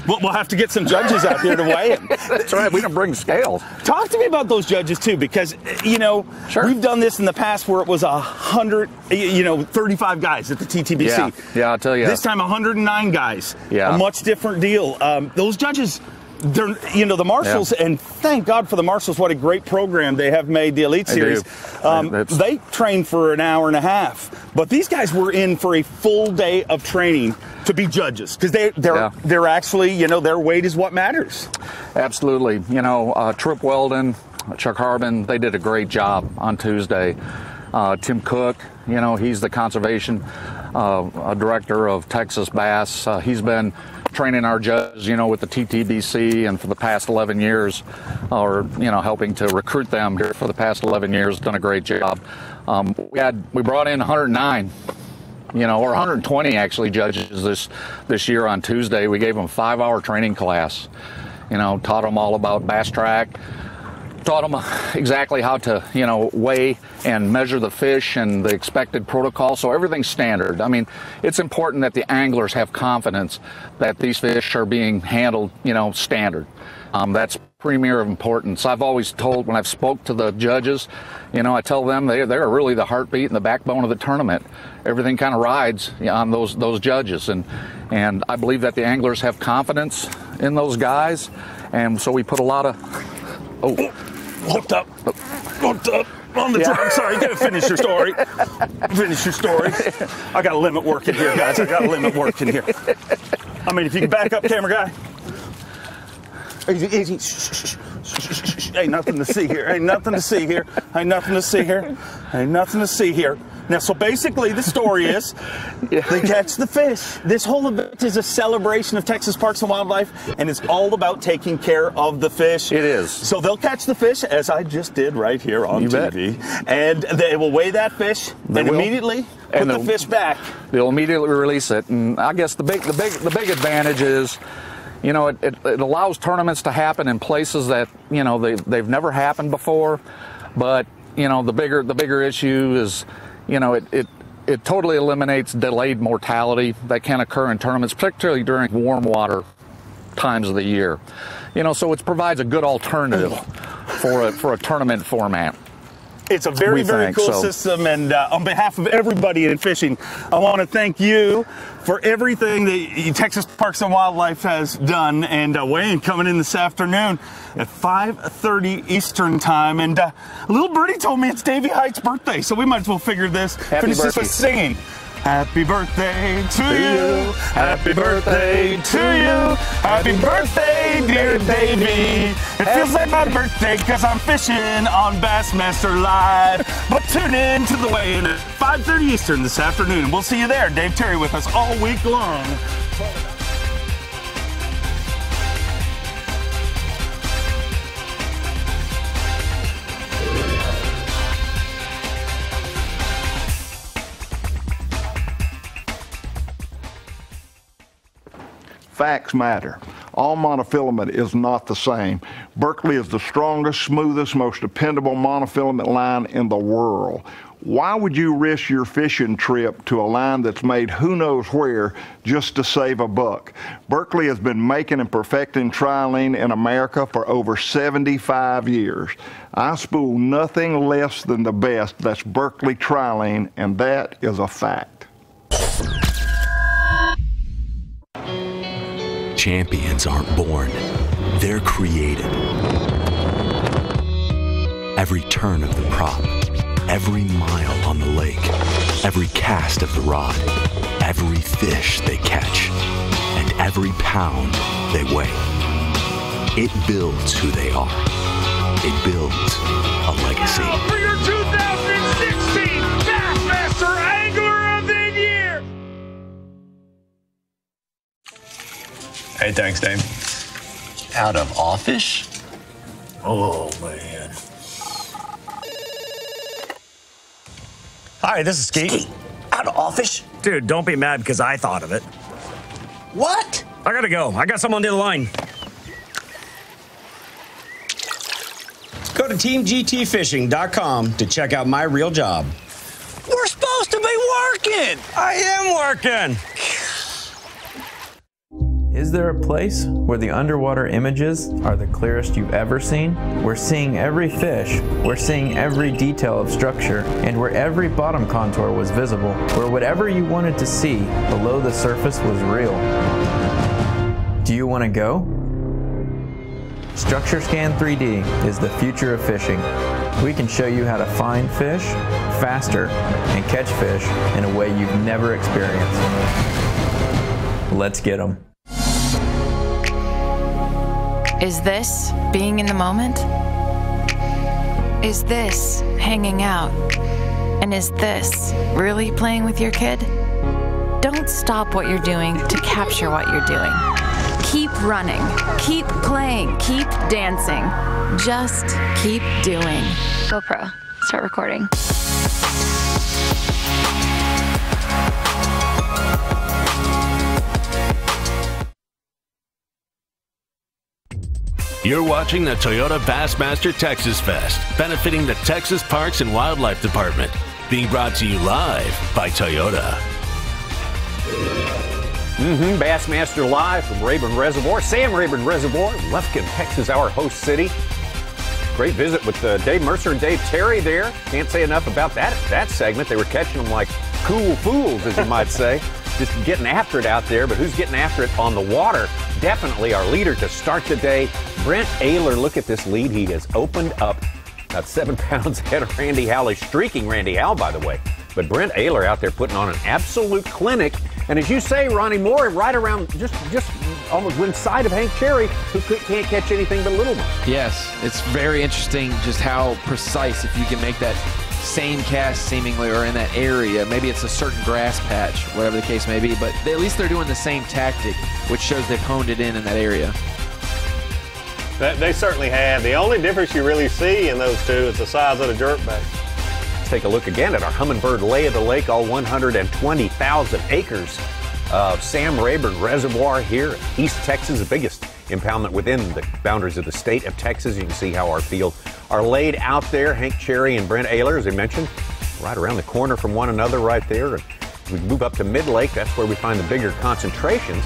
We'll have to get some judges out here to weigh it. That's right. We don't bring scales. Talk to me about those judges too, because you know we've done this in the past where it was 35 guys at the TTBC. Yeah, I'll tell you. This time 109 guys. Yeah, a much different deal. Those judges, they're the marshals, and thank God for the marshals. What a great program they have made, the Elite Series. They train for an hour and a half, but these guys were in for a full day of training to be judges, because they're actually, their weight is what matters. Absolutely. Trip Weldon, Chuck Harbin, they did a great job on Tuesday. Tim Cook, he's the conservation director of Texas Bass. He's been training our judges, with the TTBC, and for the past 11 years, or helping to recruit them here for the past 11 years. Done a great job. We brought in 109. Or 120 actually judges this year on Tuesday. We gave them a 5-hour training class. Taught them all about bass track, taught them exactly how to, weigh and measure the fish and the expected protocol. So everything's standard. I mean, it's important that the anglers have confidence that these fish are being handled, standard. That's premier of importance. I've always told, when I've spoke to the judges, I tell them they're really the heartbeat and the backbone of the tournament. Everything kind of rides on those judges, and I believe that the anglers have confidence in those guys, and so we put a lot of hooked up on the drop. Sorry, you gotta finish your story. Finish your story. I got a limit working here, guys. I got a limit working here. I mean, if you can back up, camera guy. Easy. Ain't nothing to see here. Ain't nothing to see here. Ain't nothing to see here. Ain't nothing to see here. Now, so basically the story is they catch the fish. This whole event is a celebration of Texas Parks and Wildlife, and it's all about taking care of the fish. It is. So they'll catch the fish, as I just did right here on TV, and they will weigh that fish and immediately put the fish back. They'll immediately release it, and I guess the big advantage is, it allows tournaments to happen in places that they've never happened before, but the bigger issue is it totally eliminates delayed mortality that can occur in tournaments, particularly during warm water times of the year. So it provides a good alternative for a tournament format. It's a very cool system, and on behalf of everybody in fishing, I want to thank you for everything that Texas Parks and Wildlife has done. And Wayne coming in this afternoon at 5:30 Eastern time, and a little birdie told me it's Davey Hite's birthday, so we might as well finish this with singing. Happy birthday to you. Happy birthday to you. Happy birthday, dear Davey. It feels like my birthday because I'm fishing on Bassmaster Live. But tune in to the weigh-in at 5:30 Eastern this afternoon. We'll see you there. Dave Terry with us all week long. Facts matter. All monofilament is not the same. Berkley is the strongest, smoothest, most dependable monofilament line in the world. Why would you risk your fishing trip to a line that's made who knows where just to save a buck? Berkley has been making and perfecting trilene in America for over 75 years. I spool nothing less than the best. That's Berkley trilene, and that is a fact. Champions aren't born, they're created. Every turn of the prop, every mile on the lake, every cast of the rod, every fish they catch, and every pound they weigh. It builds who they are. It builds a legacy. For your 2016 Bassmaster Angler of the Year! Hey, thanks, Dave. Out of office? Oh, man. Hi, this is Skeet. Out of office? Dude, don't be mad because I thought of it. What? I gotta go. I got someone on the other line. Go to teamgtfishing.com to check out my real job. We're supposed to be working! I am working! Is there a place where the underwater images are the clearest you've ever seen? We're seeing every fish, we're seeing every detail of structure, and where every bottom contour was visible, where whatever you wanted to see below the surface was real. Do you want to go? Structure Scan 3D is the future of fishing. We can show you how to find fish faster and catch fish in a way you've never experienced. Let's get them. Is this being in the moment? Is this hanging out? And is this really playing with your kid? Don't stop what you're doing to capture what you're doing. Keep running, keep playing, keep dancing. Just keep doing. GoPro, start recording. You're watching the Toyota Bassmaster Texas Fest, benefiting the Texas Parks and Wildlife Department. Being brought to you live by Toyota. Bassmaster live from Rayburn Reservoir. Sam Rayburn Reservoir, Lufkin, Texas, our host city. Great visit with Dave Mercer and Dave Terry there. Can't say enough about that segment. They were catching them like cool fools, as you might say. Just getting after it out there, but who's getting after it on the water? Definitely our leader to start the day, Brent Ayler. Look at this lead. He has opened up about 7 pounds ahead of Randy Howell. He's streaking Randy Howell, by the way. But Brent Ayler out there putting on an absolute clinic. And as you say, Ronnie Moore, right around just almost inside of Hank Cherry, who can't catch anything but little ones. Yes, it's very interesting just how precise, if you can make that same cast seemingly or in that area. Maybe it's a certain grass patch, whatever the case may be, but at least they're doing the same tactic, which shows they've honed it in that area. They certainly have. The only difference you really see in those two is the size of the jerkbait. Let's take a look again at our Humminbird lay of the lake, all 120,000 acres of Sam Rayburn Reservoir here in East Texas, the biggest impoundment within the boundaries of the state of Texas. You can see how our field are laid out there. Hank Cherry and Brent Ayler, as I mentioned, right around the corner from one another right there. And we move up to Mid-Lake. That's where we find the bigger concentrations,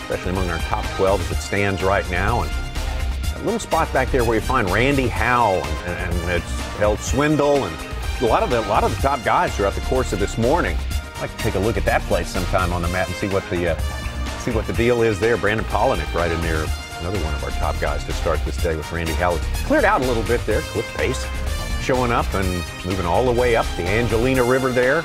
especially among our top 12 as it stands right now. And a little spot back there where you find Randy Howell and it's held Swindle and a lot of the top guys throughout the course of this morning. I'd like to take a look at that place sometime on the mat and see what the deal is there. Brandon Polinick right in there, another one of our top guys to start this day with Randy Howell. Cleared out a little bit there. Cliff Pace showing up and moving all the way up the Angelina River there.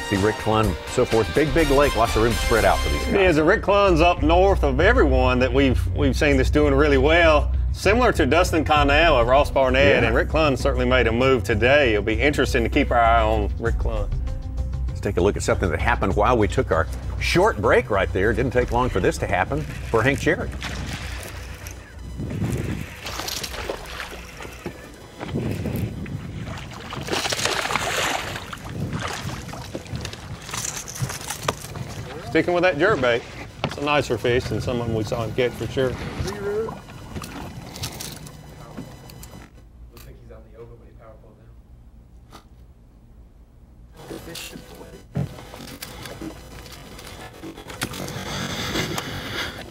See Rick Clunn, so forth. Big lake, lots of room to spread out for these guys. Yeah, the Rick Clunn's up north of everyone that we've seen that's doing really well. Similar to Dustin Connell of Ross Barnett, and Rick Clunn certainly made a move today. It'll be interesting to keep our eye on Rick Clunn. Let's take a look at something that happened while we took our short break right there. It didn't take long for this to happen for Hank Cherry. Sticking with that jerkbait. It's a nicer fish than some of them we saw him catch for sure.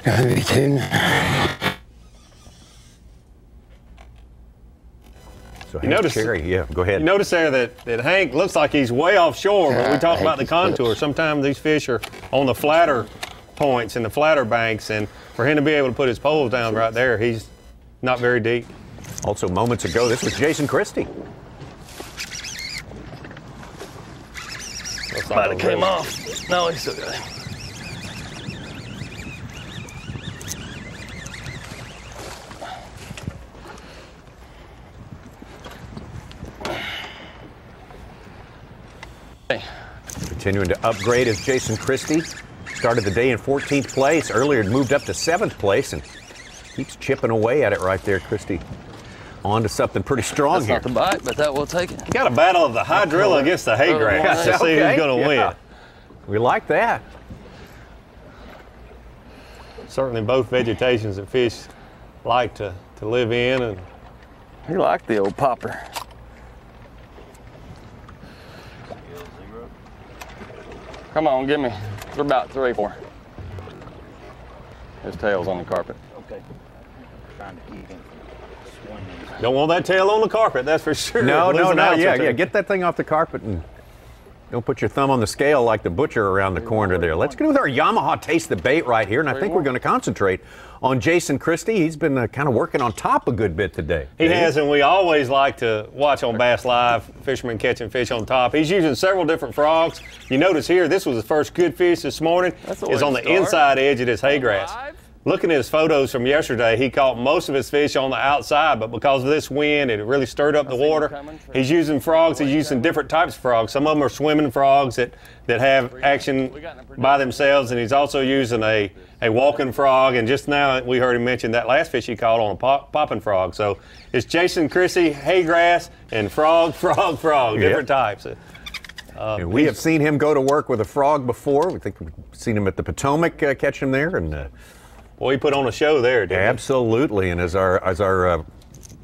Gotta be kidding. So You notice, yeah, go ahead. You notice there that Hank looks like he's way offshore, but we talk about the contour. Sometimes these fish are on the flatter points and the flatter banks, and for him to be able to put his poles down right there, he's not very deep. Also, moments ago, this was Jason Christie. Might have came off. No, he's still got it. Continuing to upgrade is Jason Christie. Started the day in 14th place. Earlier moved up to 7th place and keeps chipping away at it right there, Christie. On to something pretty strong That's here. not the bite, but that will take it. You got a battle of the hydrilla against the hay grass to see who's going to win. We like that. Certainly both vegetations that fish like to live in. And you like the old popper. Come on, give me. We're about 3, 4. His tail's on the carpet. Okay. Trying to keep him swinging. Don't want that tail on the carpet, that's for sure. No, yeah. Get that thing off the carpet and don't put your thumb on the scale like the butcher around the corner there. Let's get with our Yamaha Taste the Bait right here, and I think we're going to concentrate on Jason Christie. He's been kind of working on top a good bit today. He has, and we always like to watch on Bass Live, fishermen catching fish on top. He's using several different frogs. You notice here, this was the first good fish this morning. Is on the inside edge of this hay grass. Looking at his photos from yesterday, he caught most of his fish on the outside, but because of this wind, it really stirred up the water. He's using frogs. He's using different types of frogs. Some of them are swimming frogs that have action by themselves, and he's also using a walking frog. And just now, we heard him mention that last fish he caught on a popping frog. So it's Jason Christie, hay grass, and frog, different types. And we have seen him go to work with a frog before. We think we've seen him at the Potomac catch him there, and well, he put on a show there, didn't he? Absolutely, and as our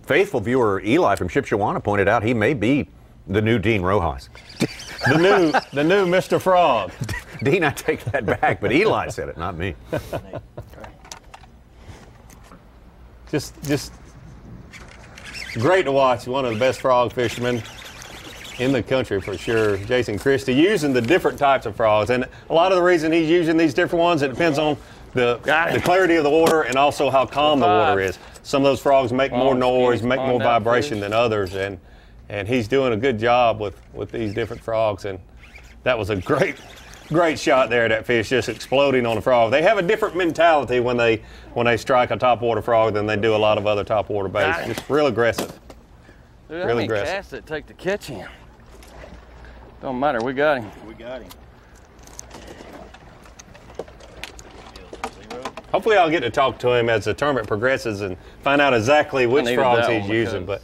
faithful viewer Eli from Shipshawana pointed out, he may be the new Dean Rojas. the new Mr. Frog. Dean, I take that back, but Eli said it, not me. Just great to watch. One of the best frog fishermen in the country for sure, Jason Christie, using the different types of frogs. And a lot of the reason he's using these different ones, it depends on the clarity of the water and also how calm the water is. Some of those frogs make more noise, make more vibration than others, and he's doing a good job with these different frogs. And that was a great shot there, that fish just exploding on the frog. They have a different mentality when they strike a topwater frog than they do a lot of other topwater baits. Just real aggressive. Dude, really aggressive. Casts it take to catch him. Don't matter, we got him. We got him. Hopefully I'll get to talk to him as the tournament progresses and find out exactly which frogs he's using. But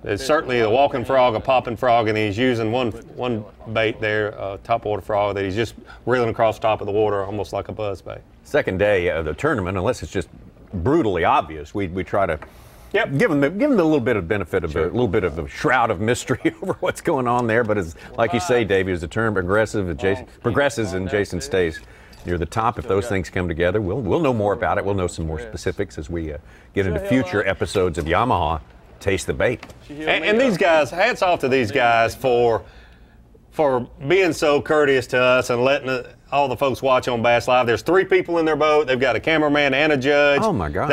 it's certainly a walking frog, a popping frog, and he's using one bait there, a topwater frog, that he's just reeling across the top of the water almost like a buzz bait. Second day of the tournament, unless it's just brutally obvious, we try to give them the little bit of benefit of a little bit of a shroud of mystery over what's going on there. But as like you say, Davey, as the tournament progresses and Jason stays near the top, if those things come together, we'll know more about it. We'll know some more specifics as we get into future episodes of Yamaha Taste the Bait. And these guys, hats off to these guys for being so courteous to us and letting all the folks watch on Bass Live. There's 3 people in their boat. They've got a cameraman and a judge. Oh my God.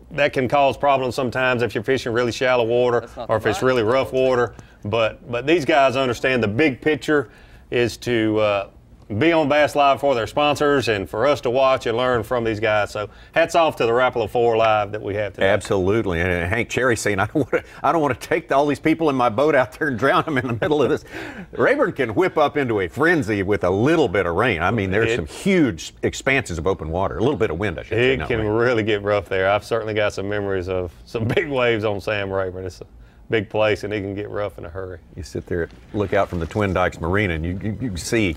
That can cause problems sometimes if you're fishing really shallow water or if it's really rough water. But these guys understand the big picture is to be on Bass Live for their sponsors and for us to watch and learn from these guys. So hats off to the Rapala 4 Live that we have today. Absolutely. And Hank Cherry saying, I don't want to take all these people in my boat out there and drown them in the middle of this. Rayburn can whip up into a frenzy with a little bit of rain. I mean, there's some huge expanses of open water. A little bit of wind, I should say. It can really get rough there. I've certainly got some memories of some big waves on Sam Rayburn. It's a big place, and it can get rough in a hurry. You sit there, look out from the Twin Dykes Marina, and you can see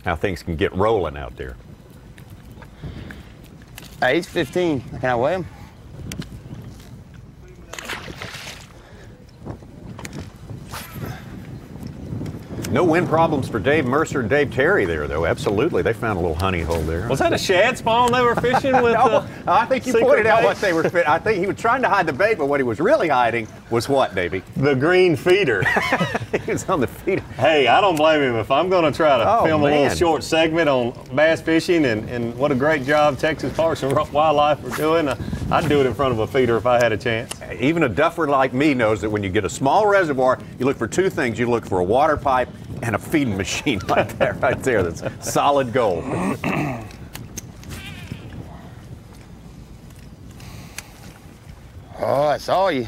how things can get rolling out there. Hey, he's 15. Can I weigh him? No wind problems for Dave Mercer and Dave Terry there, though. Absolutely. They found a little honey hole there. Was that a shad spawn they were fishing with? No, I think you pointed out what they were fishing. I think he was trying to hide the bait, but what he was really hiding was what, Davey? The green feeder. He was on the feeder. Hey, I don't blame him. If I'm going to try to film a man. little short segment on bass fishing and what a great job Texas Parks and Wildlife are doing, I'd do it in front of a feeder if I had a chance. Even a duffer like me knows that when you get a small reservoir, you look for two things. You look for a water pipe and a feeding machine right there. That's solid gold. Oh, I saw you.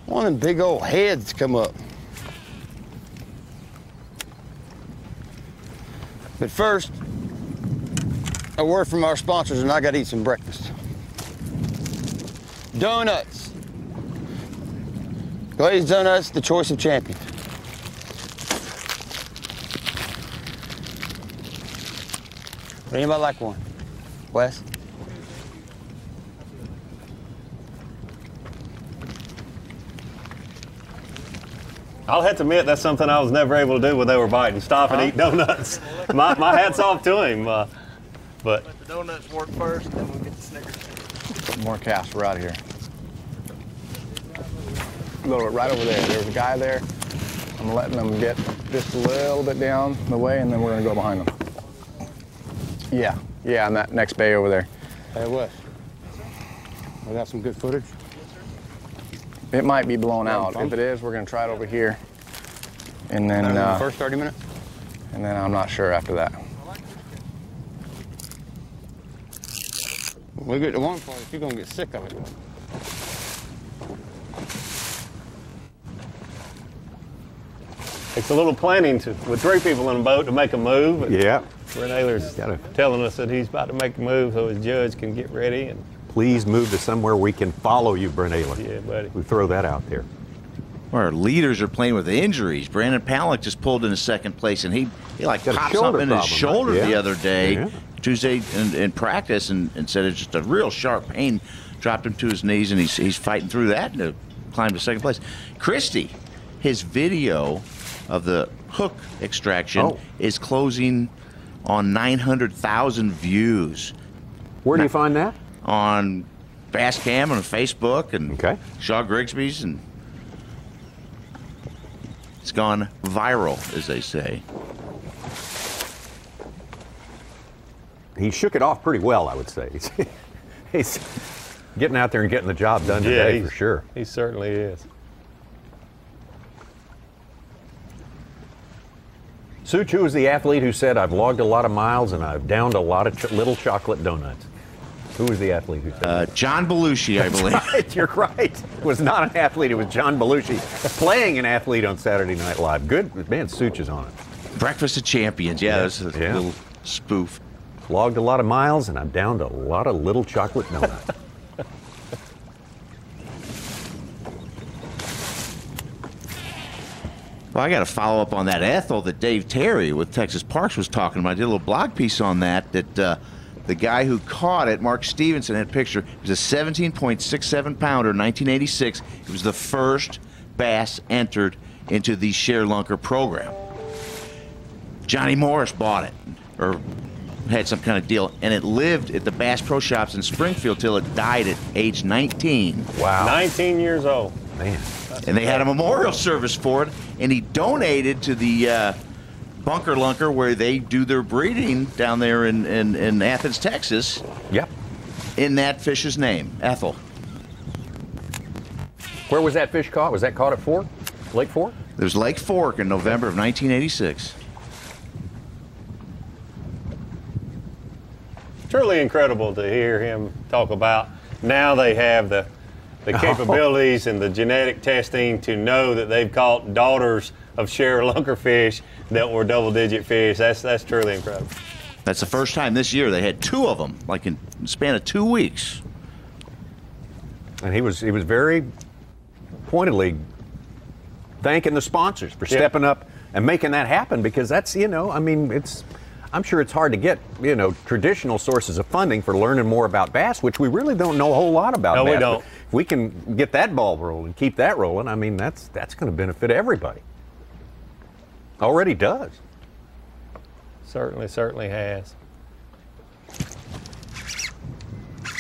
One of them big old heads come up. But first, a word from our sponsors, and I got to eat some breakfast. Donuts. Glazed donuts, the choice of champions. Would anybody like one? Wes? I'll have to admit that's something I was never able to do when they were biting. Stop and eat donuts. My hat's off to him. But let the donuts work first, then we'll get the Snickers. More casts right here. A little bit right over there. There's a guy there. I'm letting them get just a little bit down the way, and then we're gonna go behind them. Yeah, on that next bay over there. Hey, Wes. We got some good footage. It might be blown out. If it is, we're gonna try it over here. And then first 30 minutes? And then I'm not sure after that. We get the one part if you're gonna get sick of it. it's a little planning with three people in a boat to make a move. Yeah. Brent Ayler's telling us that he's about to make a move so his judge can get ready. And please move to somewhere we can follow you, Brent Ayler. Yeah, buddy. We throw that out there. Our leaders are playing with injuries. Brandon Palick just pulled into second place, and he like Got a popped shoulder something in his problem, shoulder right? the Yeah. other day, Yeah. Tuesday in practice, and said it's just a real sharp pain. Dropped him to his knees, and he's fighting through that and to climb to second place. Christie, his video of the hook extraction is closing on 900,000 views. Where do you find that? On Bass Cam on Facebook and Shaw Grigsby's, and it's gone viral, as they say. He shook it off pretty well, I would say. He's getting out there and getting the job done today for sure. He certainly is. Such, who was the athlete who said, "I've logged a lot of miles and I've downed a lot of little chocolate donuts"? Who was the athlete who said that? John Belushi, I believe. Right, you're right. It was not an athlete. It was John Belushi playing an athlete on Saturday Night Live. Good. Man, Such is on it. Breakfast of Champions. Yeah, that's a little spoof. Logged a lot of miles and I'm down to a lot of little chocolate donuts. Well, I got to follow up on that Ethel that Dave Terry with Texas Parks was talking about. I did a little blog piece on that, the guy who caught it, Mark Stevenson, had a picture. It was a 17.67 pounder in 1986. It was the first bass entered into the Sharelunker program. Johnny Morris bought it, or had some kind of deal, and it lived at the Bass Pro Shops in Springfield till it died at age 19. Wow. 19 years old. Man. And they had a memorial service for it, and he donated to the Bunker Lunker where they do their breeding down there in Athens, Texas. Yep. In that fish's name, Ethel. Where was that fish caught? Was that caught at Fork? Lake Fork? It was Lake Fork in November of 1986. Truly incredible to hear him talk about. Now they have the capabilities and the genetic testing to know that they've caught daughters of Sharelunker fish that were double-digit fish. That's truly incredible. That's the first time this year they had two of them, like in the span of 2 weeks. And he was very pointedly thanking the sponsors for stepping up and making that happen, because that's, you know, I mean, I'm sure it's hard to get, you know, traditional sources of funding for learning more about bass, which we really don't know a whole lot about. No, bass. we don't. But if we can get that ball rolling, keep that rolling, I mean, that's going to benefit everybody. Already does. Certainly has.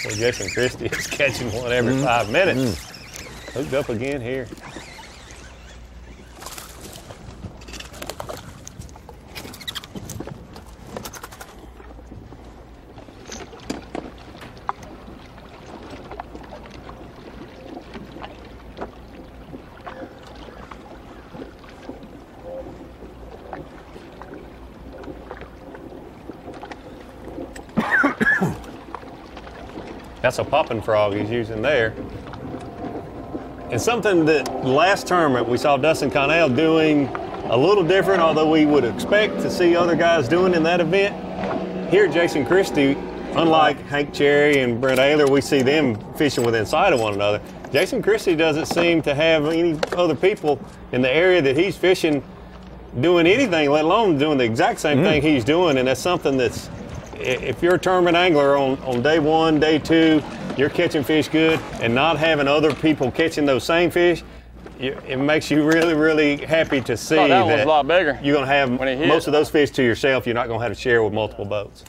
Well, Jason Christie is catching one every 5 minutes. Hooked up again here. That's a popping frog he's using there. And something that last tournament we saw Dustin Connell doing a little different, although we would expect to see other guys doing in that event. Here, Jason Christie, unlike Hank Cherry and Brent Ayler, we see them fishing within sight of one another. Jason Christie doesn't seem to have any other people in the area that he's fishing doing anything, let alone doing the exact same thing he's doing, and that's something that's, if you're a tournament angler on day 1, day 2, you're catching fish good, and not having other people catching those same fish, it makes you really, really happy to see that one's a lot bigger. You're going to have most of those fish to yourself. You're not going to have to share with multiple boats.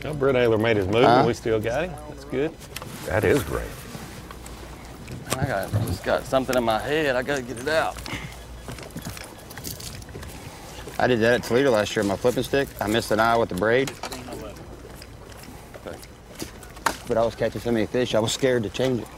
Oh, Brent Ayler made his move, and we still got him. That's good. That is great. I just got something in my head. I got to get it out. I did that at Toledo last year. My flipping stick, I missed an eye with the braid. But I was catching so many fish, I was scared to change it.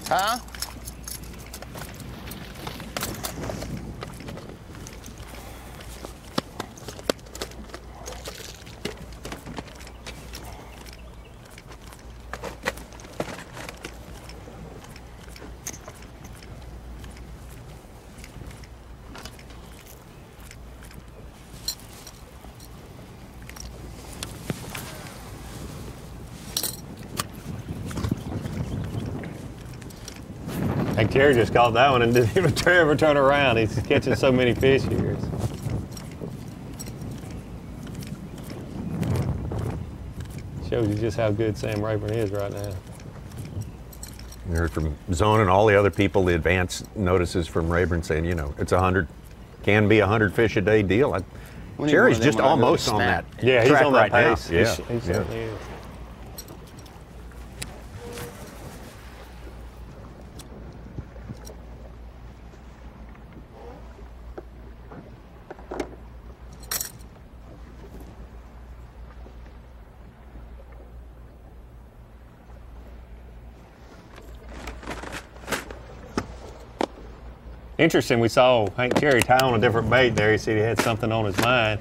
Huh? Hank Cherry just caught that one and didn't even ever turn around. He's catching so many fish here. Shows you just how good Sam Rayburn is right now. You heard from Zone and all the other people, the advance notices from Rayburn saying, you know, it's 100, can be 100 fish a day deal. Cherry's just almost on that. Yeah, he's track on that right pace. now. Yeah, He certainly is. Interesting, we saw Hank Cherry tie on a different bait there. He said he had something on his mind.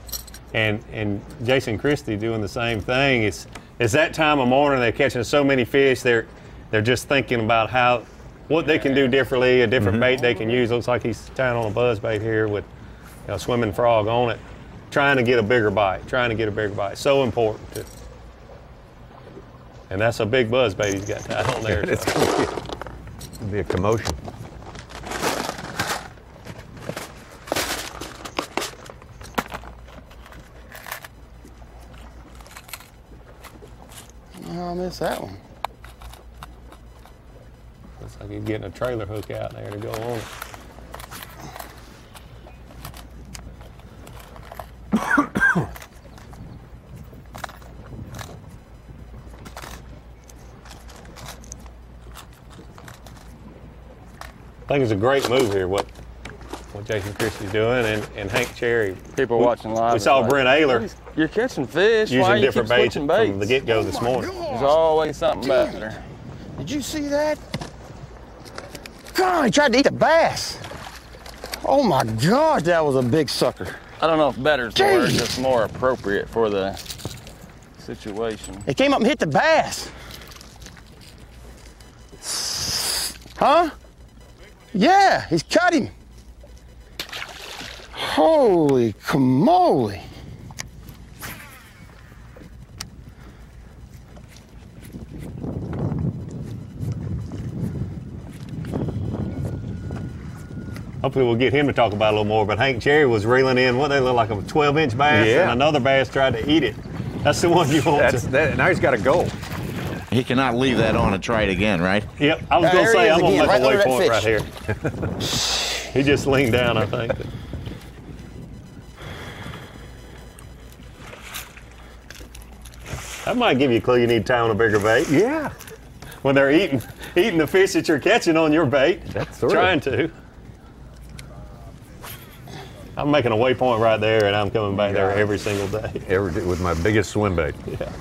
And Jason Christie doing the same thing. It's that time of morning, they're catching so many fish, they're just thinking about what they can do differently, a different bait they can use. Looks like he's tying on a buzz bait here with a swimming frog on it, trying to get a bigger bite, So important. And that's a big buzz bait he's got tied on there. It's going to be a commotion. I missed that one. Looks like he's getting a trailer hook out there to go on it. I think it's a great move here, what Jason Christie's doing, and Hank Cherry. People watching live. We saw Brent Ayler. You're catching fish. Using different baits from the get-go this morning. There's always something back there. Did you see that? God, he tried to eat a bass. Oh my gosh, that was a big sucker. I don't know if better's the word, just more appropriate for the situation. It came up and hit the bass. Huh? Yeah, he's cut him. Holy camole. Hopefully we'll get him to talk about it a little more, but Hank Cherry was reeling in what they look like a 12-inch bass, and another bass tried to eat it. That's the one you want to. Now he's got to go. He cannot leave that on and try it again, right? Yep, I was going to say, I'm going to make a waypoint right here. He just leaned down, I think. That might give you a clue you need to tie on a bigger bait. Yeah. When they're eating the fish that you're catching on your bait. That's trying to. I'm making a waypoint right there, and I'm coming back there every single day. With my biggest swim bait. Yeah.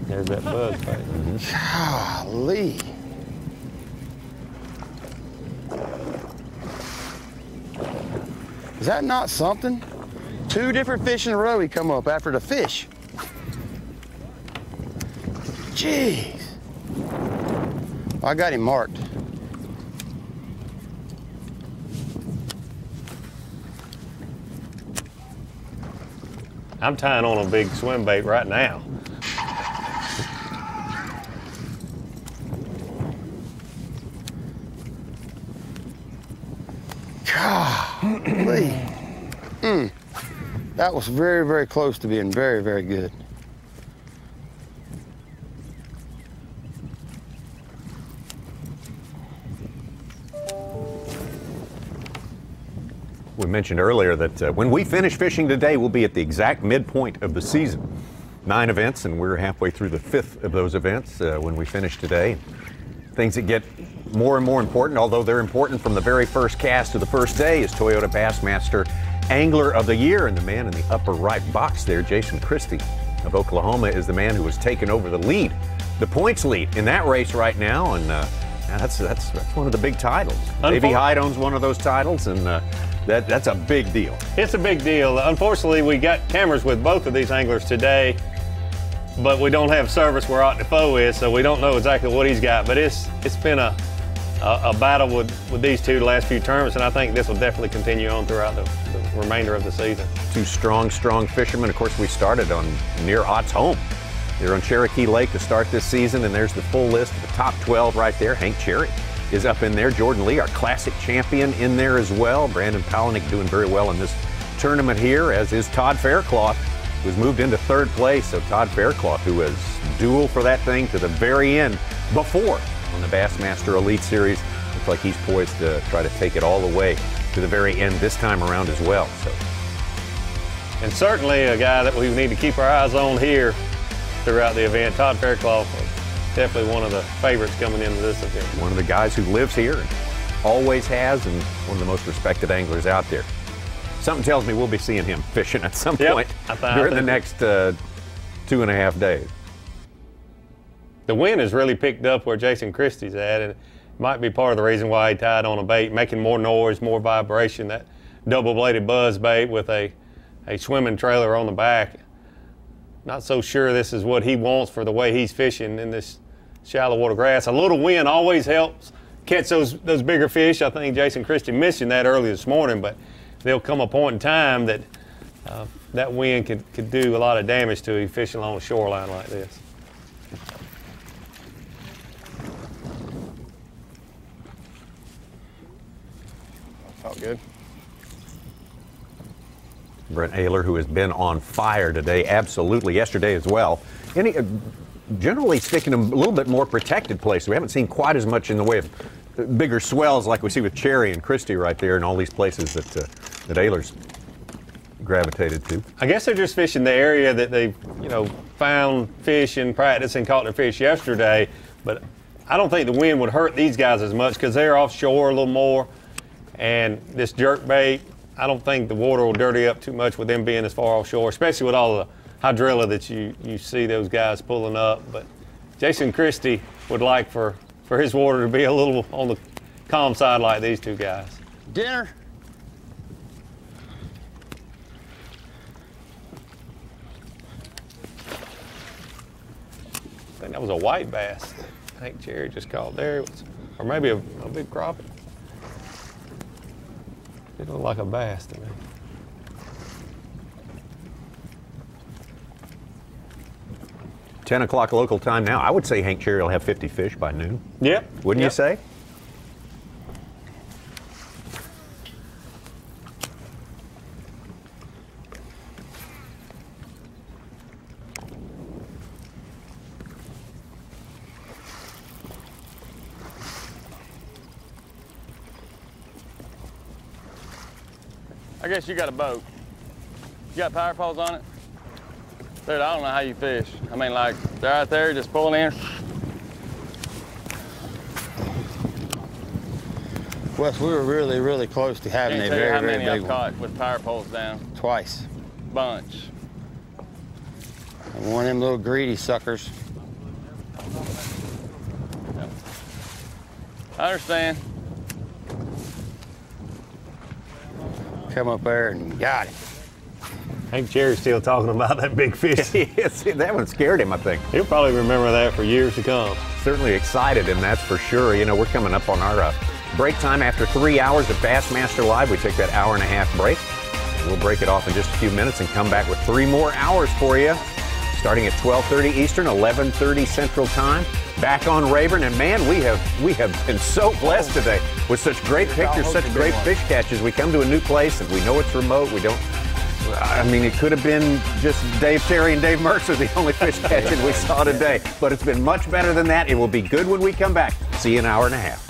There's that buzz bait. Golly. Is that not something? 2 different fish in a row he come up after the fish. Jeez. I got him marked. I'm tying on a big swim bait right now. Golly. That was very, very close to being very, very good. We mentioned earlier that when we finish fishing today, we'll be at the exact midpoint of the season. 9 events, and we're halfway through the 5th of those events when we finish today. Things that get more and more important, although they're important from the very first cast of the first day, is Toyota Bassmaster Angler of the Year. And the man in the upper right box there, Jason Christie of Oklahoma, is the man who has taken over the lead, the points lead in that race right now. And that's one of the big titles. Davey Hyde owns one of those titles, and that's a big deal. It's a big deal. Unfortunately, we got cameras with both of these anglers today, but we don't have service where Ott Defoe is, so we don't know exactly what he's got. But it's been a battle with these two the last few tournaments, and I think this will definitely continue on throughout the remainder of the season. 2 strong fishermen. Of course, we started on near Ott's home. They're on Cherokee Lake to start this season, and there's the full list of the top 12 right there. Hank Cherry is up in there. Jordan Lee, our classic champion, in there as well. Brandon Palaniuk doing very well in this tournament here, as is Todd Faircloth, who's moved into 3rd place. So Todd Faircloth, who was duel for that thing to the very end before on the Bassmaster Elite Series, looks like he's poised to try to take it all the way to the very end this time around as well. So, and certainly a guy that we need to keep our eyes on here throughout the event. Todd Faircloth, definitely one of the favorites coming into this event. One of the guys who lives here and always has, and one of the most respected anglers out there. Something tells me we'll be seeing him fishing at some point during the next 2.5 days. The wind has really picked up where Jason Christie's at, and it might be part of the reason why he tied on a bait, making more noise, more vibration. That double-bladed buzz bait with a swimming trailer on the back. Not so sure this is what he wants for the way he's fishing in this shallow water grass. A little wind always helps catch those bigger fish. I think Jason Christie mentioned that early this morning, but there'll come a point in time that that wind could do a lot of damage to you fishing along a shoreline like this. Felt good. Brent Ayler, who has been on fire today, absolutely, yesterday as well. generally sticking in a little bit more protected place. We haven't seen quite as much in the way of bigger swells like we see with Cherry and Christie right there and all these places that Ehlers gravitated to. I guess they're just fishing the area that they've, found fish in practice and caught their fish yesterday. But I don't think the wind would hurt these guys as much because they're offshore a little more. And this jerk bait, I don't think the water will dirty up too much with them being as far offshore, especially with all the hydrilla that you see those guys pulling up. But Jason Christie would like for his water to be a little on the calm side like these two guys. Dinner. I think that was a white bass. I think Cherry just caught there. Or maybe a big crappie. It looked like a bass to me. $10 o'clock local time now. I would say Hank Cherry will have 50 fish by noon. Yep. Wouldn't you say? I guess you got a boat. You got power poles on it? Dude, I don't know how you fish. I mean, like, they're out there just pulling in. Wes, we were really, really close to having a very, very big one. How many I've caught with power poles down? Twice. Bunch. And one of them little greedy suckers. Yep. I understand. Come up there and got it. Hank Cherry's still talking about that big fish. Yes, that one scared him, I think. He'll probably remember that for years to come. Certainly excited, and that's for sure. We're coming up on our break time after 3 hours of Bassmaster Live. We take that hour-and-a-half break. We'll break it off in just a few minutes and come back with 3 more hours for you, starting at 12:30 Eastern, 11:30 Central Time. Back on Rayburn, and man, we have been so blessed today with such great pictures, such great fish catches. We come to a new place, and we know it's remote. It could have been just Dave Terry and Dave Mercer, the only fish catching we saw today. But it's been much better than that. It will be good when we come back. See you in an hour and a half.